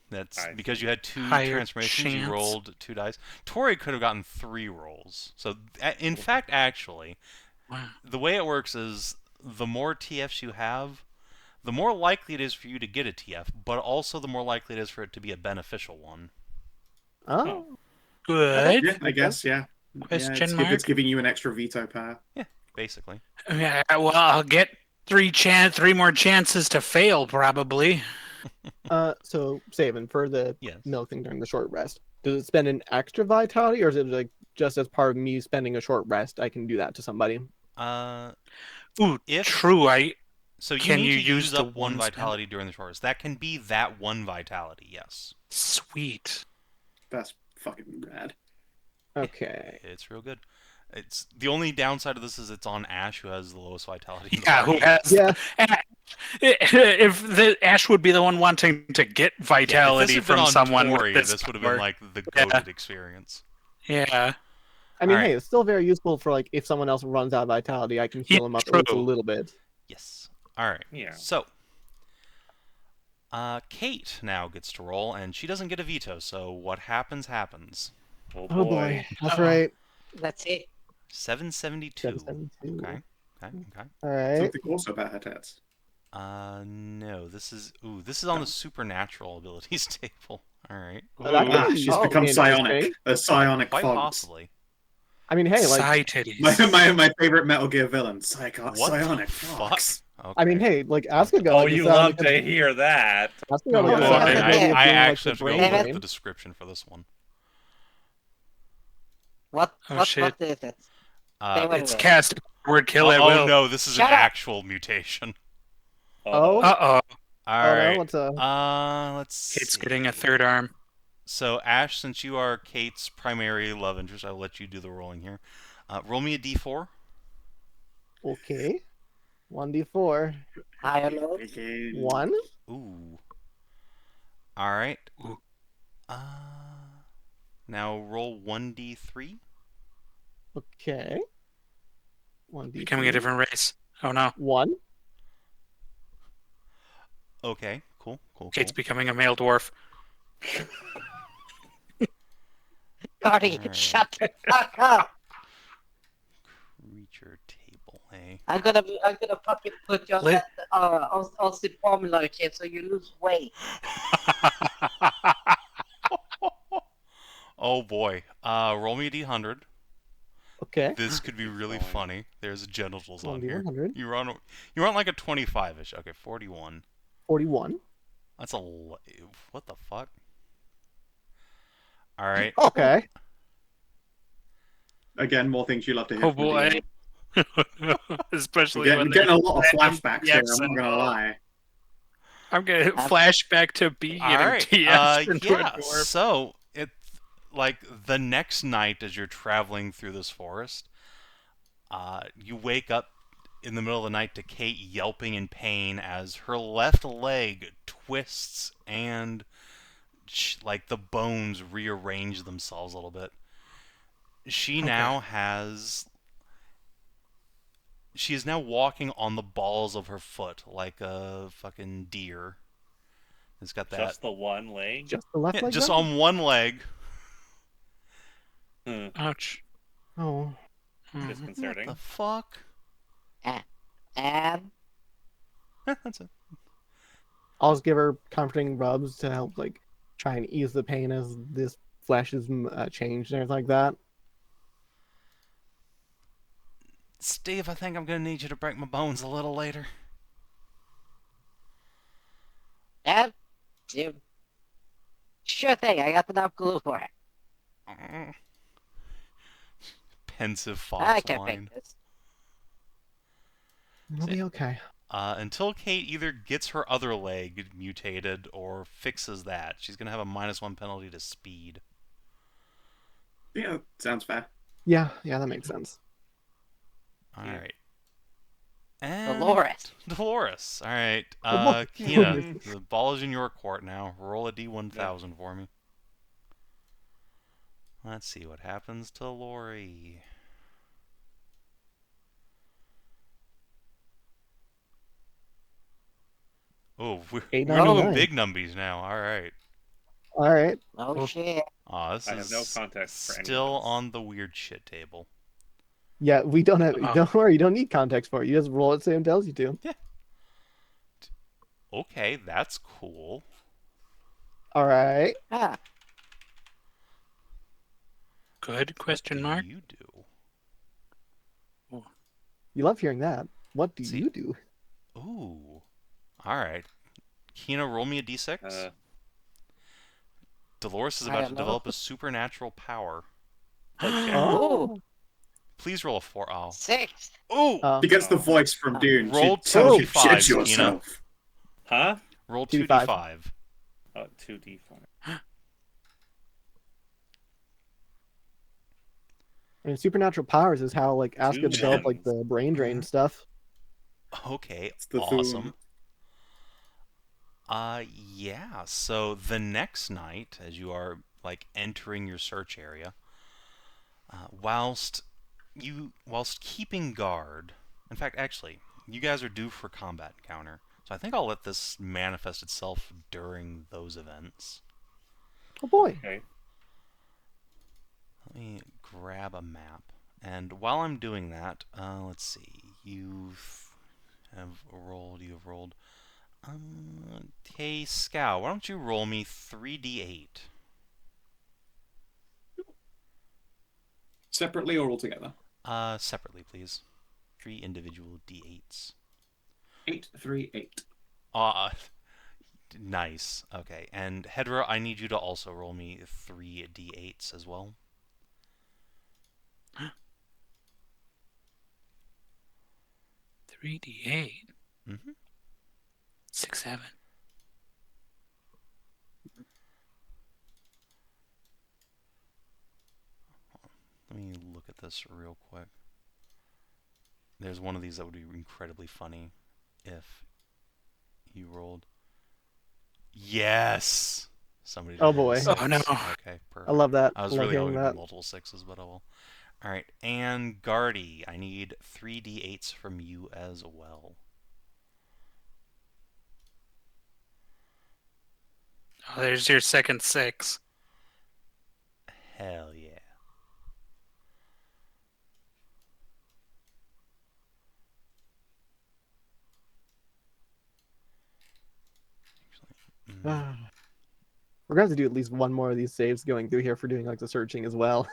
That's I because see. you had 2 Higher transformations, you chance. rolled 2 dice. Tori could have gotten 3 rolls. So, in fact, actually, Wow. the way it works is the more TFs you have, the more likely it is for you to get a TF, but also the more likely it is for it to be a beneficial one. Oh. Good. Yeah, I guess, yeah. Question It's mark? giving you an extra veto power. Basically. Yeah, well, I'll get 3 more chances to fail, probably. So Savin, for the Yes. milk thing during the short rest, does it spend an extra vitality, or is it like just as part of me spending a short rest, I can do that to somebody? Ooh, If- true. So you Can need you to use use the up 1 one spell? vitality during the short rest. That can be that 1 vitality, yes. Sweet. That's fucking rad. Okay. It's real good. It's the only downside of this is it's on Ashe, who has the lowest vitality. in the Yeah, who party. has? Yeah. If the Ashe would be the one wanting to get Yeah, if vitality this had been from on someone Tori, with this would have power. been like the Yeah. goated experience. Yeah. I mean, Alright. hey, it's still very useful for like if someone else runs out of vitality, I can heal Yeah, them up at least a true. little bit. Yes. Alright. Yeah. So, Kate now gets to roll, and she doesn't get a veto, so what happens, happens. Oh Oh boy, that's Uh-oh. right. Let's see. 772. 772. Okay. All right. Something also about her tats. No, this is on the supernatural abilities table. Alright. That could be She's oh, become interesting. psionic. A psionic Quite fogs. possibly. I mean, hey, like, Sigh titties. My favorite Metal Gear villain, What psionic the fuck? fogs. Okay. I mean, hey, like Asuka got Oh, like, the you psionic love to hear that. Asuka got like the Oh, psionic boy. ability of I being, like, actually the have to go brain look David? at drain. the description for this one. What? Oh, what? shit. What is it? Say what It's it is. cast word kill at will. No, this is Shut an up. actual mutation. Oh. Uh-oh. Alright. no, what's Let's Kate's see. getting a third arm. So, Ashe, since you are Kate's primary love interest, I'll let you do the rolling here. Roll me a d4. okay? 1d4. High or low? 1. Ooh. Alright. Ooh. Now roll 1d3. Okay. 1d4. Becoming a different race. Oh no. 1. Okay, cool. Kate's becoming a male dwarf. Cardi, Alright. shut the fuck up! Creature table, eh? I'm gonna fucking put you on Lit- that Austin formula shit so you lose weight. Oh boy. Roll me a d100. Okay. This could be really Fine. funny. There's genitals on here. 1d100. You're on like a 25-ish. Okay, 41. 41. That's what the fuck? Alright. Okay. Again, more things you love to hear. Oh from the boy. DM. Especially We're when getting a lot of they- flashbacks here, I'm not accent. gonna lie. I'm gonna flashback to B getting Alright. TS into a Yeah, dwarf. so it's like the next night as you're traveling through this forest, you wake up in the middle of the night to Kate yelping in pain as her left leg twists and like the bones rearrange themselves a little bit. She is now walking on the balls of her foot like a fucking deer. It's got that Just the one leg? Just the left leg. just then? on one leg. Ouch. Oh. Mhm. disconcerting. What the fuck? And That's it. I'll just give her comforting rubs to help, like, try and ease the pain as this flesh is changed and everything like that. Steve, I think I'm gonna need you to break my bones a little later. dude, sure thing. I got enough glue for it. Pensive I fox can whine. fix this. It'll be okay. Until Kate either gets her other leg mutated or fixes that, she's gonna have a -1 penalty to speed. Yeah, sounds fair. Yeah, that makes sense. Alright. And Dolores. Dolores. Alright. Oh, Kina, the ball is in your court now. Roll a D1000 for me. Let's see what happens to Lori. Oh, we're doing 899. big numbies now. Alright. All right. Oh shit. This I have is no context for anyone still else. on the weird shit table. Yeah, we don't have. Oh. Don't worry, you don't need context for it. You just roll it, Sam tells you to. Okay, that's cool. All right. Ah, Good question mark. What do you do? You love hearing that. What do See- you do? Ooh. Alright. Kina, roll me a d6. Dolores is I about don't to know. develop a supernatural power. Okay. Oh. Please roll a 4. Oh. 6. Ooh! She gets the voice from Dune. Roll She tells you, 2d5s, judge Tina. yourself. Huh? Roll 2d5. 2d5. Oh, 2d5. I mean, supernatural powers is how like Asuka Two developed like gems. the brain drain stuff. Okay, It's the awesome. Thum. Yeah, so the next night, as you are, like, entering your search area, whilst keeping guard, in fact, actually, you guys are due for combat encounter, so I think I'll let this manifest itself during those events. Oh boy. Okay. Let me grab a map, and while I'm doing that, let's see, you have rolled. Hey, Skow, why don't you roll me 3d8? Separately or all together? Separately, please. 3 individual d8s. 8, 3, 8. Nice. Okay, and Hedrah, I need you to also roll me 3 d8s as well. 3d8. Mm-hmm. 6, 7. Let me look at this real quick. There's one of these that would be incredibly funny if you rolled. Yes! Somebody did Oh, roll a boy. 6. Oh, no. Okay, perfect. I love that. I was love really hearing hoping that. for multiple 6s, but oh well. Alright, and Guardy, I need 3 d8s from you as well. Oh, there's your second 6. Hell yeah. We're gonna have to do at least one more of these saves going through here for doing like the searching as well.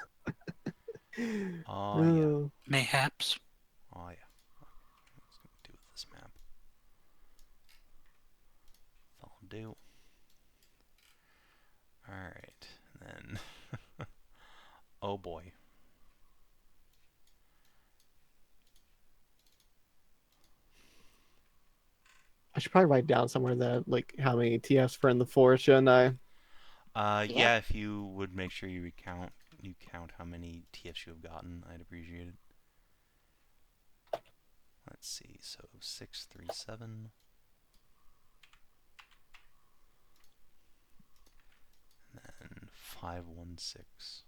Oh, yeah. Oh. Mayhaps. Oh, yeah. What's going to do with this map? That'll do. Alright, and then... oh, boy. I should probably write down somewhere that like how many TFs for in the forest, shouldn't I? Yeah, if you would make sure you count how many TFs you have gotten, I'd appreciate it. Let's see, so 637. And then 516.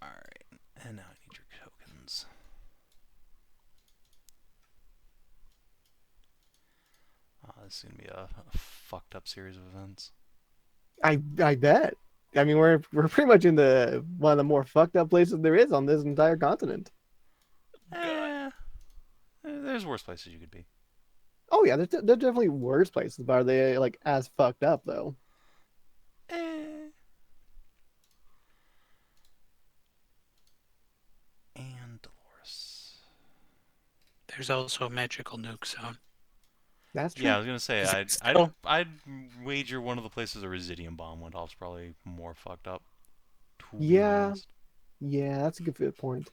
Alright, and now I need your tokens. This is going to be a fucked up series of events. I bet. I mean, we're pretty much in the one of the more fucked up places there is on this entire continent. There's worse places you could be. Oh yeah, there's definitely worse places, but are they like as fucked up though? Eh. And Dolores. There's also a magical nuke zone. That's true. Yeah, I was gonna say Is it I'd still- I'd wager one of the places a Residium bomb went off is probably more fucked up. To be Yeah. honest. Yeah, that's a good point.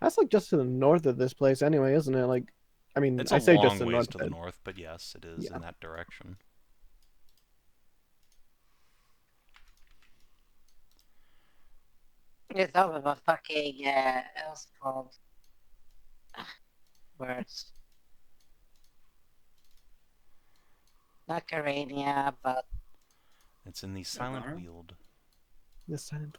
That's like just to the north of this place anyway, isn't it? Like, I mean, It's I a say just long to the ways north to of the it. north, but yes, it is Yeah. in that direction. It's over a fucking else called words. Not Carania, but It's in the Silent Navarro? Weald. This time.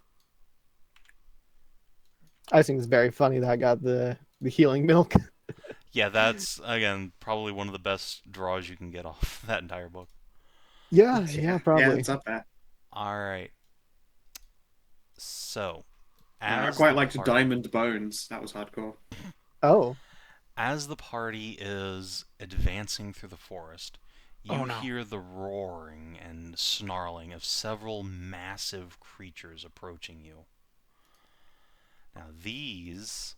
I think it's very funny that I got the healing milk. Yeah, that's again probably one of the best draws you can get off that entire book. Yeah, Yeah, probably. it's up there. All right. So, I as quite the liked party- Diamond Bones. That was hardcore. Oh, As the party is advancing through the forest, you Oh, no. hear the roaring and snarling of several massive creatures approaching you. Now, these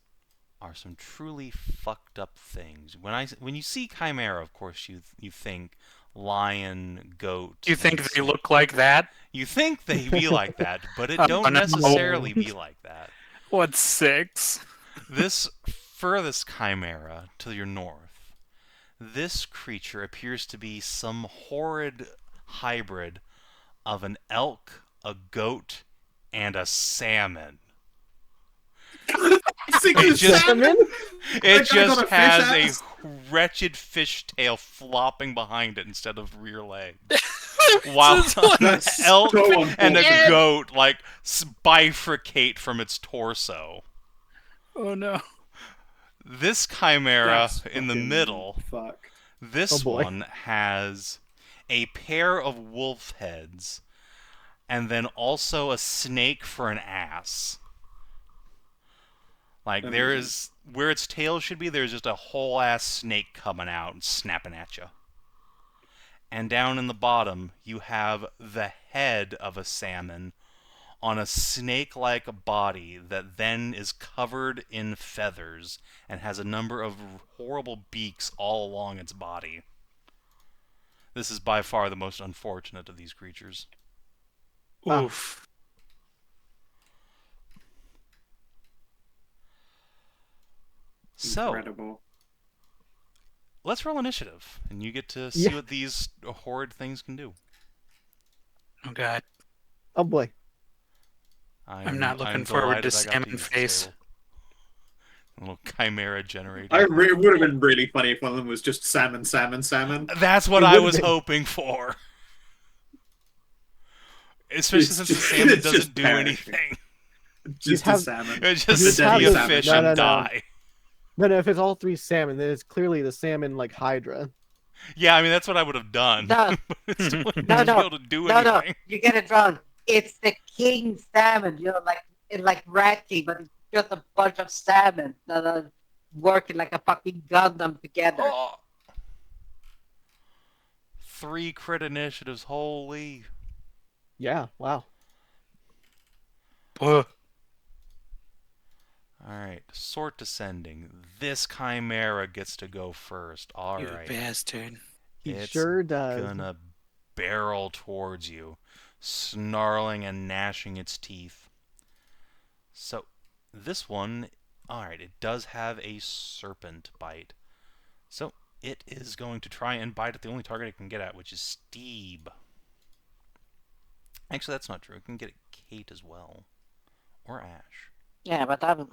are some truly fucked up things. When you see Chimera, of course, you think lion, goat. Do you think and they snake. look like that? You think they be like that, but it Oh, don't no. necessarily be like that. What's 6? This furthest chimera to your north, this creature appears to be some horrid hybrid of an elk, a goat, and a salmon. It just- salmon? It guy got just a fish has ass? a wretched fish tail flopping behind it instead of rear legs. While an That's elk so and a unfortunate. goat like bifurcate from its torso. Oh no. This chimera That's in the fucking middle, Oh, fucked. this boy. one has a pair of wolf heads and then also a snake for an ass. Like there Amazing. is where its tail should be, there's just a whole ass snake coming out and snapping at you. And down in the bottom, you have the head of a salmon on a snake-like body that then is covered in feathers and has a number of horrible beaks all along its body. This is by far the most unfortunate of these creatures. Wow. Oof. So, Incredible. let's roll initiative, and you get to see Yeah. what these horrid things can do. Oh god. Oh boy. I'm not looking I'm forward to delighted I got salmon use this face. table. A little chimera generator. It would have been really funny if one of them was just salmon, salmon, salmon. That's what It I would've was been. hoping for. Especially It's since just- the salmon it's just doesn't do perishing. anything. Just have- a salmon. It just The see deadly a salmon. fish No, and no, no. die. No, if it's all 3 salmon, then it's clearly the salmon like Hydra. Yeah, I mean that's what I would have done. No. But it still wouldn't No, be no. able to do no, anything. you get it wrong. It's the king salmon, like Ratty, but it's just a bunch of salmon that are working like a fucking Gundam together. Oh. 3 crit initiatives, holy. Yeah, wow. Ugh. Alright, sort descending. This chimera gets to go first. You Alright. bastard. He It's sure does. Gonna barrel towards you, snarling and gnashing its teeth. So, this one, alright, it does have a serpent bite. So, it is going to try and bite at the only target it can get at, which is Steve. Actually, that's not true. It can get at Kate as well. Or Ashe. Yeah, but I'm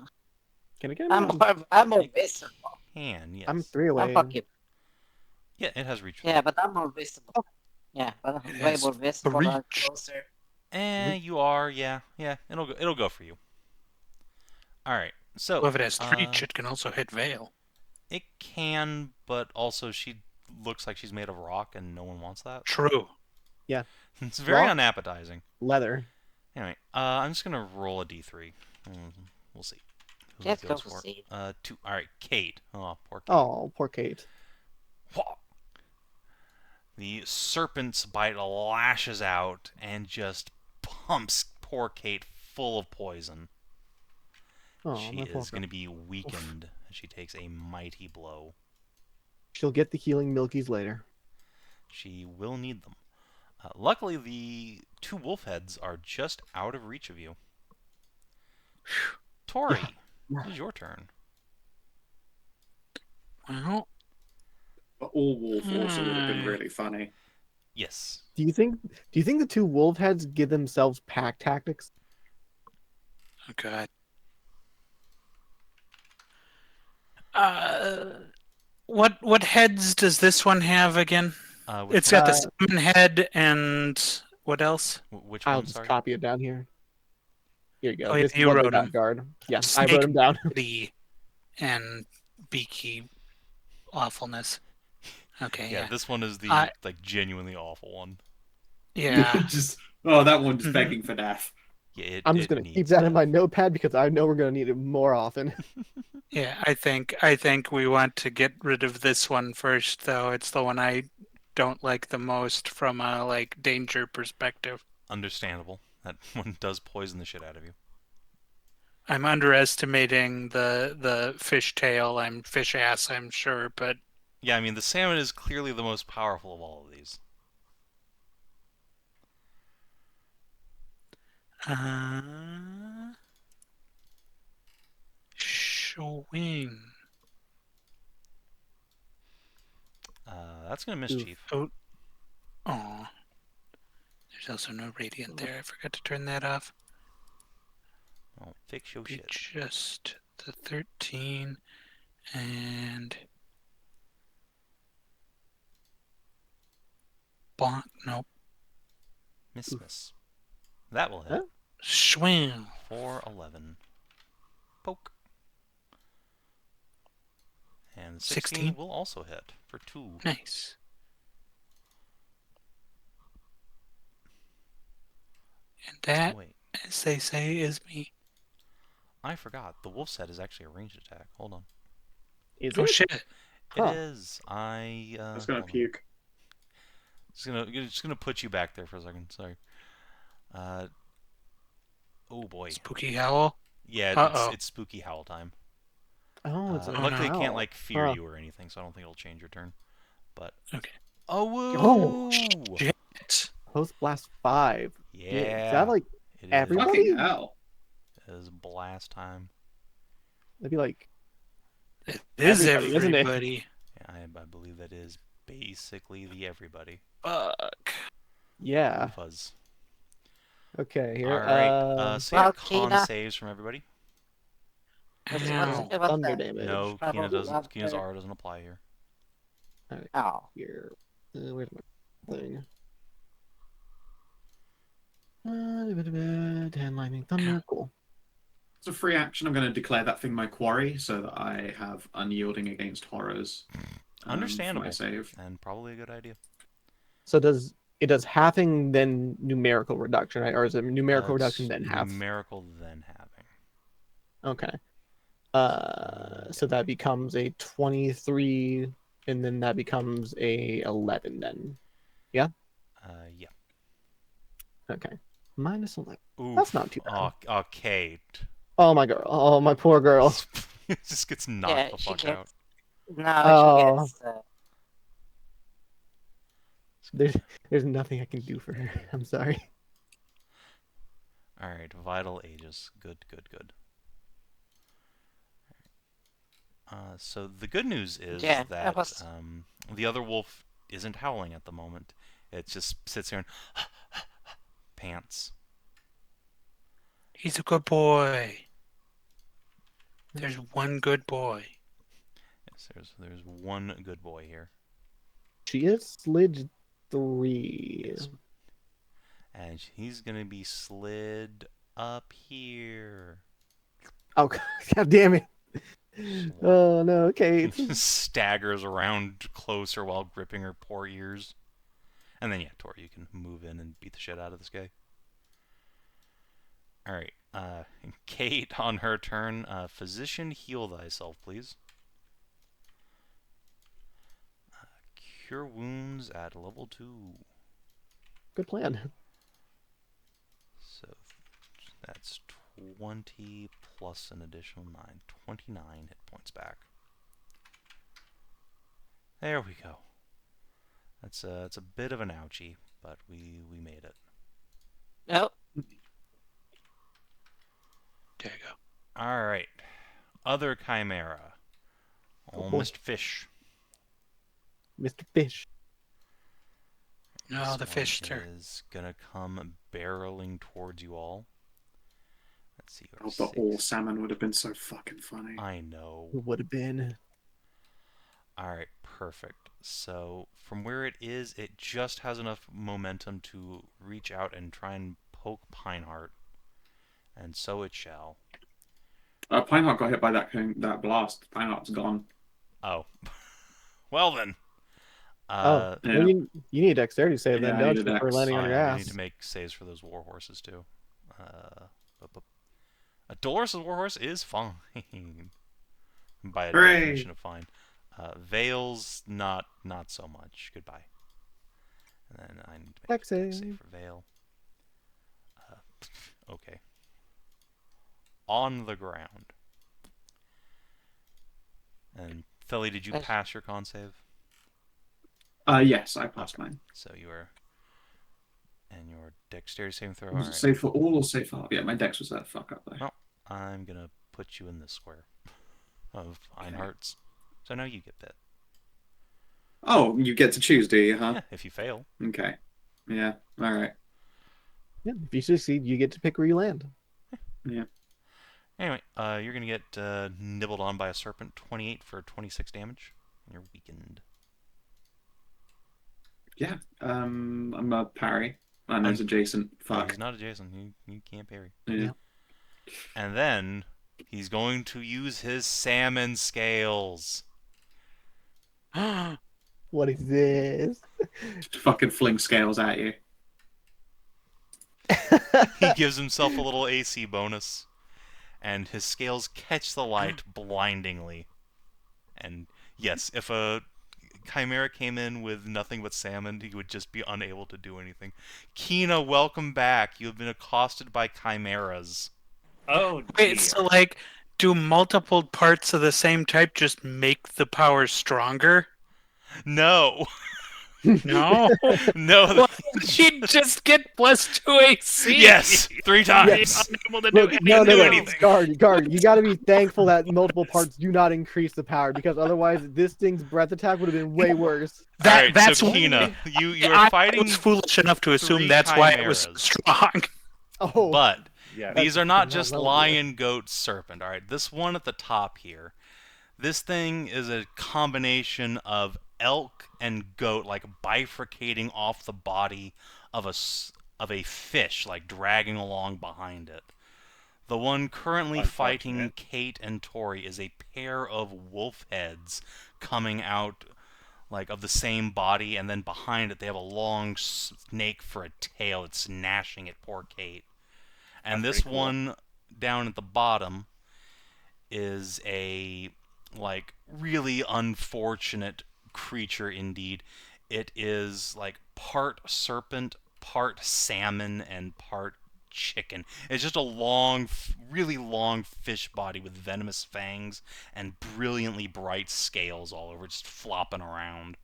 Can I get I'm him? I'm more visible. Can, yes. I'm 3 away. I'm fucking Yeah, it has reach. yeah, but I'm more visible. Yeah, but I'm It way has more visible and reach. closer. You are, yeah. It'll go for you. Alright, so... Well, if it has reach, it can also hit Veil. It can, but also she looks like she's made of rock and no one wants that. True. Yeah. It's very Rock? unappetizing. Leather. Anyway, I'm just gonna roll a d3. We'll see. Who Let's it go goes for for. seed. 2. All right, Kate. Oh, poor Kate. Oh, poor Kate. Whoa. The serpent's bite lashes out and just pumps poor Kate full of poison. Oh, She my poor is girl. going to be weakened as she takes a mighty blow. She'll get the healing milkies later. She will need them. Luckily, the 2 wolf heads are just out of reach of you. Tori, Yeah. it is your turn. Well, But all wolf also would have been really funny. Yes. Do you think the 2 wolf heads give themselves pack tactics? oh god. What heads does this one have again? Which It's one? got the salmon head and what else? Which I'll one, just sorry? copy it down here. Here you go. Oh, yeah, This is you what they wrote got 'em. guard. Yeah, I Snake wrote them down. body and beaky awfulness. Okay, Yeah, yeah. this one is the I- like genuinely awful one. Yeah. That one just begging for death. Yeah, I'm just it gonna keep needs that in my death. notepad because I know we're gonna need it more often. Yeah, I think we want to get rid of this one first, though. It's the one I don't like the most from a like danger perspective. Understandable. That one does poison the shit out of you. I'm underestimating the fish tail. I'm fish ass, I'm sure, but Yeah, I mean, the salmon is clearly the most powerful of all of these. Swing. That's gonna mischief. Oh, oh. There's also no radiant there. I forgot to turn that off. Oh, fix your Be shit. just the 13 and bonk. Nope. Miss. That will hit. Huh? Swing. For 11. Poke. And 16 16. will also hit for 2. Nice. And that, Wait, as they say, is me. I forgot. The wolf's head is actually a ranged attack. Hold on. Is Oh it? shit. Huh. It is. I was gonna hold on. puke. Just gonna put you back there for a second. Sorry. Oh boy. Spooky howl. Yeah, Uh-oh. it's spooky howl time. Oh, it's a Luckily, it can't howl. like fear Huh. you or anything, so I don't think it'll change your turn. But Okay. oh, Shit. Post blast 5. yeah. Is that like It is. everybody? Fucking hell. It is blast time. That'd be like It is Everybody, isn't it? everybody. Yeah, I believe that is basically the everybody. Fuck. yeah. Fuzz. Okay, here. All right. So yeah, Well, con Kina- saves from everybody. Ow. What's Thunder that? damage. No, Probably not Kina's there. aura doesn't apply here. Oh. Here. Where's my thing? 10 lightning thunder. Cool. It's a free action. I'm going to declare that thing my quarry so that I have unyielding against horrors. For Understandable. my save. And probably a good idea. So does halving then numerical reduction, right? Or is it numerical reduction It's then half? Numerical then halving. Okay. So that becomes a 23, and then that becomes a 11 then. Yeah. Okay. Minus 11. Oof. That's not too bad. Oh, Kate. Oh my girl. Oh my poor girl. Just gets knocked Yeah, the she fuck out. gets. No, Oh. she gets. There's nothing I can do for her. I'm sorry. All right, vital ages. Good. So the good news is Yeah, that that was- the other wolf isn't howling at the moment. It just sits here and pants. He's a good boy. There's one good boy. Yes, there's one good boy here. She is slid 3. Yes. And he's gonna be slid up here. Oh god damn it. Slide. Oh no, He Kate. just staggers around closer while gripping her poor ears. And then, yeah, Tori, you can move in and beat the shit out of this guy. Alright, Kate, on her turn, Physician, heal thyself, please. Cure wounds at level 2. Good plan. So, that's 20 plus an additional 9. 29 hit points back. There we go. It's a bit of an ouchie, but we made it. Oh, There you go. Alright. Other Chimera. Oh boy. Mr. Fish. Mr. Fish. No, This the one fish turn. is gonna come barreling towards you all. Let's see. Oh, but all salmon would have been so fucking funny. I know. Would have been. Alright, perfect. So, from where it is, it just has enough momentum to reach out and try and poke Pineheart. And so it shall. Pineheart got hit by that blast. Pineheart's gone. Oh. Well then. Well, Yeah. you need dexterity save then, Yeah, I don't need a you, for dex. landing on your You ass? need to make saves for those war horses too. Dolores' war horse is fine. By a Hooray! definition of fine. Vale's not so much. Goodbye. And then I need to make Dex a dex save. save for Vale. Okay. On the ground. And Philly, did you Yes. pass your con save? Yes, I passed Okay. mine. So you are. And your dexterity saving throw. Was it Alright. safe for all or safe for half? Yeah, my dex was that fuck up though. Well, I'm gonna put you in this square of Einharts. So now you get bit. Oh, you get to choose, do you, huh? Yeah, if you fail. Okay. Yeah, alright. Yeah, if you succeed, you get to pick where you land. Yeah. Anyway, you're gonna get nibbled on by a serpent. 28 for 26 damage. And you're weakened. Yeah. I'm a parry. And there's adjacent. No, Fuck. he's not adjacent. You can't parry. Yeah. And then he's going to use his salmon scales. What is this? Fucking fling scales at you. He gives himself a little AC bonus. And his scales catch the light blindingly. And yes, if a Chimera came in with nothing but salmon, he would just be unable to do anything. Kina, welcome back. You have been accosted by chimeras. Oh, dear. Wait, so like, do multiple parts of the same type just make the power stronger? No. No. No. Well, she'd just get +2 AC. Yes, 3 times. Yes. Unable to do Look, no, anything. Guard, you gotta be thankful that multiple parts do not increase the power, because otherwise this thing's breath attack would have been way worse. Alright, That's so why- Kina, you I are fighting, was foolish enough to assume 3 that's why it was chimeras. strong. Oh, but Yeah. these are not not just relevant. lion, goat, serpent. Alright, this one at the top here, this thing is a combination of elk and goat, like bifurcating off the body of a fish, like dragging along behind it. The one currently fighting Unfortunate. Kate and Tori is a pair of wolf heads coming out, like, of the same body, and then behind it they have a long snake for a tail that's gnashing at poor Kate. And That's this pretty cool. one down at the bottom is a, like, really unfortunate creature indeed. It is, like, part serpent, part salmon, and part chicken. It's just a long, really long fish body with venomous fangs and brilliantly bright scales all over, just flopping around.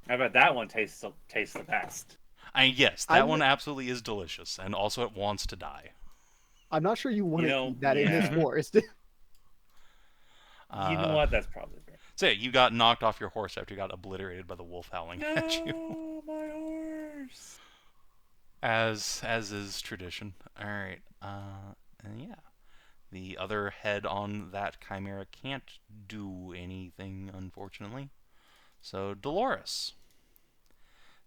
I bet that one tastes the best. Yes, that I'm- one absolutely is delicious, and also it wants to die. I'm not sure you want You to know, eat that in this yeah. forest. You know what? That's probably fair. So yeah, you got knocked off your horse after you got obliterated by the wolf howling at you. No, my horse. As is tradition. Alright, and yeah. The other head on that chimera can't do anything, unfortunately. So Dolores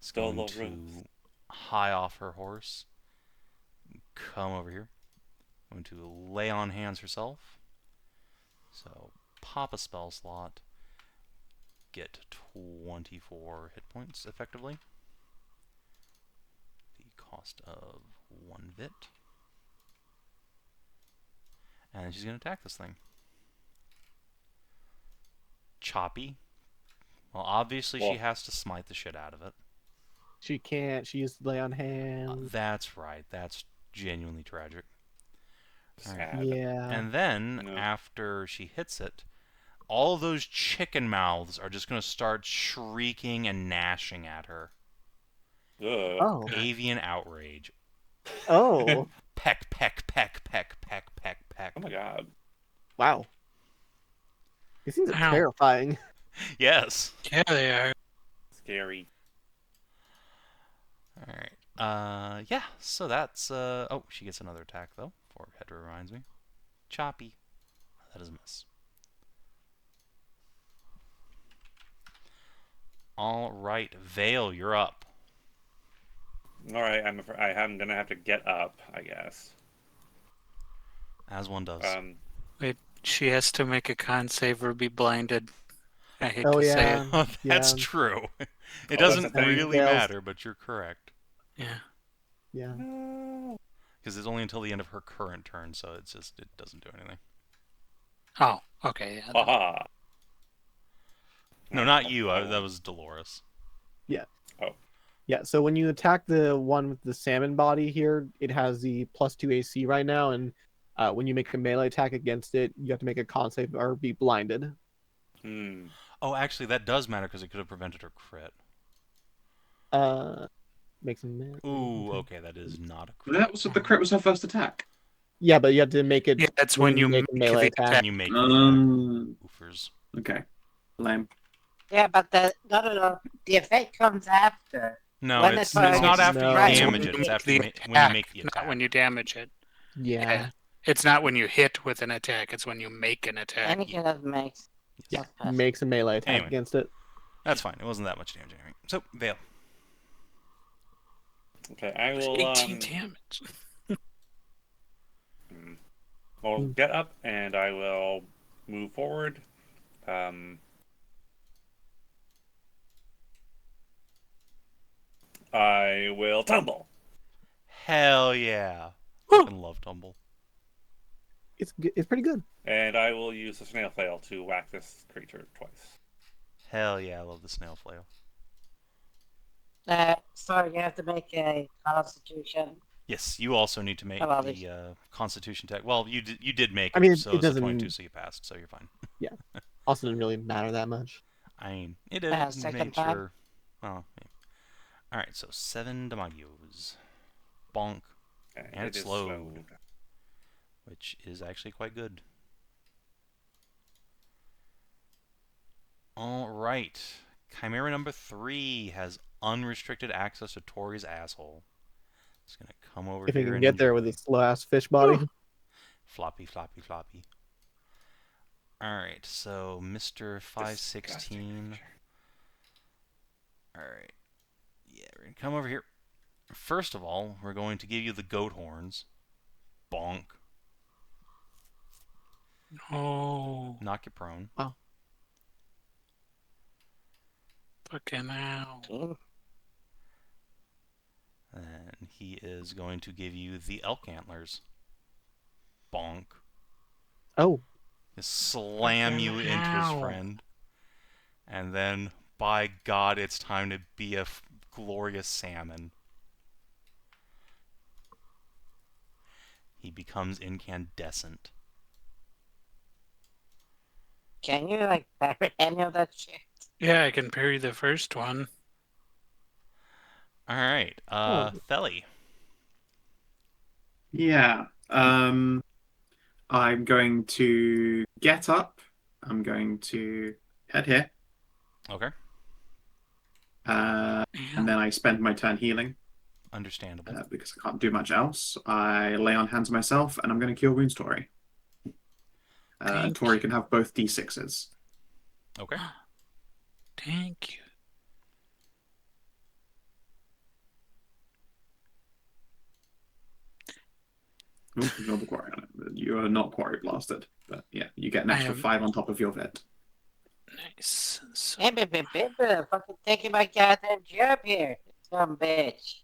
is going Dolores. to high off her horse, come over here, going to lay on hands herself. So pop a spell slot, get 24 hit points effectively. cost of 1 bit. And she's going to attack this thing. Choppy. Well, obviously she has to smite the shit out of it. She can't. She used to lay on hands. That's right. That's genuinely tragic. Sad. Yeah. And then, No. after she hits it, all of those chicken mouths are just going to start shrieking and gnashing at her. Ugh. Oh. Avian outrage. Oh. Peck, peck, peck, peck, peck, peck, peck. Oh my god. Wow. These things are Ow. terrifying. Yes. Yeah, they are. Scary. Alright. Yeah, so that's, oh, she gets another attack, though, before Hedrah reminds me. Choppy. That is a miss. Alright, Vale, you're up. Alright, I'm gonna have to get up, I guess. As one does. She has to make a con save or be blinded. I hate Oh to say yeah. it. Oh, that's yeah. true. It that's doesn't the thing. really Vale's- matter, but you're correct. Yeah. Yeah. No. Because it's only until the end of her current turn, so it's just, it doesn't do anything. Oh, okay. Yeah. Haha. No, not you. That was Dolores. Yeah, so when you attack the one with the salmon body here, it has the +2 AC right now, and when you make a melee attack against it, you have to make a con save or be blinded. Hmm. Oh, actually, that does matter because it could have prevented her crit. Makes a melee. Ooh, okay, that is not a crit. That was the crit was her first attack. Yeah, but you have to make it. Yeah, that's when you make a melee the attack. Can you make the oofers? Okay. Lame. Yeah, but no. The effect comes after. No, When it's it's not focused. after you No. That's damage when it. you It's make after the when you attack, make the attack. not when you damage it. Yeah. It's not when you hit with an attack. It's when you make an attack. Anything that makes. Yeah. that's possible. Makes a melee attack Anyway. against it. That's fine. It wasn't that much damage anyway. So, Vale. Okay, I It's will 18 damage. I'll get up and I will move forward. I will tumble. Hell yeah. Fucking love Tumble. It's pretty good. And I will use the snail flail to whack this creature twice. Hell yeah, I love the snail flail. Sorry, you have to make a Constitution. Yes, you also need to make Oh, well, the Constitution check. Well, you did make it, I mean, so it it's a doesn't- 22, so you passed, so you're fine. Also, didn't really matter that much. I mean, it is. Second Made time? sure. Oh, yeah. Alright, so 7 Damagios. Bonk, And it's it is slowed. which is actually quite good. Alright. Chimera number 3 has unrestricted access to Tori's asshole. It's gonna come over If he here can and get there with enjoy. his slow ass fish body. Floppy, floppy, floppy. Alright, so Mr. 516. Alright. Yeah, we're gonna come over here. First of all, we're going to give you the goat horns. Bonk. Oh, Knock you prone. fucking hell. And he is going to give you the elk antlers. Bonk. Oh, Just slam Fucking you into hell. his friend. And then, by God, it's time to be a glorious salmon. He becomes incandescent. Can you like parry any of that shit? Yeah, I can parry the first one. Alright, Theli. Yeah. I'm going to get up. I'm going to head here. Okay, And then I spend my turn healing understandable. because I can't do much else. I lay on hands myself, and I'm going to cure wounds Tori. Thank Tori you. can have both D6s. Okay. Thank you. Ooh, you're the quarry on it. You are not quarry blasted. But yeah, you get an extra 5 on top of your vet. Nice. So, Hey, baby, fucking taking my goddamn job here, some bitch.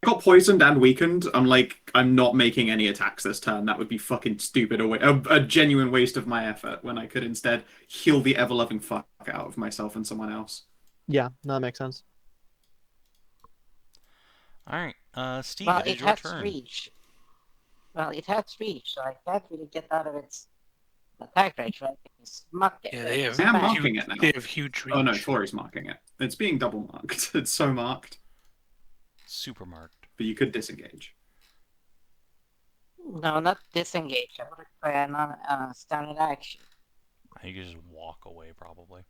got poisoned and weakened, I'm like, I'm not making any attacks this turn. That would be fucking stupid. A genuine waste of my effort when I could instead heal the ever-loving fuck out of myself and someone else. Yeah, no, that makes sense. Alright, Steve, Well, it is it your has turn. reach. Well, it has reach, so I can't really get out of its attack range, right? It's muck it. Yeah, they have I am Smack. marking it now. They have huge reach. Oh no, Tori's marking it. It's being double marked. It's so marked. Super marked. But you could disengage. No, not disengage. I would plan on standard action. You can just walk away, probably.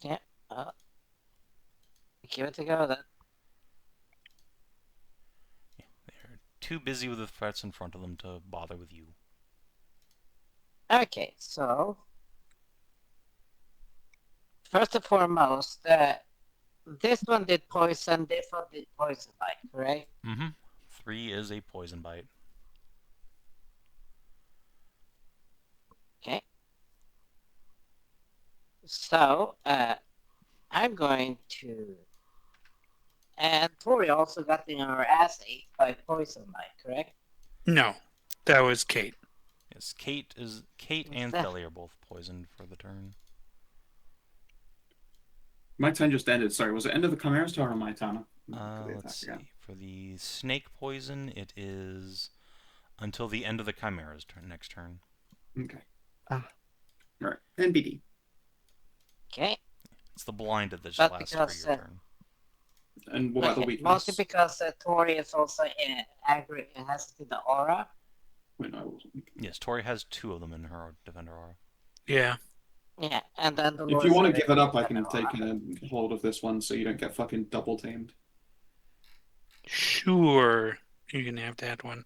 Yeah. Give it a go then. They're too busy with the threats in front of them to bother with you. Okay, so first and foremost, this one did poison, this one did poison bite, correct? Mm-hmm. 3 is a poison bite. Okay. So, I'm going to... And Tori also got in her ass ate by poison bite, correct? No, that was Kate. Yes, Kate and that? Thelerien are both poisoned for the turn. My turn just ended. Sorry, was it end of the Chimera's turn or my turn? Let's see. For the snake poison, it is until the end of the Chimera's turn. Next turn. Okay. Ah. Alright. NBD. Okay. It's the blinded that just But lasts because, for your turn. And what other Okay, weakness? mostly because Tori is also angry and has to do the aura. Wait, no, I wasn't. Yes, Tori has 2 of them in her defender aura. Yeah. Yeah, and then the If you want to Lord's give it up, I Defender can aura. take hold of this one so you don't get fucking double tamed. Sure. You can have that one.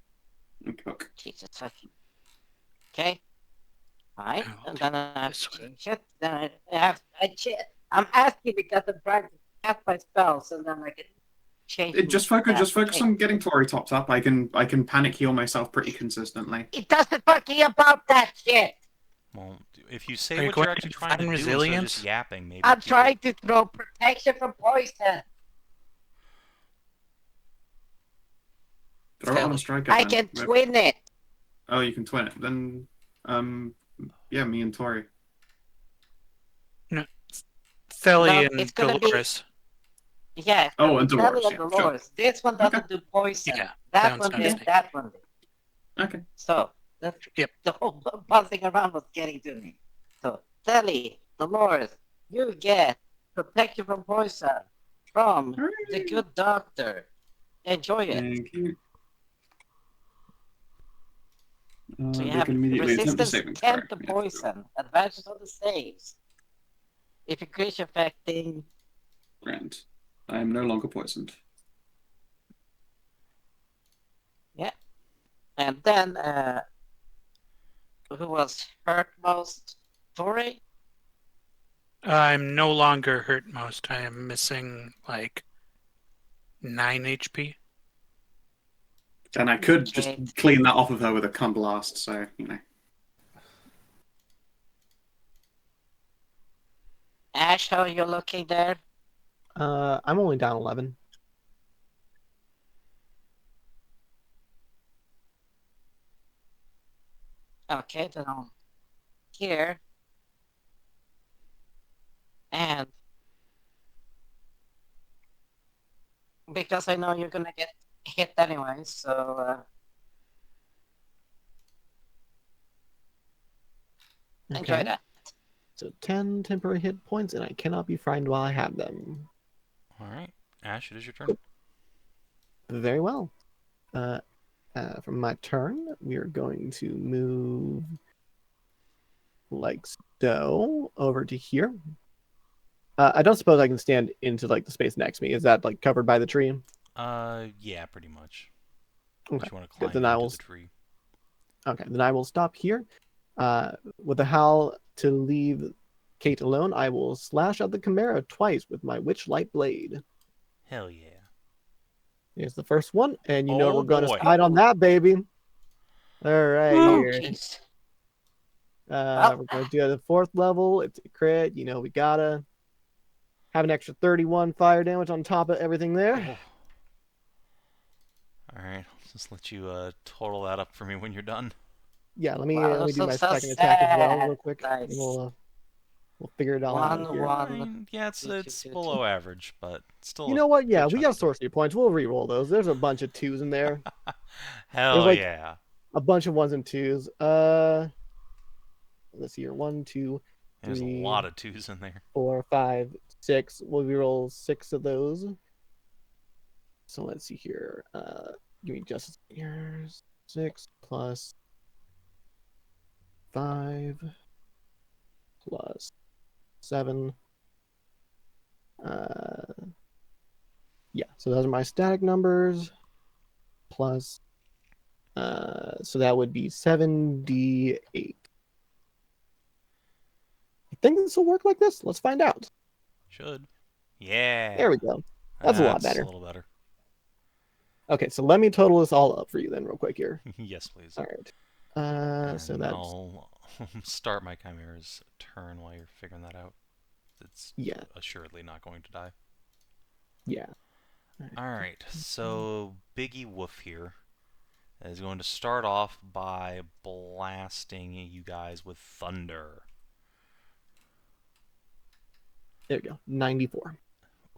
Okay. Jesus fucking. Okay. Fine. I'll And then I have this to one. change it. Then I'm asking because I'm trying to cast my spells and then I can change Just my focus stats. on getting Tori topped up. I can panic heal myself pretty consistently. It doesn't fucking about that shit! Well, if you say Are you what you're going actually to trying to do find instead of resilience? just yapping, maybe I'm people- trying to throw protection from poison! Throw it on a striker. I then. can twin it! Oh, you can twin it. Then, yeah, me and Tori. Thelian it's gonna be- Dolores. Yeah, Oh, and Dolores, Dolores, yeah, Dolores. This one doesn't Okay. do poison. Yeah, that sounds one did, nice. that one did. Okay. So, that's Yep. the whole buzzing around was getting to me. So, Telly, Dolores, you get protection from poison from the good doctor. Enjoy it. Thank you. So you They have can immediately attempt to resistance save 10 correct. to Yeah. poison, advantage on the saves. If you create affecting, Grand. I am no longer poisoned. and then who was hurt most? Tori? I'm no longer hurt most. I am missing like 9 HP. And I could just Okay. clean that off of her with a cum blast, so, you know. Ashe, how are you looking there? I'm only down 11. Okay, then I'll here. And because I know you're gonna get hit anyway, so enjoy Okay. that. So 10 temporary hit points, and I cannot be frightened while I have them. Alright, Ashe, it is your turn. Very well. From my turn, we are going to move like so over to here. I don't suppose I can stand into like the space next to me. Is that like covered by the tree? Yeah, pretty much. Okay. Unless you want to Good, climb then I into will the tree. Okay, then I will stop here. With a howl to leave Kate alone, I will slash at the Chimera twice with my Witch Light Blade. Hell yeah. Here's the first one, and you know Oh, we're going to boy. slide on that, baby. All right, Oh, here. jeez. We're going to do it at the 4th level. It's a crit. You know we gotta. Have an extra 31 fire damage on top of everything there. Oh. Alright, I'll just let you total that up for me when you're done. Yeah, let me Wow, let me this do my looks so second attack as well, sad. real quick. Nice. And we'll figure it all out One, here. one. I mean, yeah, it's Two, two, two, below average, but still. You know what? Yeah, good we chunk got of sorcery points. We'll re-roll those. There's a bunch of 2s in there. Hell like- yeah. A bunch of 1s and 2s. Let's see here. 1, 2, There's a 3, lot of 2s in there. 4, 5, 6. We'll re-roll 6 of those. So let's see here. Give me just here. 6 plus 5 plus 7. Yeah, so those are my static numbers. Plus, so that would be 7d8. I think this will work like this. Let's find out. Should. Yeah. There we go. That's a lot better. A little better. Okay, so let me total this all up for you then, real quick here. Yes, please. All right. So And that's I'll start my Chimera's turn while you're figuring that out. It's yeah, assuredly not going to die. yeah. Alright, so Biggie Woof here is going to start off by blasting you guys with thunder. There we go. 94.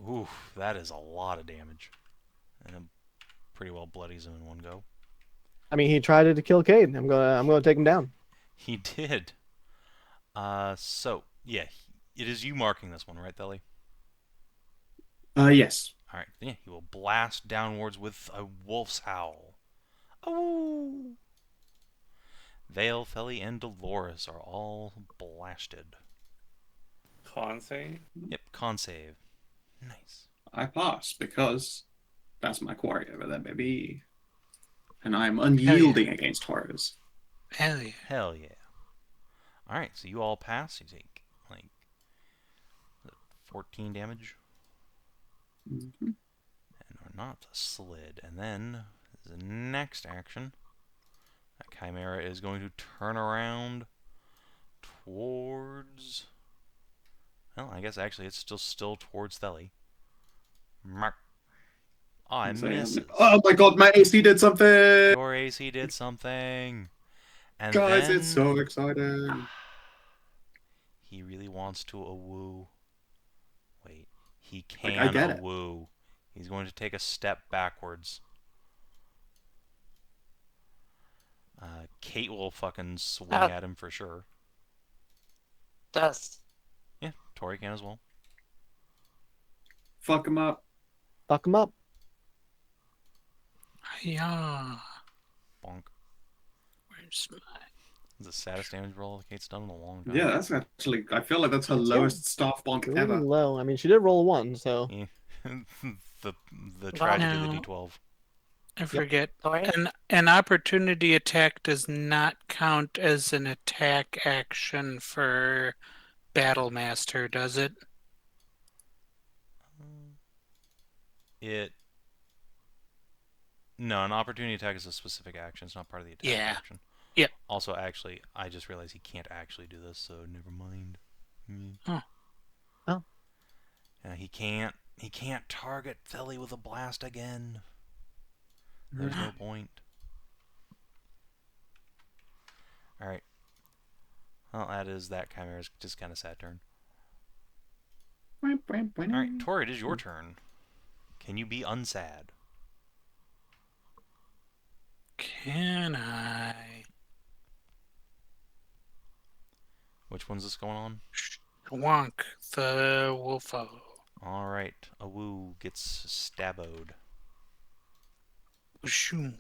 Oof, that is a lot of damage. And it pretty well bloodies him in one go. I mean, he tried to kill Cade. I'm gonna take him down. He did. So, yeah, it is you marking this one, right, Theli? Yes. Alright, yeah, he will blast downwards with a wolf's howl. Oh! Vale, Theli, and Dolores are all blasted. Con save? Yep, con save. Nice. I pass because that's my quarry over there, baby. And I'm unyielding against horrors. Hell yeah. Hell yeah. Alright, so you all pass. You take, like, 14 damage. Mhm. And are not slid. And then, the next action, that Chimera is going to turn around towards... Well, I guess actually it's still towards Theli. Mark. Oh, I misses. Oh my god, my AC did something! Your AC did something. And Guys, then it's so exciting. he really wants to woo. Wait, he I can get it. woo. He's going to take a step backwards. Kate will fucking swing Oh. at him for sure. Just Yeah, Tori can as well. Fuck him up. Fuck him up. Yeah. Bonk. Where's my... It's the saddest damage roll Kate's done in a long time. Yeah, that's actually. I feel like that's her That's lowest staff bonk Really ever. low. I mean, she did roll a 1, so Yeah. the tragedy of the No. D12. I forget. sorry. An opportunity attack does not count as an attack action for Battle Master, does it? No, an opportunity attack is a specific action. It's not part of the attack Yeah. action. Yep. Also, actually, I just realized he can't actually do this, so never mind. Oh. Oh. He can't target Theli with a blast again. There's no point. Alright. Well, that Chimera's just kind of sad turn. Alright, Tori, it is your turn. Can you be unsad? Can I? Which one's this going on? Wonk the Wolfo. Alright, Awoo gets staboed. Shoo.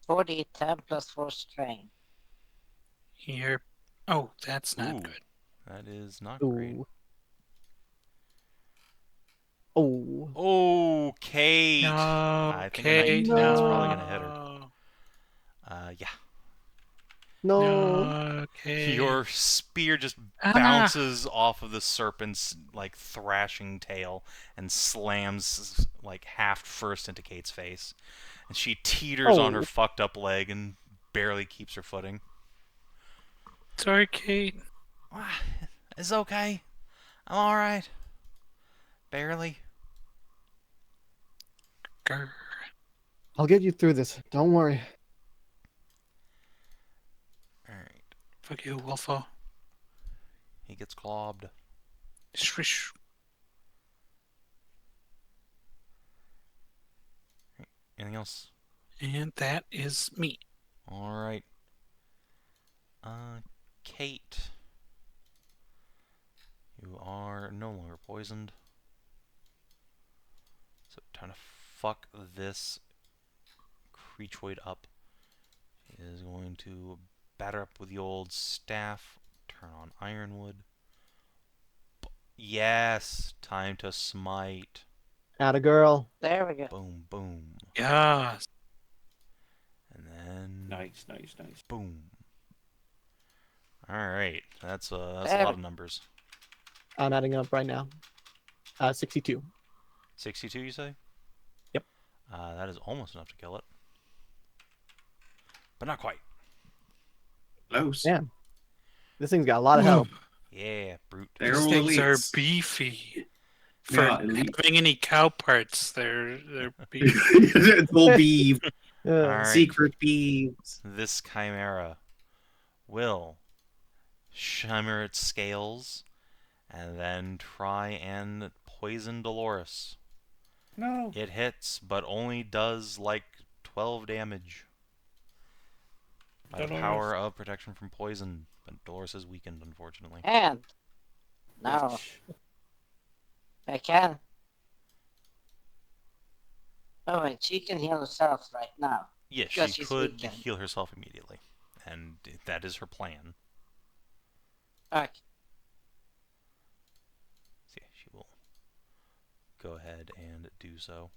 40, 10 plus 4 strain. Here. Oh, that's not Ooh. good. That is not great. ooh. Oh. Oh, Kate! No, I think a Kate, 19 is probably no. going to hit her. Yeah. No. No, Kate. Your spear just Ah. bounces off of the serpent's, like, thrashing tail and slams, like, half first into Kate's face. And she teeters on her Oh. fucked up leg and barely keeps her footing. Sorry, Kate. It's okay. I'm alright. Barely. Grr. I'll get you through this. Don't worry. Alright. Fuck you, Wolfo. He gets clobbed. Swish. Anything else? And that is me. Alright. Kate. You are no longer poisoned. So time to fuck this creature up. She is going to batter up with the old staff. Turn on Ironwood. Yes! Time to smite. Atta girl. There we go. Boom, boom. Yes. And then Nice. boom. Alright. That's a There lot we- of numbers. I'm adding up right now. 62. 62, you say? Yep. That is almost enough to kill it. But not quite. Close. Damn. This thing's got a lot of health. Yeah, brute. They're These all things are elites. beefy. They For are elite. having any cow parts, they're beefy. It's all beeves. Alright. Secret beeves. This chimera will shimmer its scales and then try and poison Dolores. No. It hits, but only does like 12 damage. By the Dolores. power of protection from poison. But Dolores is weakened, unfortunately. And no, I can. Oh, and she can heal herself right now. Yes, Because she she's could weakened. heal herself immediately. And that is her plan. Okay. So yeah, she will go ahead and do so.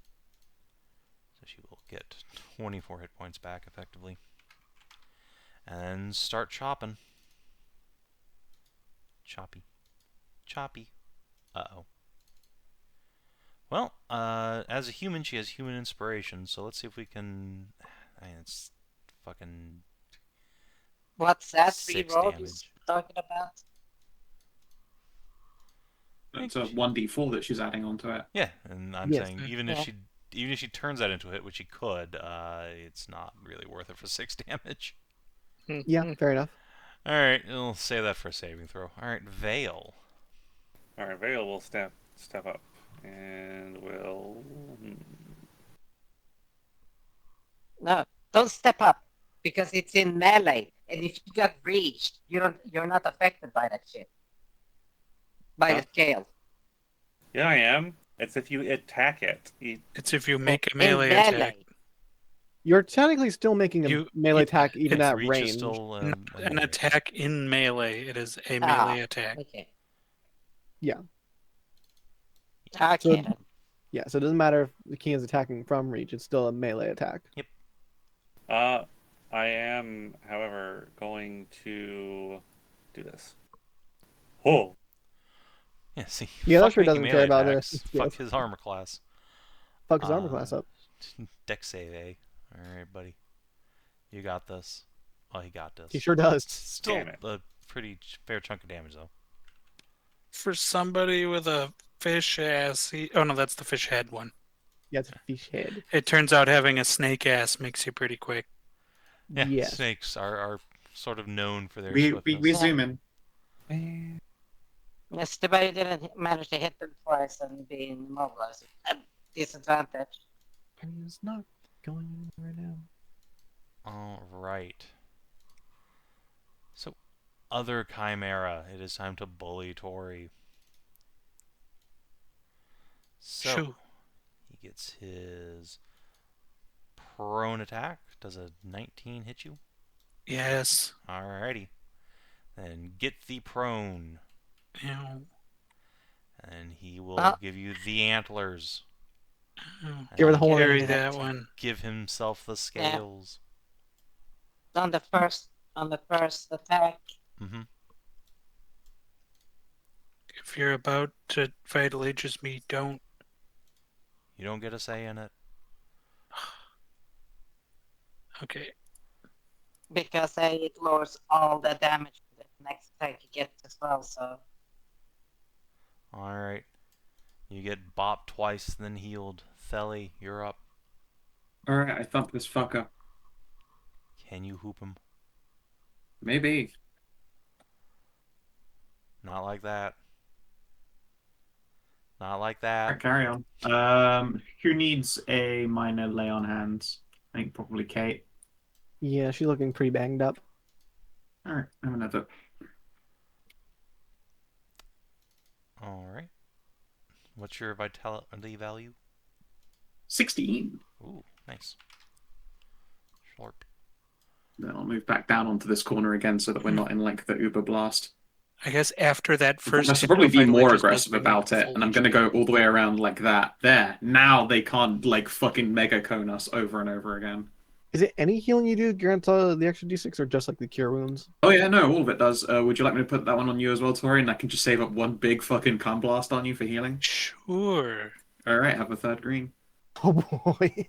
So she will get 24 hit points back effectively. And start chopping. Choppy. Choppy. Uh-oh. Well, as a human, she has human inspiration, so let's see if we can... I mean, it's fucking... What's that 6 reroll damage. he's talking about? It's a 1d4 that she's adding onto it. Yeah, and I'm Yes. saying even if Yeah. she turns that into a hit, which she could, it's not really worth it for 6 damage. Yeah, fair enough. Alright, we'll save that for a saving throw. Alright, Veil. Alright, Vale will step up and will. No, don't step up because it's in melee, and if you got breached, you're not affected by that shit. By Huh? the scale. Yeah, I am. It's if you attack it. It's if you make a In melee attack. You're technically still making a You- melee it- attack even it's at Reach range. is still Not a an melee. attack in melee. It is a Ah. melee attack. Okay. Yeah. Okay So- then. Yeah, so it doesn't matter if the king is attacking from reach, it's still a melee attack. I am, however, going to do this. Oh, Yeah, see. Yeah, that fuck sure making doesn't care melee about attacks. the Fuck skills. his armor class. Fuck his armor class up. Dex save, eh? Alright, buddy. You got this. Oh, he got this. He sure does. Still Damn it. a pretty fair chunk of damage, though. For somebody with a fish ass, oh no, that's the fish head one. Yeah, it's a fish head. It turns out having a snake ass makes you pretty quick. Yeah, Yes. snakes are sort of known for their We swiftness. zoom in. Yes, too bad you didn't manage to hit them twice and being immobilized. Disadvantage. He's not going right now. Alright. So, other Chimera. It is time to bully Tori. So, Shoo. he gets his prone attack. Does a 19 hit you? Yes. Alrighty. Then get the prone. Ow. And he will Ah. give you the antlers. Ow. Give her the And horn. Carry that one. give himself the scales. On the first attack. Mm-hmm. If you're about to vitally just me, don't. You don't get a say in it. Okay. Because it lowers all the damage next attack you get as well, so... Alright. You get bopped twice, then healed. Theli, you're up. Alright, I thumped this fucker. Can you hoop him? Maybe. Not like that. Not like Alright, that. carry on. Who needs a minor lay on hands? I think probably Kate. Yeah, she's looking pretty banged up. Alright, have another. Alright. What's your vitality value? 16. Ooh, nice. Sharp. Then I'll move back down onto this corner again so that we're not in like the Uber blast. I guess after that first, I should hit, probably be I'll more just make aggressive them about it, full and I'm going to HP. go all the way around like that. There. Now they can't like fucking mega cone us over and over again. Is it any healing you do grants the extra d6 or just like the cure wounds? Oh yeah, no, all of it does. Would you like me to put that one on you as well, Tori? And I can just save up one big fucking cum blast on you for healing. Sure. Alright, have a third green. Oh boy.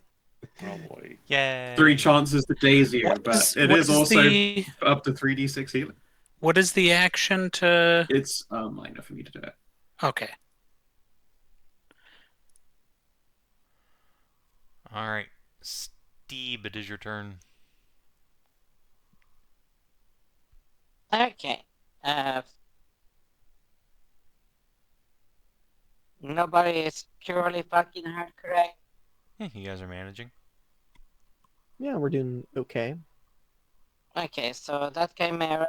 Oh boy. Yay! 3 chances to daze you, What but is- it what is is also the- up to 3d6 healing. What is the action to? It's minor for me to do it. Okay. Alright. Steve, it is your turn. Okay. Nobody is purely fucking hurt, correct? Yeah, you guys are managing. Yeah, we're doing okay. Okay, so that chimera.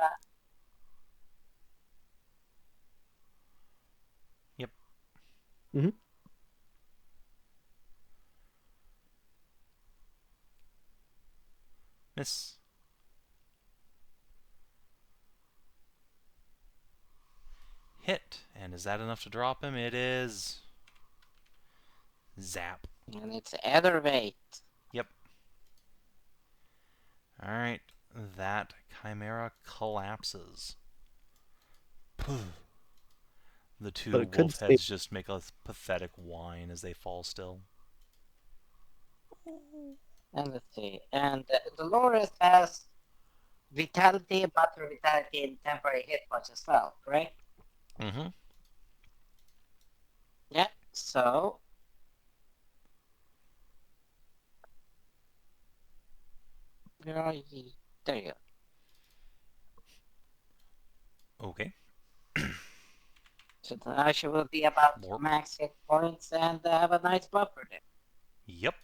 Yep. Mhm. Miss. Hit. And is that enough to drop him? It is. Zap. And it's Ethervate. Yep. Alright. That chimera collapses. The two But it could wolf stay- heads just make a pathetic whine as they fall still. And let's see. And Dolores has vitality, butter vitality, and temporary hit points as well, correct? Mm-hmm. Yeah, so. Where are you? There you go. Okay. So then Ashe will be about Warp. max hit points and have a nice buffer there. Yep.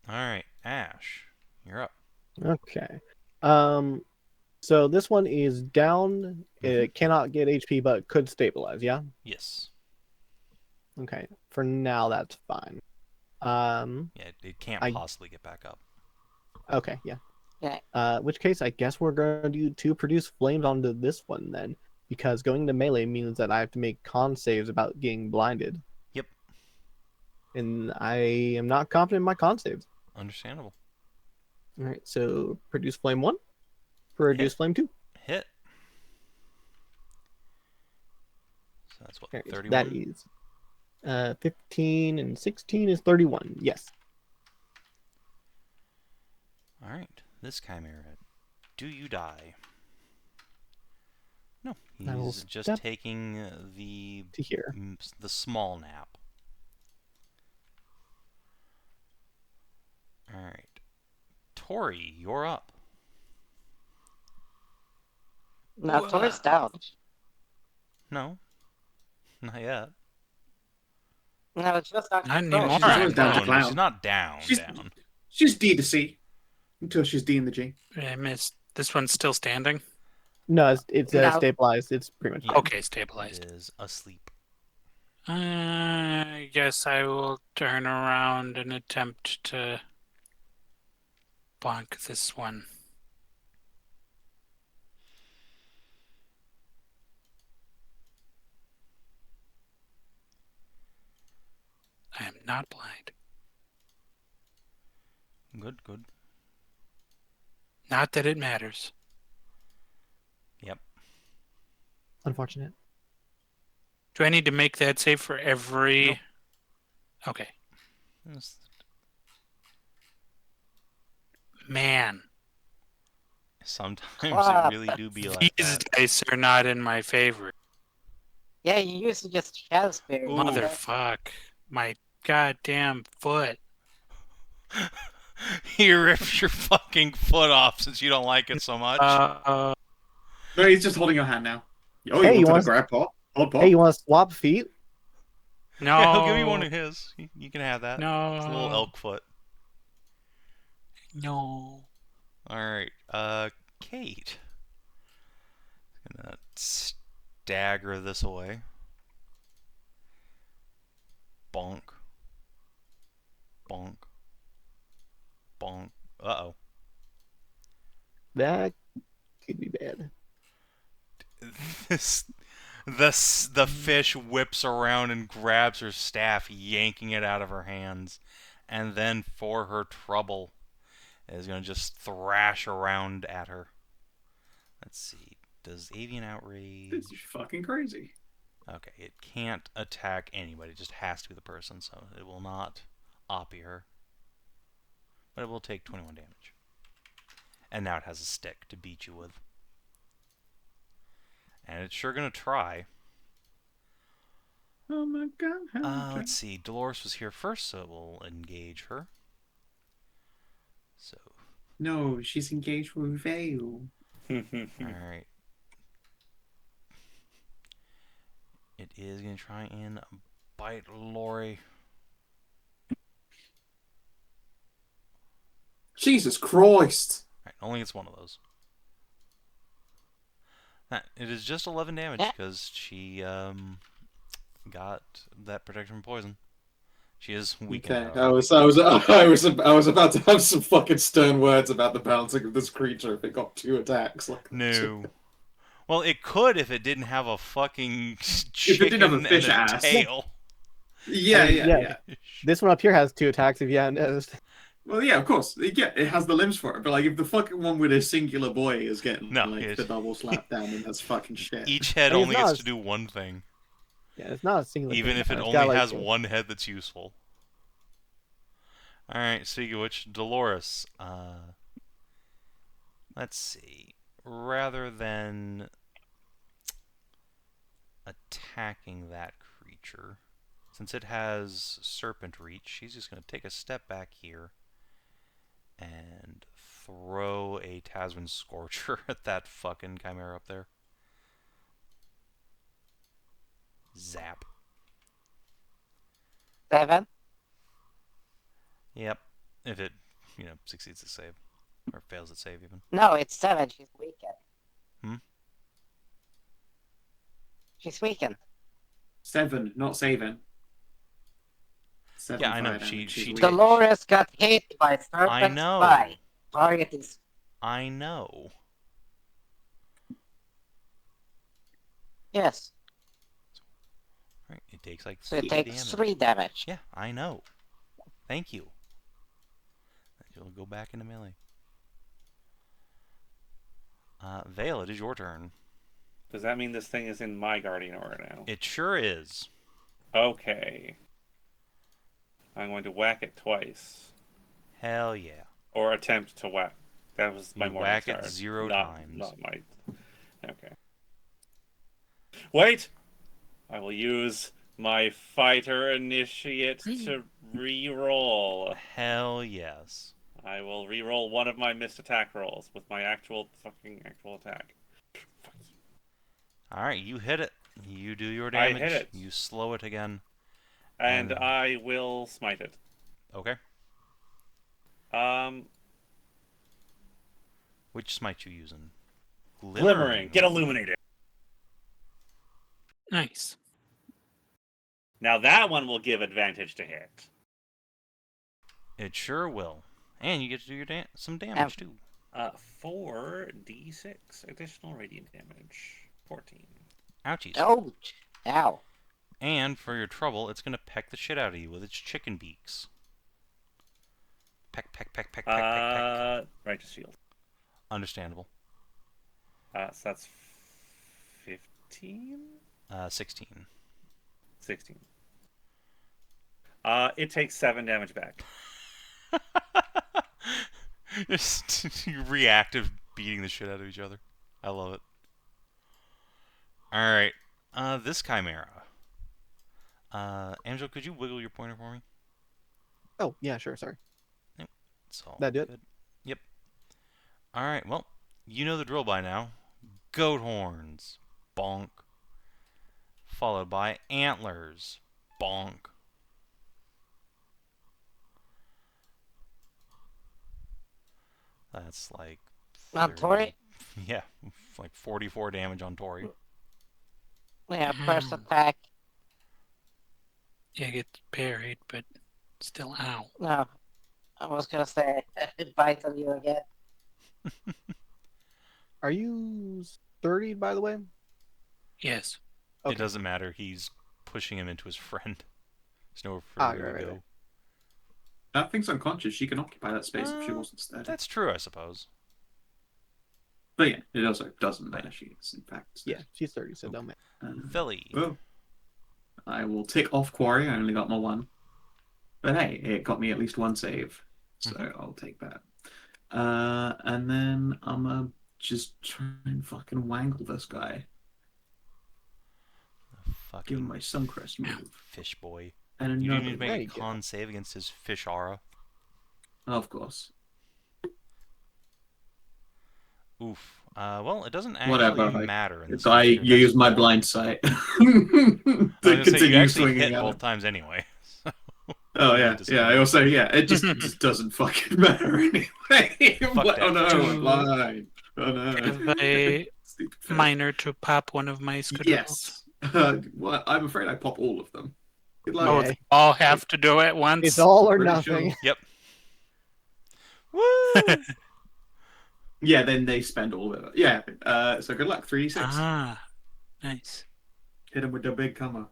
Alright, Ashe. You're up. Okay. So this one is down. It cannot get HP, but could stabilize. Yeah. Yes. Okay. For now, that's fine. Yeah, it can't I- possibly get back up. Okay. Yeah. Yeah. Which case, I guess we're going to do 2 produce flames onto this one then, because going to melee means that I have to make con saves about getting blinded. Yep. And I am not confident in my con saves. Understandable. All right. So produce flame 1, produce flame 2. Hit. So that's what, There it is. 31? That is 15 and 16 is 31. Yes. Alright, this chimera. Do you die? No, I will he's just step taking the to here. the small nap. Alright. Tori, you're up. Now, Tori's down. No, not yet. No, it's just not. Not anymore. She's always down to No, clown. she's not down. She's- Down. She's D to C until she's D in the G. I missed. This one's still standing. No, it's No. stabilized. It's pretty much Yeah. fine. Okay, It stabilized. is asleep. I guess I will turn around and attempt to bonk this one. I am not blind. Good, good. Not that it matters. Yep. Unfortunate. Do I need to make that save for every? Nope. Okay. Yes. Man. Sometimes Crap. it really do be like These that. dice are not in my favor. Yeah, you used to just shell spear. Ooh. Motherfuck. My goddamn foot. He rips your fucking foot off since you don't like it so much. Uh, No, he's just holding your hand now. Oh, Hey, you you wanted want- to grab pot? Hold pot. Hey, you want to swap feet? no. Yeah, he'll give you one of his. You can have that. No. It's a little elk foot. No. Alright, Kate. Gonna stagger this away. Bonk. Bonk. Bonk. Uh-oh. That could be bad. The fish whips around and grabs her staff, yanking it out of her hands. And then, for her trouble, is going to just thrash around at her. Let's see. Does Avian Outrage... This is fucking crazy. Okay, it can't attack anybody. It just has to be the person, so it will not oppie her. But it will take 21 damage. And now it has a stick to beat you with. And it's sure going to try. Oh my god. Let's see. Dolores was here first, so it will engage her. So, No, she's engaged with Vale. alright. It is going to try and bite Lori. Jesus Christ. Alright, only gets one of those. It is just 11 damage Yeah. because she got that protection from poison. She is weakened. Okay, however. I was about to have some fucking stern words about the balancing of this creature if it got 2 attacks. Like No. Well, it could if it didn't have a fucking it chicken didn't have a fish and a ass. tail. Yeah, I mean, yeah, yeah. yeah. This one up here has 2 attacks if you hadn't noticed. Well, yeah, of course. Yeah, it has the limbs for it, but like if the fucking one with a singular boy is getting No, like it- the double slap down, then that's fucking shit. Each head I mean, only it's gets not to do one thing, Yeah, it's not a single even thing. if it It's only got, like, has one head that's useful. Alright, speaking of which, Dolores, let's see. Rather than attacking that creature, since it has Serpent Reach, she's just going to take a step back here and throw a Tasman Scorcher at that fucking Chimera up there. Zap. 7. Yep. If it, succeeds the save. Or fails its save, even. No, it's 7. She's weakened. Hmm? She's weakened. 7, not saving. 7 Yeah, I know, fire damage, she she's did- weak. Dolores got hit by Serpent I know. Spy. Target is... I know. Yes. Right, it takes like So it 3 takes damage. 3 damage. Yeah, I know. Thank you. You'll go back into melee. Vale, it is your turn. Does that mean this thing is in my guardian aura now? It sure is. Okay. I'm going to whack it twice. Hell yeah. Or attempt to whack. That was my You morning whack it star. 0 Not- times. Not my... Okay. Wait! I will use my fighter initiate to re-roll. Hell yes. I will re-roll one of my missed attack rolls with my actual attack. Alright, you hit it. You do your I damage. hit it. You slow it again. And And- I will smite it. Okay. Which smite you using? Glimmering. Get illuminated. Nice. Now that one will give advantage to hit. It sure will. And you get to do your some damage too. 4d6 additional radiant damage. 14. Ouchies. Ouch. Ow. And for your trouble, it's going to peck the shit out of you with its chicken beaks. Peck, peck, peck, peck, peck, peck, peck. Righteous shield. Understandable. So that's 15? 16. 16. It takes 7 damage back. Just reactive beating the shit out of each other. I love it. Alright. This Chimera. Amxal, could you wiggle your pointer for me? Oh, yeah, sure, sorry. It's all That do it? good. Yep. Alright, well, you know the drill by now. Goat horns. Bonk. Followed by antlers. Bonk. That's like... On 30 Tori? Yeah, like 44 damage on Tori. Yeah, first attack. Yeah, get buried, but still, ow. No, I was gonna say, bite on you again. Are you sturdy, by the way? Yes. Okay. It doesn't matter. He's pushing him into his friend. There's nowhere Ah, further to right, go. right. That thing's unconscious. She can occupy that space if she Uh, wasn't steady. That's true, I suppose. But yeah, it also doesn't matter. She is, in fact, steady. Yeah, she's sturdy, so don't matter. Philly. Well, I will tick off Quarry. I only got my one. But hey, it got me at least one save. So I'll take that. And then I'm going to just try and fucking wangle this guy. Give him Fucking my Suncrest move. fish boy. And You do another need to There make a you go. con save against his fish aura. Of course. Oof. Well, it doesn't Whatever, actually I- matter in this I case. use my blind sight I to was gonna say, you continue actually swinging hit at both him. times anyway. Oh You yeah, need to yeah. swing. I also it just doesn't fucking matter anyway. I'm Fuck like, oh that. no, I'm blind. Oh no. Have a Stupid fish. minor to pop one of my squirrels. Yes. Well, I'm afraid I pop all of them. Good luck. Oh, Okay. they all have to do it once. It's all or Pretty nothing. sure. Yep. Woo! Yeah, then they spend all of it. Yeah. So good luck. 3d6. Ah, nice. Hit him with the big comer.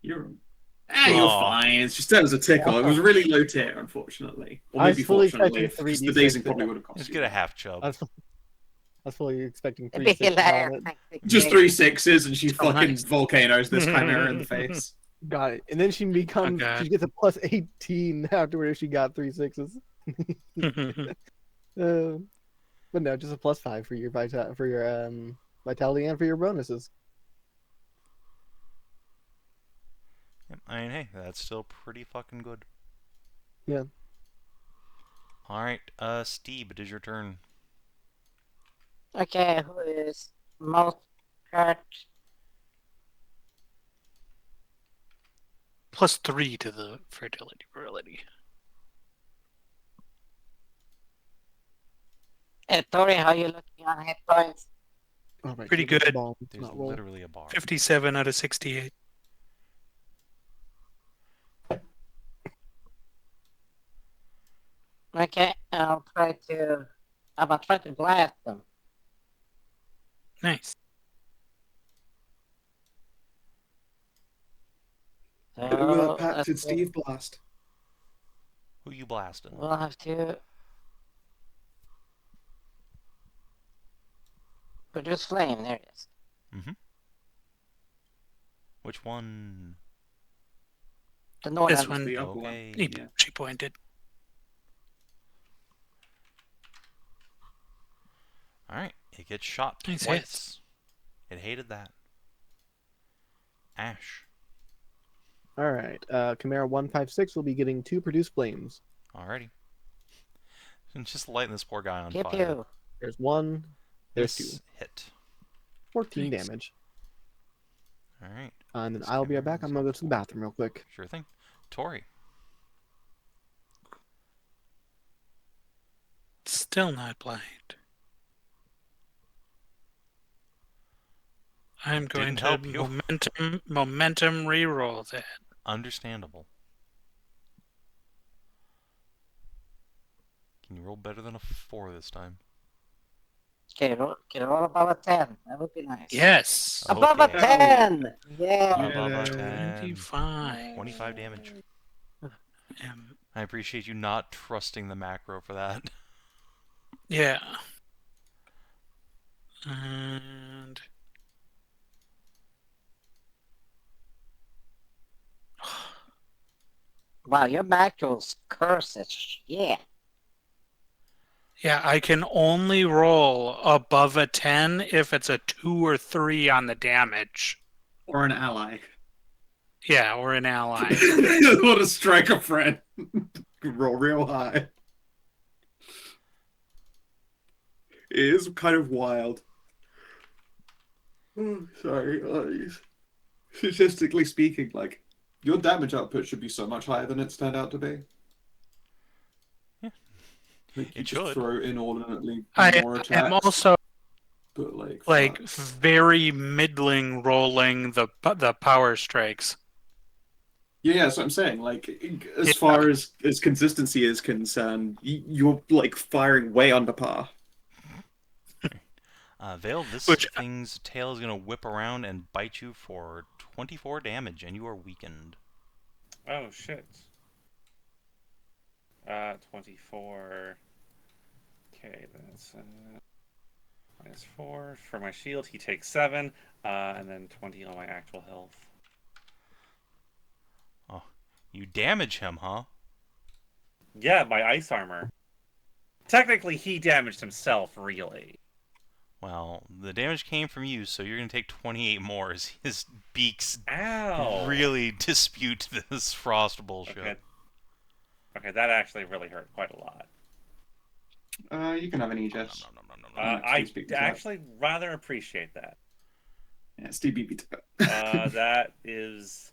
You're you're Aw. fine. It's just that was a tickle. It was really low tier, unfortunately. Or I was maybe fully fortunately, expecting because the 3d6 dazing to- probably would have cost Just you. get a half chub. I was fully expecting It'd 3 be 6s on hilarious. it. Just 3 6s, and she Oh, fucking nice. volcanoes this chimera in the face. Got it. And then she becomes God. she gets a plus 18 afterwards. She got 3 6s. But no, just a plus 5 for your vitality and for your bonuses. Yep, I mean, hey, that's still pretty fucking good. Yeah. Alright, Steve, it is your turn. Okay, who is most hurt? +3 to the fertility ability. Tori, how you looking on hit points? All right, Pretty give it a good. ball, There's not roll. literally a bar. 57 out of 68. Okay, I'm gonna try to blast them. Nice. Hit him with that So, patented let's see. Steve blast. Who you blasting? We'll have to produce flame. There it is. Which one? The northern. This one. The upper one. Okay. Yeah. She pointed. Alright, it gets shot Nice twice. hits. It hated that. Ashe. All right. Chimera 156 will be getting 2 produce flames. Alrighty. And just lighting this poor guy on Pew fire. pew. There's 1. There's 2. This hit. 14 Nice. damage. Alright, And then This I'll be right chimera back. is I'm gonna go to the bathroom real quick. sure thing. Tori. Still not blind. I'm going Didn't to help you. momentum re-roll that. Understandable. Can you roll better than a 4 this time? Okay, get roll above a 10. That would be nice. Yes. Above a Okay. 10! Yeah. Above a Yeah. 10. 25. 25 damage. Um, I appreciate you not trusting the macro for that. yeah. And Wow, your macros curse is shit. Yeah, I can only roll above a 10 if it's a 2 or 3 on the damage. Or an ally. Yeah, or an ally. What a strike a friend. Roll real high. It is kind of wild. Oh, sorry. Statistically speaking, like, your damage output should be so much higher than it's turned out to be. Yeah. Like, you It just should. throw inordinately I more am attacks. also But like fuck. very middling rolling the power strikes. Yeah, that's what I'm saying. Like, as Yeah. far as consistency is concerned, you're like firing way under par. Vale, this Which thing's tail is going to whip around and bite you for 24 damage, and you are weakened. Oh shit. 24. Okay, that's -4 for my shield. He takes 7, and then 20 on my actual health. Oh, you damage him, huh? Yeah, my ice armor. Technically, he damaged himself, really. Well, the damage came from you, so you're going to take 28 more as his beaks Ow! really dispute this frost bullshit. Okay. Okay, that actually really hurt quite a lot. You can have an Aegis. I actually rather appreciate that. Yeah, Steve beat me to it. That is...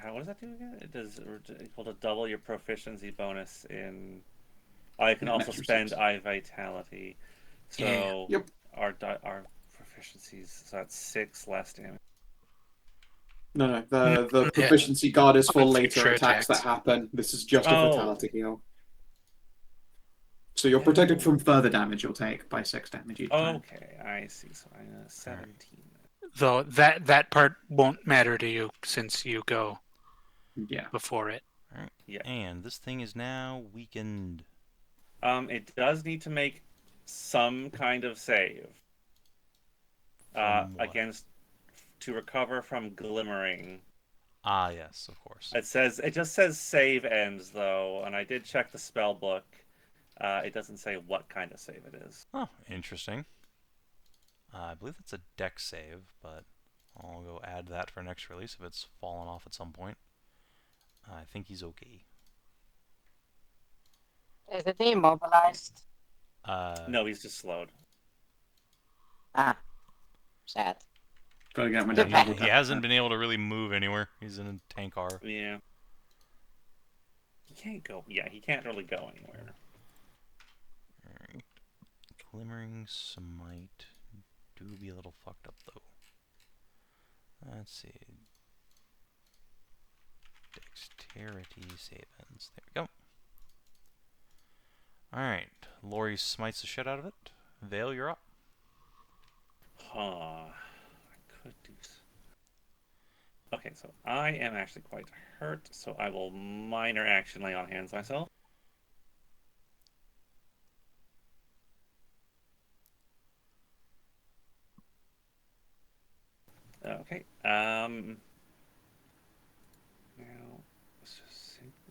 what does that do again? It does equal to double your proficiency bonus in... I can also spend eye vitality. So Yep. our proficiencies, so that's 6 less damage. No, the proficiency guard is for later future attacks that attacks. happen. This is just a Oh. fatality heal. So you're protected from further damage you'll take by 6 damage each time. Okay, I see. So I'm 17. Though that part won't matter to you since you go Yeah. before it. Alright. Yeah. And this thing is now weakened. It does need to make some kind of save. From what? Against to recover from glimmering. Ah, yes, of course. It just says save ends though, and I did check the spell book. It doesn't say what kind of save it is. Oh, interesting. I believe it's a deck save, but I'll go add that for next release if it's fallen off at some point. I think he's okay. Is it immobilized? No, he's just slowed. Ah, sad. Gotta get my Yeah, He hasn't been able to really move anywhere. He's in a tank car. Yeah. He can't go. Yeah, he can't really go anywhere. Alright. Glimmering Smite. Do be a little fucked up though. Let's see. Dexterity savings. There we go. Alright. Lori smites the shit out of it. Vale, you're up. Huh. I could do. Okay, so I am actually quite hurt, so I will minor action lay on hands myself. Okay. Now,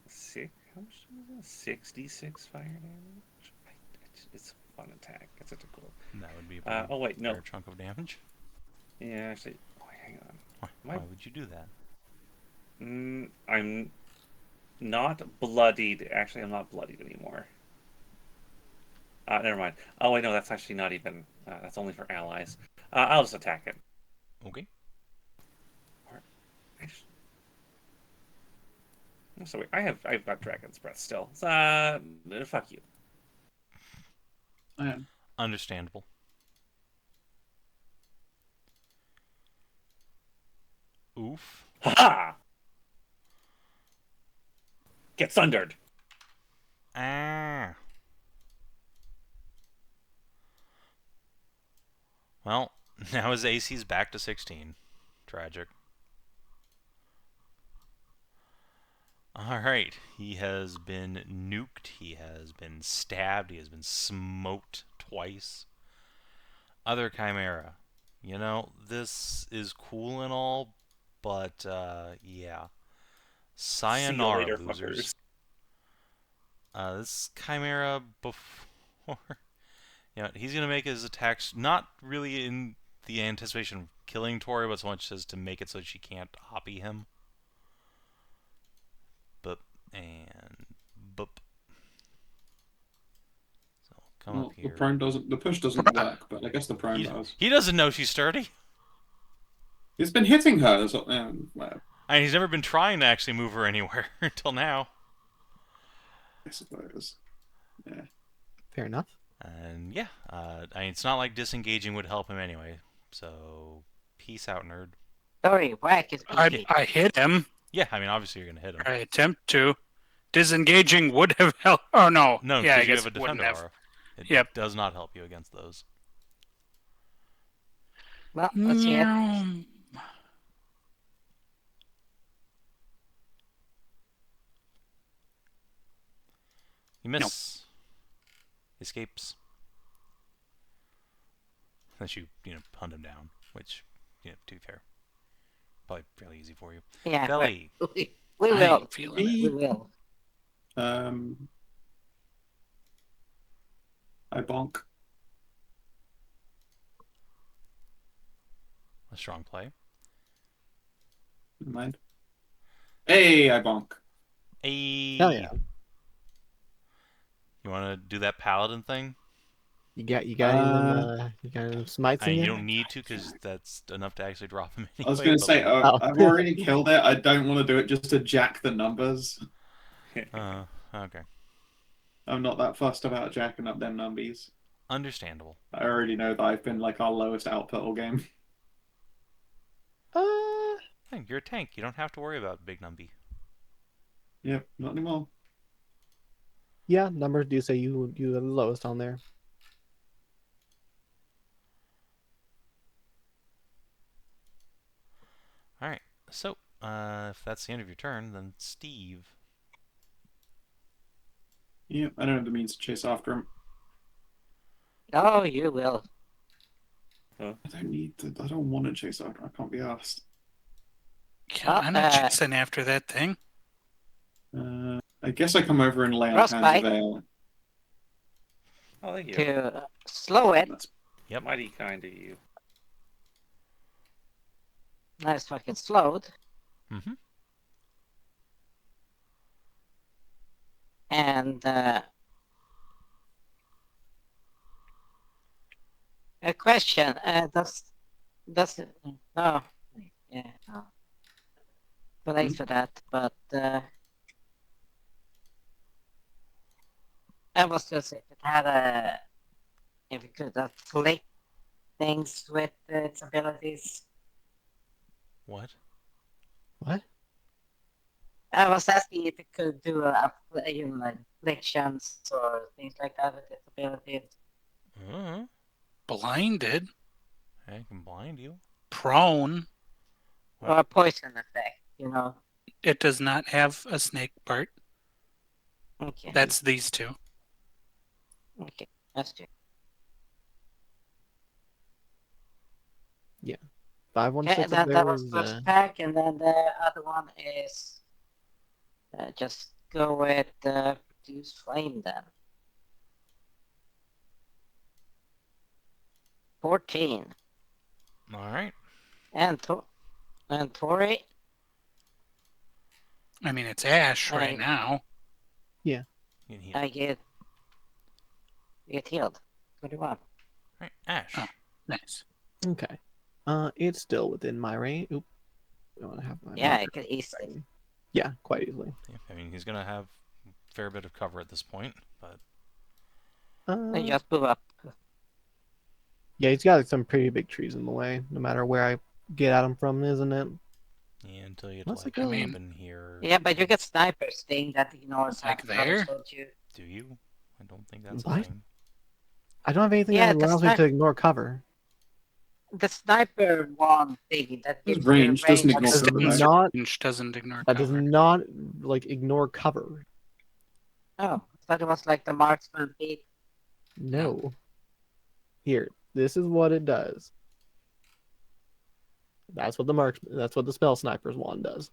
six. How much is it? 66 fire damage. It's a fun attack. It's such a cool. That would be a Oh wait, no. fair chunk of damage. Yeah, actually. Oh, hang on. Why would you do that? I'm not bloodied. Actually, I'm not bloodied anymore. Never mind. Oh wait, no, that's actually not even. That's only for allies. I'll just attack it. Okay. So wait, I've got Dragon's Breath still. Fuck you. Understandable. Oof. Ha! Get sundered. Ah. Well, now his AC's back to 16. Tragic. Alright, he has been nuked, he has been stabbed, he has been smoked twice. Other Chimera. You know, this is cool and all, but, yeah. Sayonara, later, losers. fuckers. This Chimera before... Yeah, he's going to make his attacks not really in the anticipation of killing Tori, but so much as to make it so she can't hoppy him. Boop. And boop. So come Well, up the here. prone doesn't. The push doesn't work, but I guess the prone does. He doesn't know she's sturdy. He's been hitting her. So, well, I mean, he's never been trying to actually move her anywhere until now. I suppose. Yeah. Fair enough. And yeah, I mean, it's not like disengaging would help him anyway. So, peace out, nerd. Sorry, whack is easy. I hit him. Yeah, I mean, obviously you're gonna hit him. I attempt to. Disengaging would have helped. Oh no. No, yeah, I because you guess have a it wouldn't defender have. aura. It Yep. does not help you against those. Well, let's see it. Meow. You miss. Escapes. Unless you hunt him down, which, to be fair, probably fairly easy for you. Yeah, Belly. we I will. ain't feeling We it. will. I bonk. A strong play. Never mind. Hey, I bonk. Hey. Hell yeah. You want to do that paladin thing? You got any smites in You you? don't need to, because that's enough to actually drop him anyway. I was going to but, say, like, Oh. I've already killed it. I don't want to do it just to jack the numbers. okay. I'm not that fussed about jacking up them numbies. Understandable. I already know that I've been like our lowest output all game. Hey, you're a tank. You don't have to worry about big numby. Yep, not anymore. Yeah, numbers do say you are the lowest on there. Alright, so, if that's the end of your turn, then Steve. Yep, I don't have the means to chase after him. Oh, you will. I don't need to. I don't want to chase after him. I can't be asked. Yeah, I'm not chasing after that thing. I guess I come over and lay on hands Frostbite. of ale. Oh, thank you. To slow it. That's Yep. Mighty kind of you. Nice fucking slowed. Mm-hmm. And a question: does no? Yeah, no. But thanks for that. But I was just if it had if it could flick things with its abilities. What? What? I was asking if it could do like afflictions or things like that with its abilities. Blinded. I can blind you. Prone. Or a poison effect, It does not have a snake part. Okay. That's these two. Okay, that's true. 516 Okay, up that there was is first attack, and then the other one is just go with produce flame then. 14. Alright. And Tori, I mean, it's Ashe right Right. now. You can heal. I get healed. 21. Alright, Ashe. Oh. Nice. okay. It's still within my range. Oop. I want to have my Yeah, I marker could easily. Yeah, quite easily. Yeah, I mean, he's gonna have a fair bit of cover at this point, but... I just move up. Yeah, he's got some pretty big trees in the way, no matter where I get at him from, isn't it? Yeah, until you get What's to, it like, going? up in here. Yeah, but you get snipers thing that ignores Like half there? coverage, don't you? Do you? I don't think that's What? a thing. I don't have anything Yeah, that the allows me snipe- to ignore cover. The sniper one thing that His gives range you doesn't range. ignore Does cover, it though. not? Range doesn't ignore That does cover. not like ignore cover. Oh, I thought it was like the marksman feat. No. Here, this is what it does. That's what the spell sniper's wand does.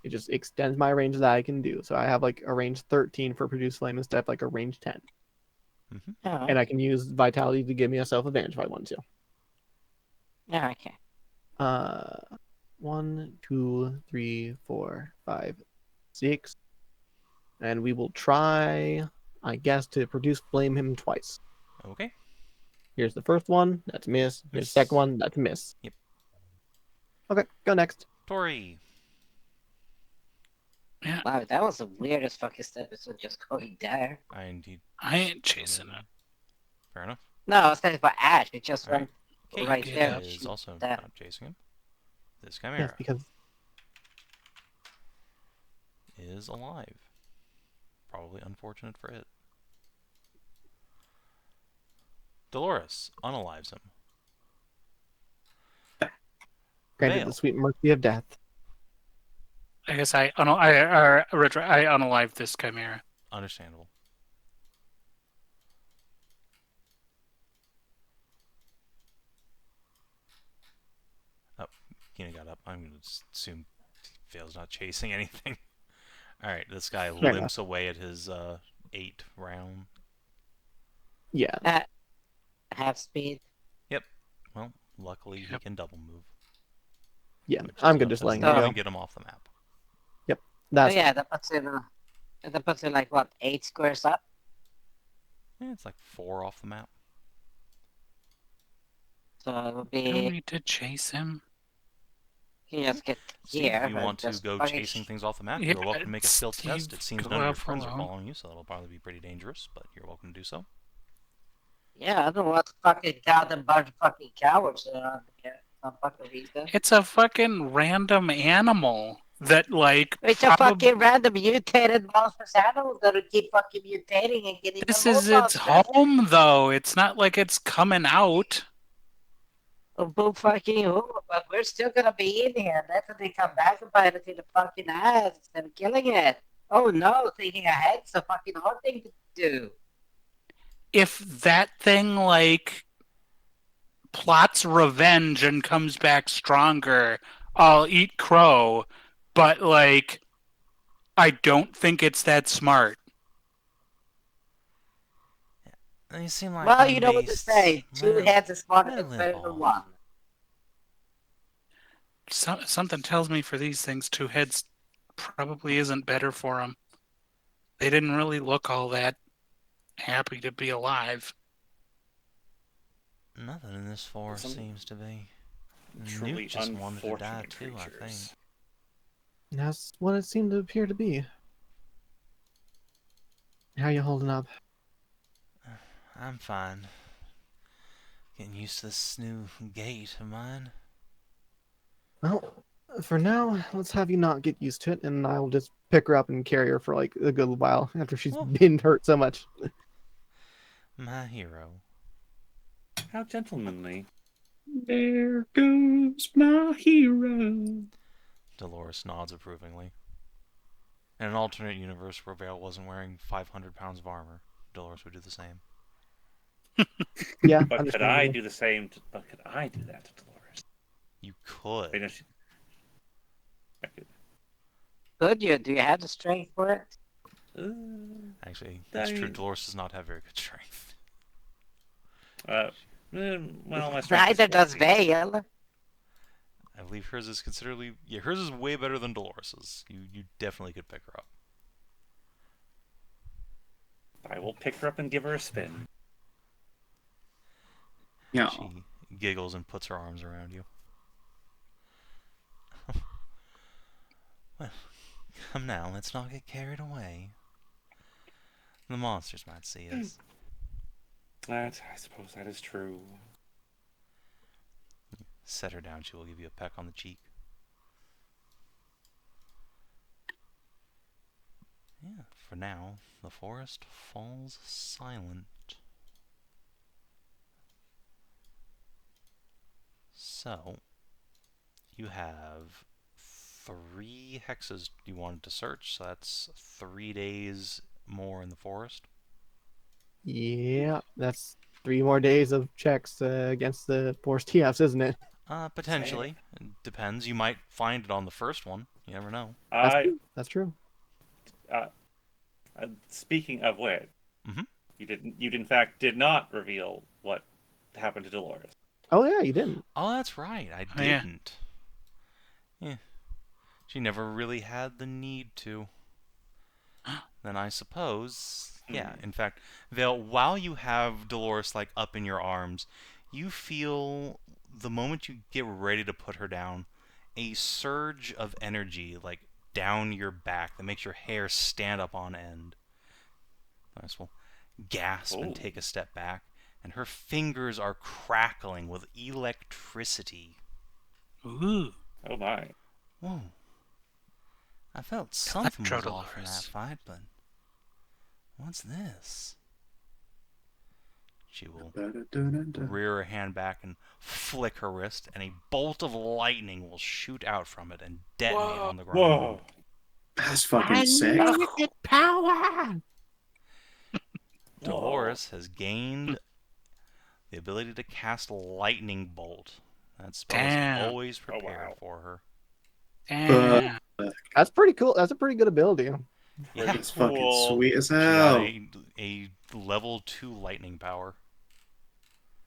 It just extends my range that I can do. So I have like a range 13 for produce flame instead of like a range 10. Oh, And I can use vitality to give me a self advantage if I want to. yeah, okay. 1, 2, 3, 4, 5, 6. And we will try, I guess, to produce flame him twice. Okay. Here's the first one. That's a miss. Here's the second one. That's a miss. Yep. Okay, go next. Tori. Wow, that was the weirdest fucking episode just going there. Indeed. I ain't chasing it. Fair enough. No, I was saying for Ashe, it just Alright. went Kate right get there. up. is also that. not chasing him. This Yes, chimera because is alive. Probably unfortunate for it. Dolores unalives him. granted Veil. the sweet mercy of death. I guess I unalive this chimera. Understandable. Oh, Kina got up. I'm going to assume Veil's not chasing anything. Alright, this guy Fair limps away at his 8 round. Yeah. Half speed. Well, luckily he Yep. can double move. Yeah. Which I'm does- good just does letting more it than go. get him off the map. Oh That's yeah, that puts in like what, 8 squares up? Yeah, it's like 4 off the map. So it would I don't be need to chase him. you just get Steve, here. if you and want to just go fucking chasing things off the map, Yeah, you're welcome to make a stealth test. Steve, It seems go none of your up friends are alone. following you, so that'll probably be pretty dangerous, but you're welcome to do so. Yeah, I don't want to fucking count a bunch of fucking cowards around here. Some fucking reason. It's a fucking random animal that, like, It's a fucking random mutated monstrous animal that'll keep fucking mutating and getting this more is its monsters. home, though. It's not like it's coming out. Oh, boo fucking who? But we're still gonna be in here. That's when they come back and bite us in the fucking ass instead of killing it. Oh no, thinking ahead's a fucking hard thing to do. If that thing, like, plots revenge and comes back stronger, I'll eat crow. But, like, I don't think it's that smart. They seem like Well, you know what to unbased. say. Two Well, heads is smarter they than live better than off. one. Something tells me for these things, 2 heads probably isn't better for them. They didn't really look all that happy to be alive. Nothing in this forest Some seems to be. truly Newt just wanted to die unfortunate too, I think. creatures. That's what it seemed to appear to be. How you holding up? I'm fine. Getting used to this new gait of mine. Well, for now, let's have you not get used to it, and I will just pick her up and carry her for like a good while after she's Whoa. been hurt so much. My hero. How gentlemanly. There goes my hero. Dolores nods approvingly. In an alternate universe where Veil wasn't wearing 500 pounds of armor, Dolores would do the same. Yeah, But could I understandable. do the same? But could I do that to Dolores? You I know could. I could. Could you? Do you have the strength for it? Actually, it's I true. mean- Dolores does not have very good strength. Well, my strength is Neither does 14. Vale. I believe hers is considerably... Yeah, hers is way better than Dolores's. You definitely could pick her up. I will pick her up and give her a spin. Yeah. She giggles and puts her arms around you. Well, come now, let's not get carried away. The monsters might see us. I suppose that is true. Set her down, she will give you a peck on the cheek. Yeah, for now, the forest falls silent. So, you have 3 hexes you wanted to search, so that's 3 days more in the forest. Yeah, that's 3 more days of checks against the forced TFs, isn't it? Potentially. It depends. You might find it on the first one. You never know. That's true. Speaking of which, Mhm. you in fact did not reveal what happened to Dolores. Oh yeah, you didn't. Oh, that's right. I Oh, yeah. didn't. Yeah. She never really had the need to. Then I suppose, yeah. In fact, Vale, while you have Dolores like up in your arms, you feel the moment you get ready to put her down, a surge of energy like down your back that makes your hair stand up on end. Nice. Will gasp and take a step back, and her fingers are crackling with electricity. Ooh. Oh my. Whoa. I felt something was Electro off in that Dolores. fight, but what's this? She will rear her hand back and flick her wrist, and a bolt of lightning will shoot out from it and detonate on the ground. Whoa. That's fucking sick. Power. Dolores has gained the ability to cast Lightning Bolt. That spell Damn. is always Oh, prepared wow. for her. Damn. That's pretty cool. That's a pretty good ability. Yeah, That's fucking Cool. sweet as she got hell. a level 2 lightning power.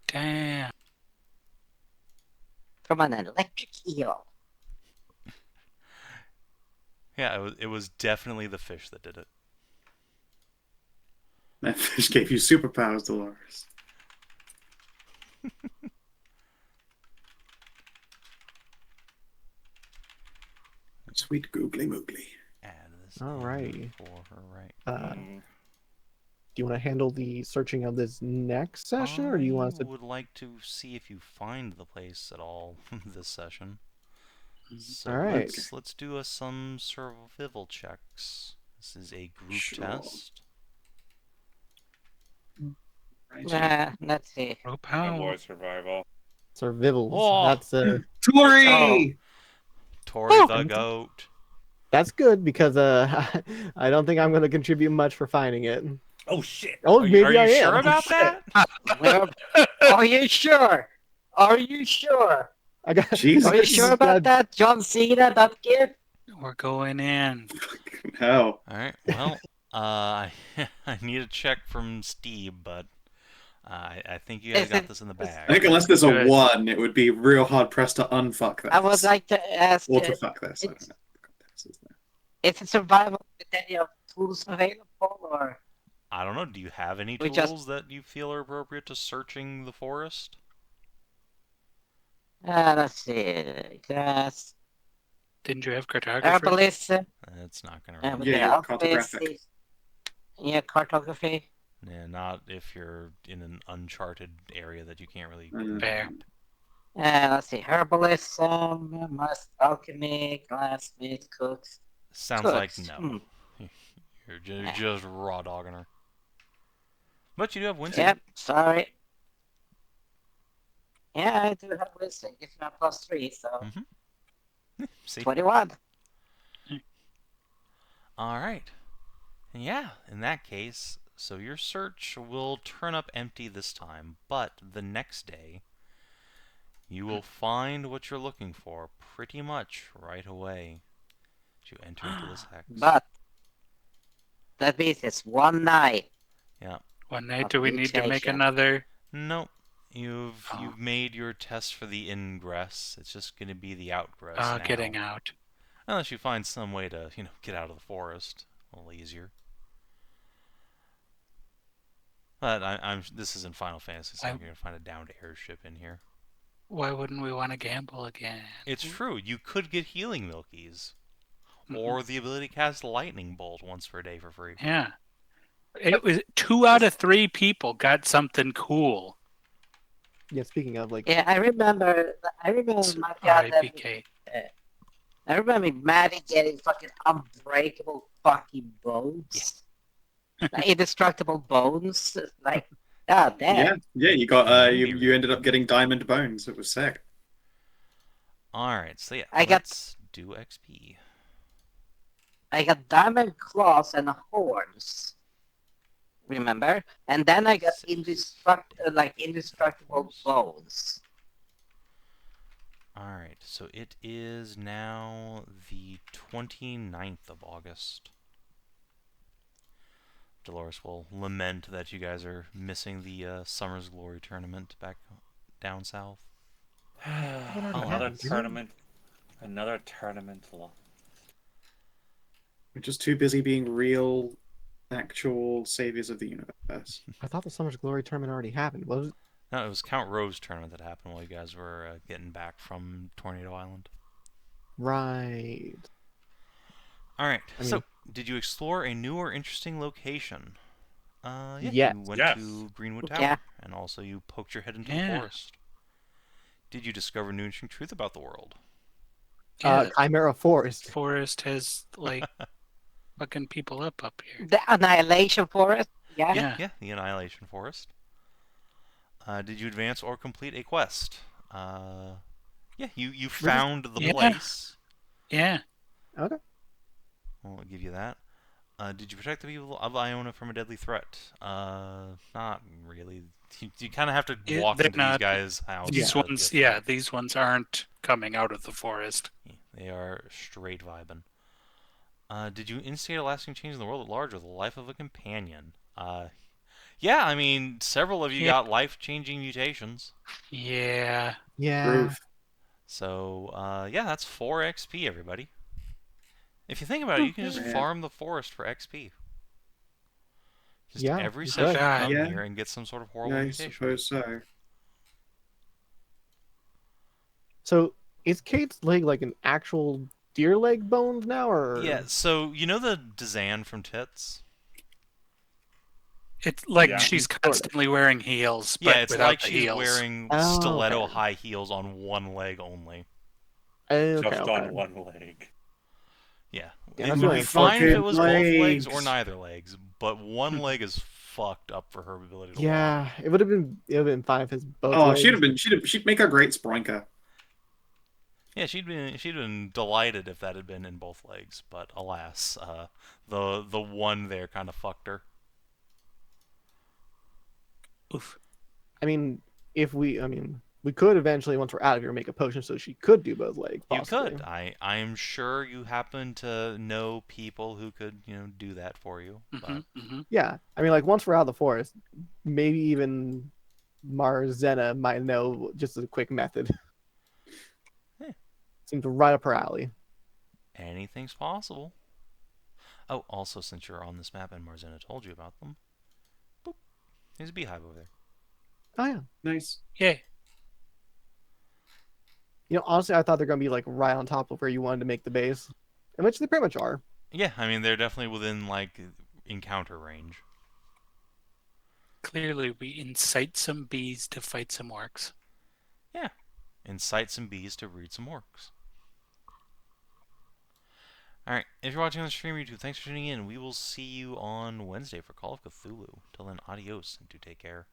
Damn. From an electric eel. Yeah, it was definitely the fish that did it. That fish gave you superpowers, Dolores. Sweet googly moogly. Add this Alrighty. in for her right. Mm. Do you want to handle the searching of this next session, or do you want us I to? would like to see if you find the place at all this session. So All right. let's do some survival checks. This is a group Sure. test. Right. Let's see. Pro Oh power. boy, survival. Survivals. Oh! That's Tori! Tori the goat. that's good because I don't think I'm going to contribute much for finding it. Oh shit. Oh, Are maybe you I sure am. about that? Well, are you sure? Are you sure? I got. Jesus. Are you sure about that, John Cena, that kid? We're going in. Fucking hell. Alright, well, I need a check from Steve, but I think you guys Is got it- this in the I bag. think unless there's a Good. 1, it would be real hard pressed to unfuck this. I would like to ask, Or to fuck this. I don't it's- know. is it survival with any of the tools available, or? I don't know, do you have any We tools just- that you feel are appropriate to searching the forest? Let's see. Grass, Didn't you have cartography? herbalism, It's not gonna and really... with Yeah, the yeah, alchemist. cartographic. Yeah, cartography. Yeah, not if you're in an uncharted area that you can't really... Fair. Let's see. Herbalism, must alchemy, glassmith, cooks. Sounds like Cooks. no. You're just raw dogging her. But you do have Winston. Yep, sorry. Yeah, I do have wisdom. Gives me a +3, so See? 21. Alright. And yeah, in that case, so your search will turn up empty this time, but the next day, you will find what you're looking for pretty much right away. As you enter into this hex. But that means it's one night. Yeah. One night, do we need to make Mutation. another? Nope. You've Oh. made your test for the ingress. It's just going to be the outgress now. Getting out. Unless you find some way to, get out of the forest a little easier. But this isn't Final Fantasy, so you're going to find a downed airship in here. Why wouldn't we want to gamble again? It's true. You could get healing milkies. Or the ability to cast lightning bolt once per day for free. Yeah. It was 2 out of 3 people got something cool. Yeah. Speaking of like. Yeah, I remember my god, RAPK. I remember Maddie getting fucking unbreakable fucking bones. Like, indestructible bones. Like, god damn. Yeah, you got Maybe you ended up getting diamond bones. It was sick. Alright, so yeah, I got- let's do XP. I got diamond claws and horns. Remember? And then I got indestructible bones. Alright, so it is now the 29th of August. Dolores will lament that you guys are missing the Summer's Glory tournament back down south. Another Alas. tournament. Another tournament lost. We're just too busy being real, actual saviors of the universe. I thought the Summer's Glory tournament already happened. Was it? No, it was Count Rove's tournament that happened while you guys were getting back from Tornado Island. Right. Alright, I mean- so did you explore a new or interesting location? Yeah, Yes. you went Yes. to Greenwood Tower, Yeah. and also you poked your head into Yeah. the forest. Did you discover new interesting truth about the world? Yeah, Chimera Forest. forest has like fucking people up here. The Annihilation Forest. Yeah. Yeah. The Annihilation Forest. Did you advance or complete a quest? Yeah, you found the Yeah. place. Yeah. Okay. I'll give you that. Did you protect the people of Iona from a deadly threat? Not really. You kind of have to Yeah, walk they're into not- these guys' house. These to be a ones, threat. yeah, these ones aren't coming out of the forest. They are straight vibing. Did you instigate a lasting change in the world at large with the life of a companion? Yeah, I mean, several of you Yeah. got life-changing mutations. Yeah. Yeah. Ruth. So, yeah, that's 4 XP, everybody. If you think about it, you can just Yeah. farm the forest for XP. Just Yeah, every you session could. come Yeah. here and get some sort of horrible Yeah, I mutation. suppose so. So is Kate's leg like an actual deer leg bones now, or? Yeah, so you know the Dazan from Tits? It's like Yeah. she's Sort of. constantly wearing heels, but Yeah, it's without like the she's heels. wearing Oh, stiletto okay. high heels on one leg only. Okay, Just okay. on one leg. Yeah. Yeah, It that's would what be I fine if fucking it was both legs or legs. neither legs, but one leg is fucked up for her ability to walk. Yeah, it would have been fine if it's both. Oh, legs. she'd make a great Sprinker. Yeah, she'd been delighted if that had been in both legs, but alas, the one there kind of fucked her. Oof. I mean, we could eventually, once we're out of here, make a potion so she could do both legs. You Possibly. could. I'm sure you happen to know people who could, do that for you. hmm hmm Yeah, I mean, like once we're out of the forest, maybe even Marzena might know just a quick method. Yeah. Seems right up her alley. Anything's possible. Oh, also, since you're on this map and Marzena told you about them, boop, there's a beehive over there. Oh yeah. Nice. Yay. Honestly, I thought they're gonna be like right on top of where you wanted to make the base, and which they pretty much are. Yeah, I mean, they're definitely within, like, encounter range. Clearly, we incite some bees to fight some orcs. Yeah. Incite some bees to breed some orcs. Alright, if you're watching on the stream YouTube, thanks for tuning in. We will see you on Wednesday for Call of Cthulhu. Till then, adios and do take care.